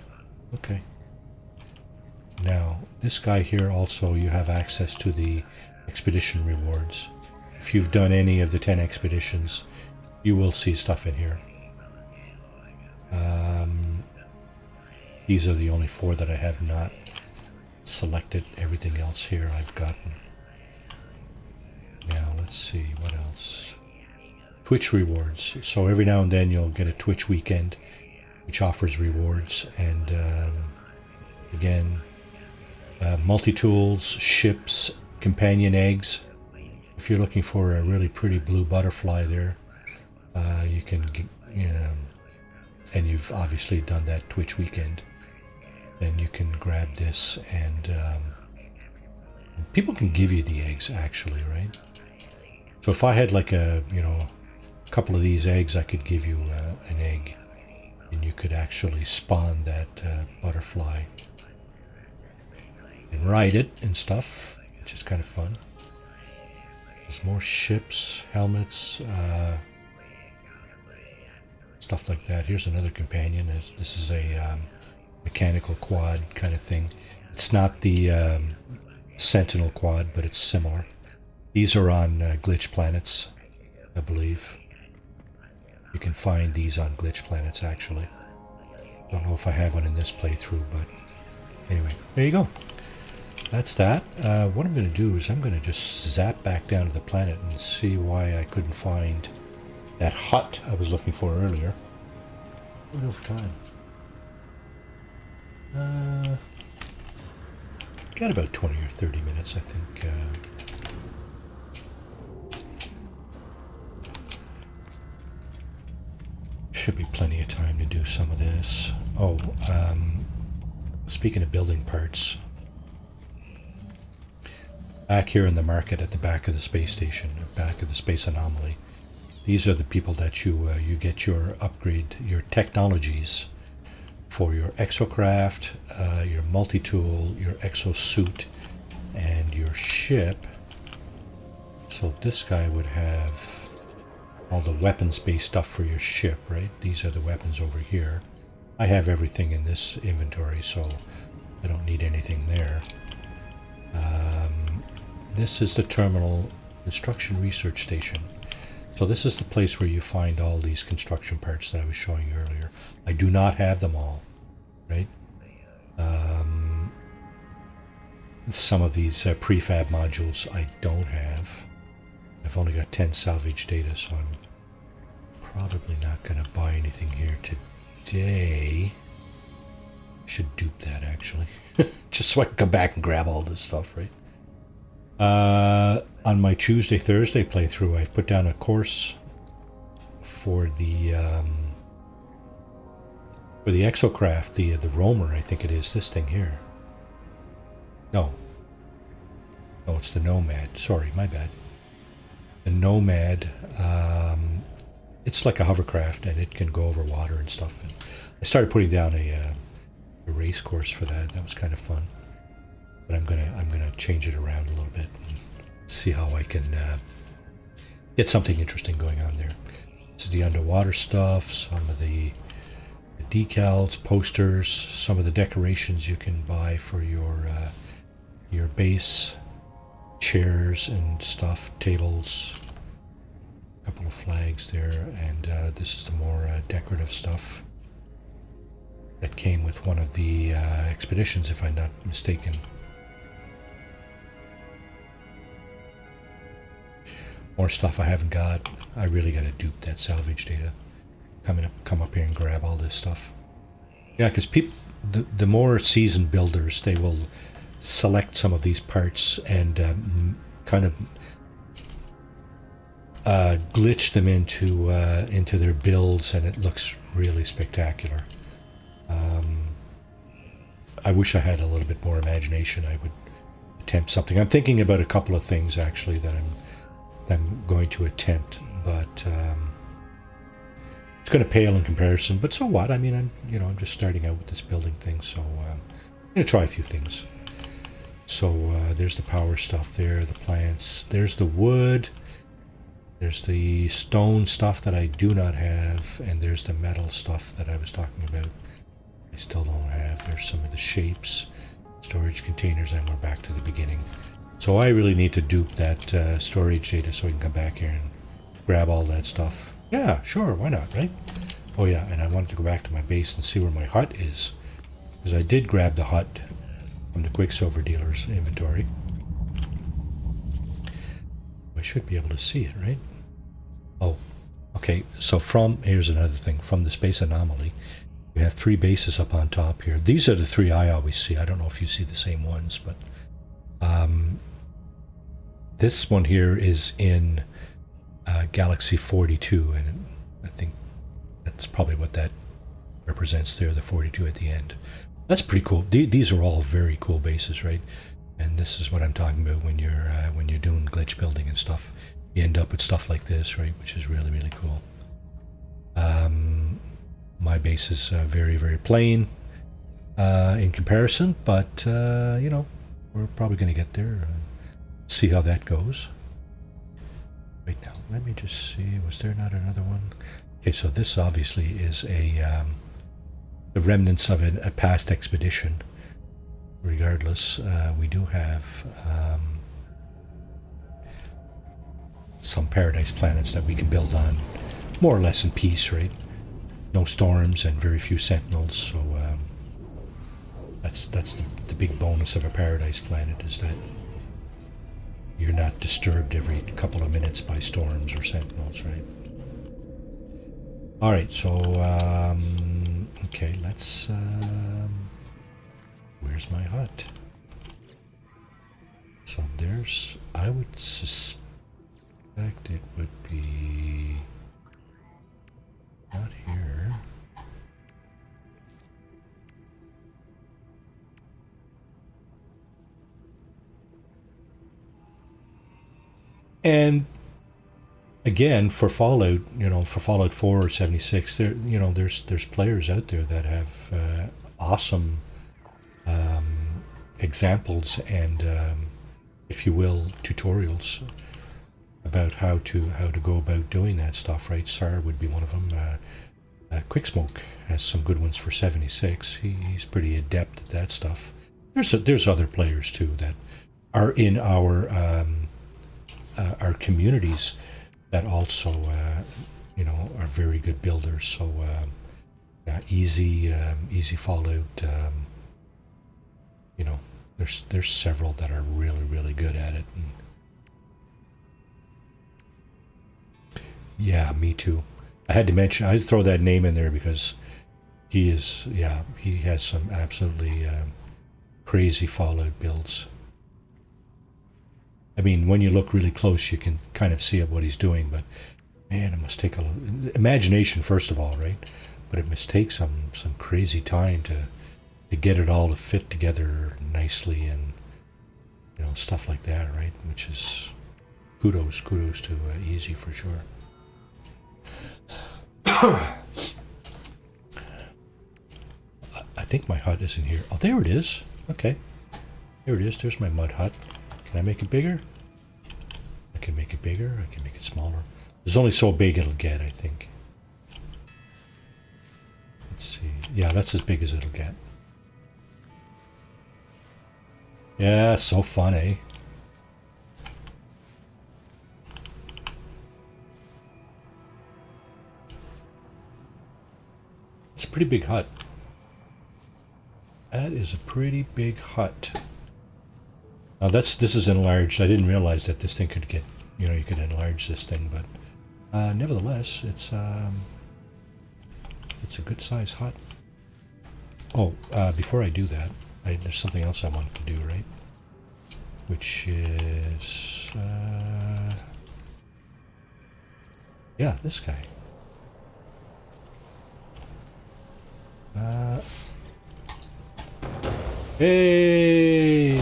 okay. Now, this guy here also, you have access to the expedition rewards. If you've done any of the 10 expeditions, you will see stuff in here. These are the only 4 that I have not selected. Everything else here I've gotten. Now, let's see, what else? Twitch rewards. So every now and then you'll get a Twitch weekend, which offers rewards. And again, multi-tools, ships, companion eggs. If you're looking for a really pretty blue butterfly there, you can get, and you've obviously done that Twitch weekend, then you can grab this, and people can give you the eggs actually, right? So if I had like a couple of these eggs, I could give you an egg, and you could actually spawn that butterfly and ride it and stuff, which is kind of fun. There's more ships, helmets, stuff like that. Here's another companion. This is a mechanical quad kind of thing. It's not the Sentinel quad, but it's similar. These are on glitch planets, I believe. You can find these on glitch planets, actually. Don't know if I have one in this playthrough, but anyway, there you go. That's that. What I'm going to do is I'm going to just zap back down to the planet and see why I couldn't find that hut I was looking for earlier. What else time? Got about 20 or 30 minutes, I think. Should be plenty of time to do some of this. Oh, speaking of building parts, back here in the market at the back of the space station, back of the space anomaly, these are the people that you get your upgrade, your technologies for your exocraft, your multi-tool, your exosuit, and your ship. So this guy would have all the weapons-based stuff for your ship, right? These are the weapons over here. I have everything in this inventory, so I don't need anything there. This is the terminal construction research station. So this is the place where you find all these construction parts that I was showing you earlier. I do not have them all, right? Some of these prefab modules I don't have. I've only got 10 salvage data, so I'm probably not going to buy anything here today. I should dupe that, actually. Just so I can come back and grab all this stuff, right? On my Tuesday, Thursday playthrough, I've put down a course for the exocraft, the roamer, I think it is, this thing here. No, it's the Nomad. Sorry, my bad. The Nomad, it's like a hovercraft, and it can go over water and stuff. And I started putting down a race course for that. That was kind of fun. But I'm gonna change it around a little bit and see how I can get something interesting going on there. This is the underwater stuff, some of the decals, posters, some of the decorations you can buy for your base, chairs and stuff, tables, a couple of flags there, and this is the more decorative stuff that came with one of the expeditions, if I'm not mistaken. More stuff I haven't got. I really got to dupe that salvage data. Come up here and grab all this stuff. Yeah, because people, the more seasoned builders, they will select some of these parts and kind of glitch them into their builds, and it looks really spectacular. I wish I had a little bit more imagination. I would attempt something. I'm thinking about a couple of things actually that I'm going to attempt, but it's going to pale in comparison. But so what? I mean, I'm just starting out with this building thing, so I'm going to try a few things. So there's the power stuff there, the plants. There's the wood. There's the stone stuff that I do not have, and there's the metal stuff that I was talking about. I still don't have. There's some of the shapes, storage containers, and we're back to the beginning. So I really need to dupe that storage data so I can come back here and grab all that stuff. Yeah, sure, why not, right? Oh yeah, and I wanted to go back to my base and see where my hut is, because I did grab the hut from the Quicksilver dealer's inventory. I should be able to see it, right? Oh, okay, so here's another thing. From the space anomaly, we have 3 bases up on top here. These are the 3 I always see. I don't know if you see the same ones, but this one here is in Galaxy 42, and I think that's probably what that represents there, the 42 at the end. That's pretty cool. These are all very cool bases, right? And this is what I'm talking about when you're doing glitch building and stuff. You end up with stuff like this, right? Which is really, really cool. My base is very, very plain in comparison, but you know, we're probably going to get there. See how that goes. Wait now, let me just see. Was there not another one? Okay, so this obviously is the remnants of a past expedition. Regardless, we do have some paradise planets that we can build on, more or less in peace, right? No storms and very few sentinels, so that's the big bonus of a paradise planet, is that you're not disturbed every couple of minutes by storms or sentinels, right? All right, so okay, let's. Where's my hut? So there's. I would suspect it would be not here. And again, for Fallout, for Fallout 4 or 76, there's players out there that have awesome examples and, if you will, tutorials about how to go about doing that stuff. Right, SAR would be one of them. Quicksmoke has some good ones for 76. He's pretty adept at that stuff. There's other players too that are in our communities that also are very good builders. So easy Fallout. There's several that are really, really good at it. And yeah, me too. I had to mention, I'd throw that name in there because he has some absolutely crazy Fallout builds. I mean, when you look really close, you can kind of see what he's doing, but man, it must take a little imagination, first of all, right? But it must take some crazy time to get it all to fit together nicely, and stuff like that, right? Which is kudos to Easy for sure. I think my hut is in here. Oh, there it is. Okay, here it is. There's my mud hut. Can I make it bigger? I can make it bigger. I can make it smaller. It's only so big it'll get, I think. Let's see. Yeah, that's as big as it'll get. Yeah, so fun, eh? It's a pretty big hut. That is a pretty big hut. Now this is enlarged. I didn't realize that this thing could get, you could enlarge this thing, but nevertheless, it's a good size hut. Oh, before I do that, there's something else I wanted to do, right? Which is Yeah, this guy. Hey!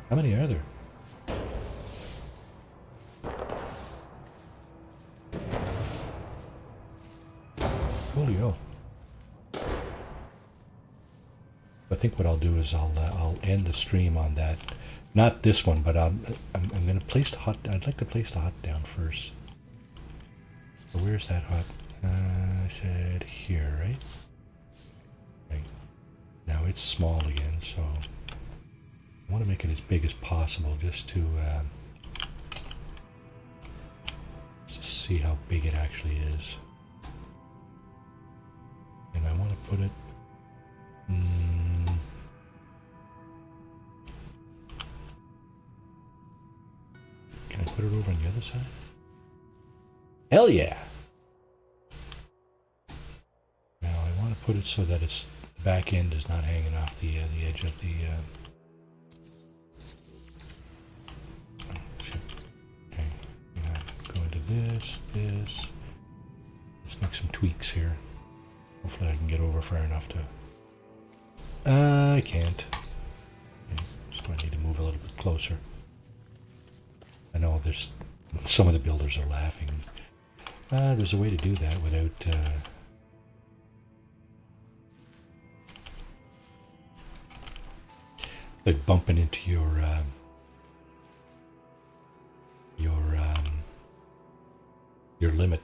How many are there? Coolio. I think what I'll do is I'll end the stream on that. Not this one, but I'm going to place the hut. I'd like to place the hut down first. So where's that hut? I said here, right? Right. Now it's small again, so I want to make it as big as possible just to see how big it actually is. And I want to put it. Can I put it over on the other side? Hell yeah! Now I want to put it so that the back end is not hanging off the edge of the. Oh shit! Okay, go into this. Let's make some tweaks here. Hopefully I can get over far enough to. I can't. Okay, so I need to move a little bit closer. I know there's some of the builders are laughing. There's a way to do that without like bumping into your limit.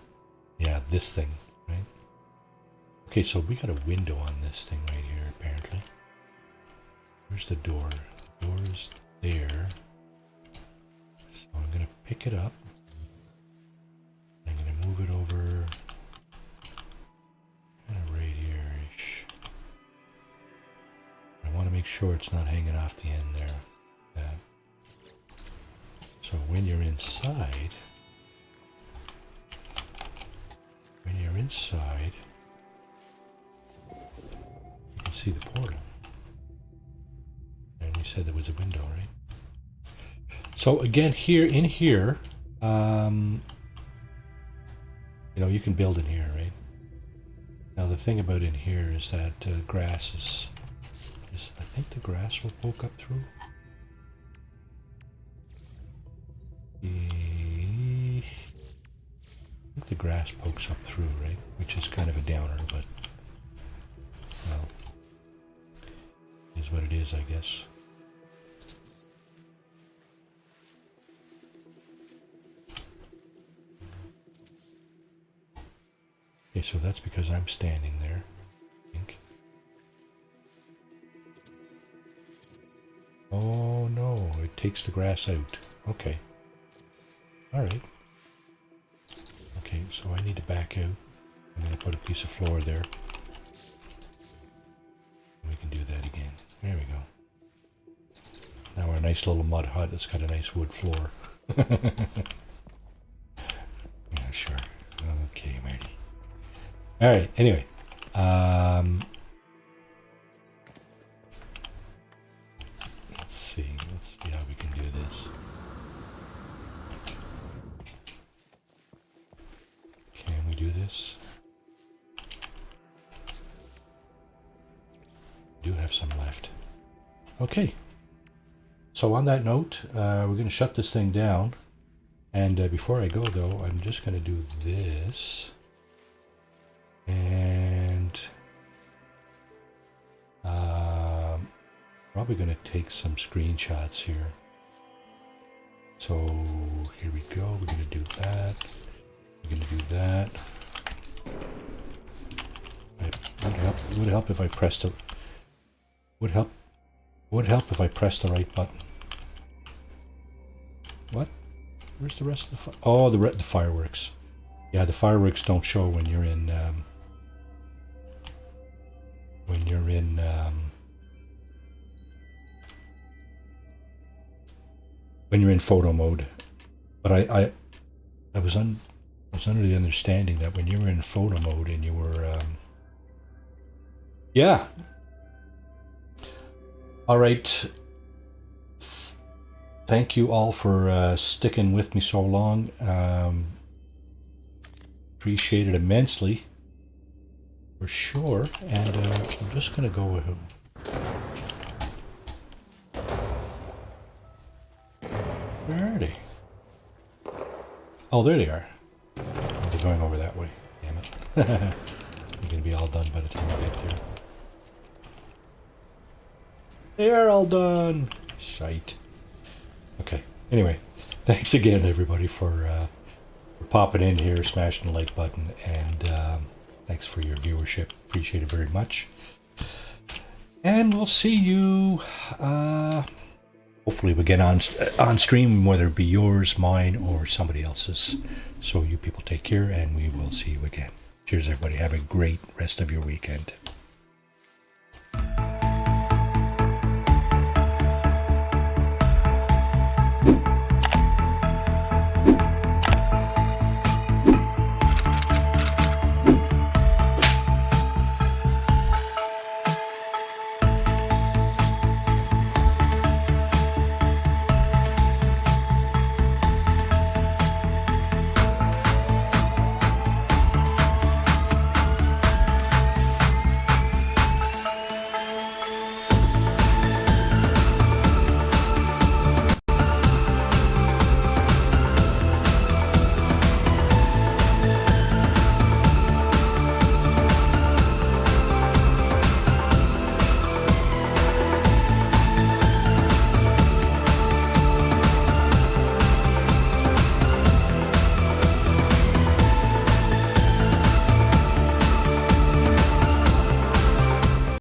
Yeah, this thing, right? Okay, so we got a window on this thing right here, apparently. Where's the door? The door is there. So I'm going to pick it up. I'm going to move it over kind of right here-ish. I want to make sure it's not hanging off the end there. So when you're inside, you can see the portal. And you said there was a window, right? So again, here, in here, you know, you can build in here, right? Now the thing about in here is that grass is, I think the grass will poke up through. I think the grass pokes up through, right? Which is kind of a downer, but, well, is what it is, I guess. Okay, so that's because I'm standing there, I think. Oh no, it takes the grass out. Okay. Alright. Okay, so I need to back out. I'm going to put a piece of floor there. We can do that again. There we go. Now our nice little mud hut has got a nice wood floor. Yeah, sure. Okay, Marty. Alright, anyway. Let's see how we can do this. Can we do this? Do have some left. Okay. So on that note, we're going to shut this thing down. And before I go, though, I'm just going to do this. And probably going to take some screenshots here. So here we go. We're going to do that. We're going to do that. It would help if I pressed it. Would help if I pressed the right button. What? Where's the rest of the the fireworks? Yeah, the fireworks don't show when you're in photo mode. But I was under the understanding that when you were in photo mode and you were yeah. All right. thank you all for sticking with me so long. Appreciate it immensely, for sure. And I'm just going to go with... Where are they? Oh, there they are. Oh, they're going over that way. Damn it. They're going to be all done by the time I get there. They're all done. Shite. Okay. Anyway, thanks again, everybody, for popping in here, smashing the like button, and thanks for your viewership. Appreciate it very much. And we'll see you... hopefully we get on stream, whether it be yours, mine, or somebody else's. So you people take care, and we will see you again. Cheers, everybody. Have a great rest of your weekend.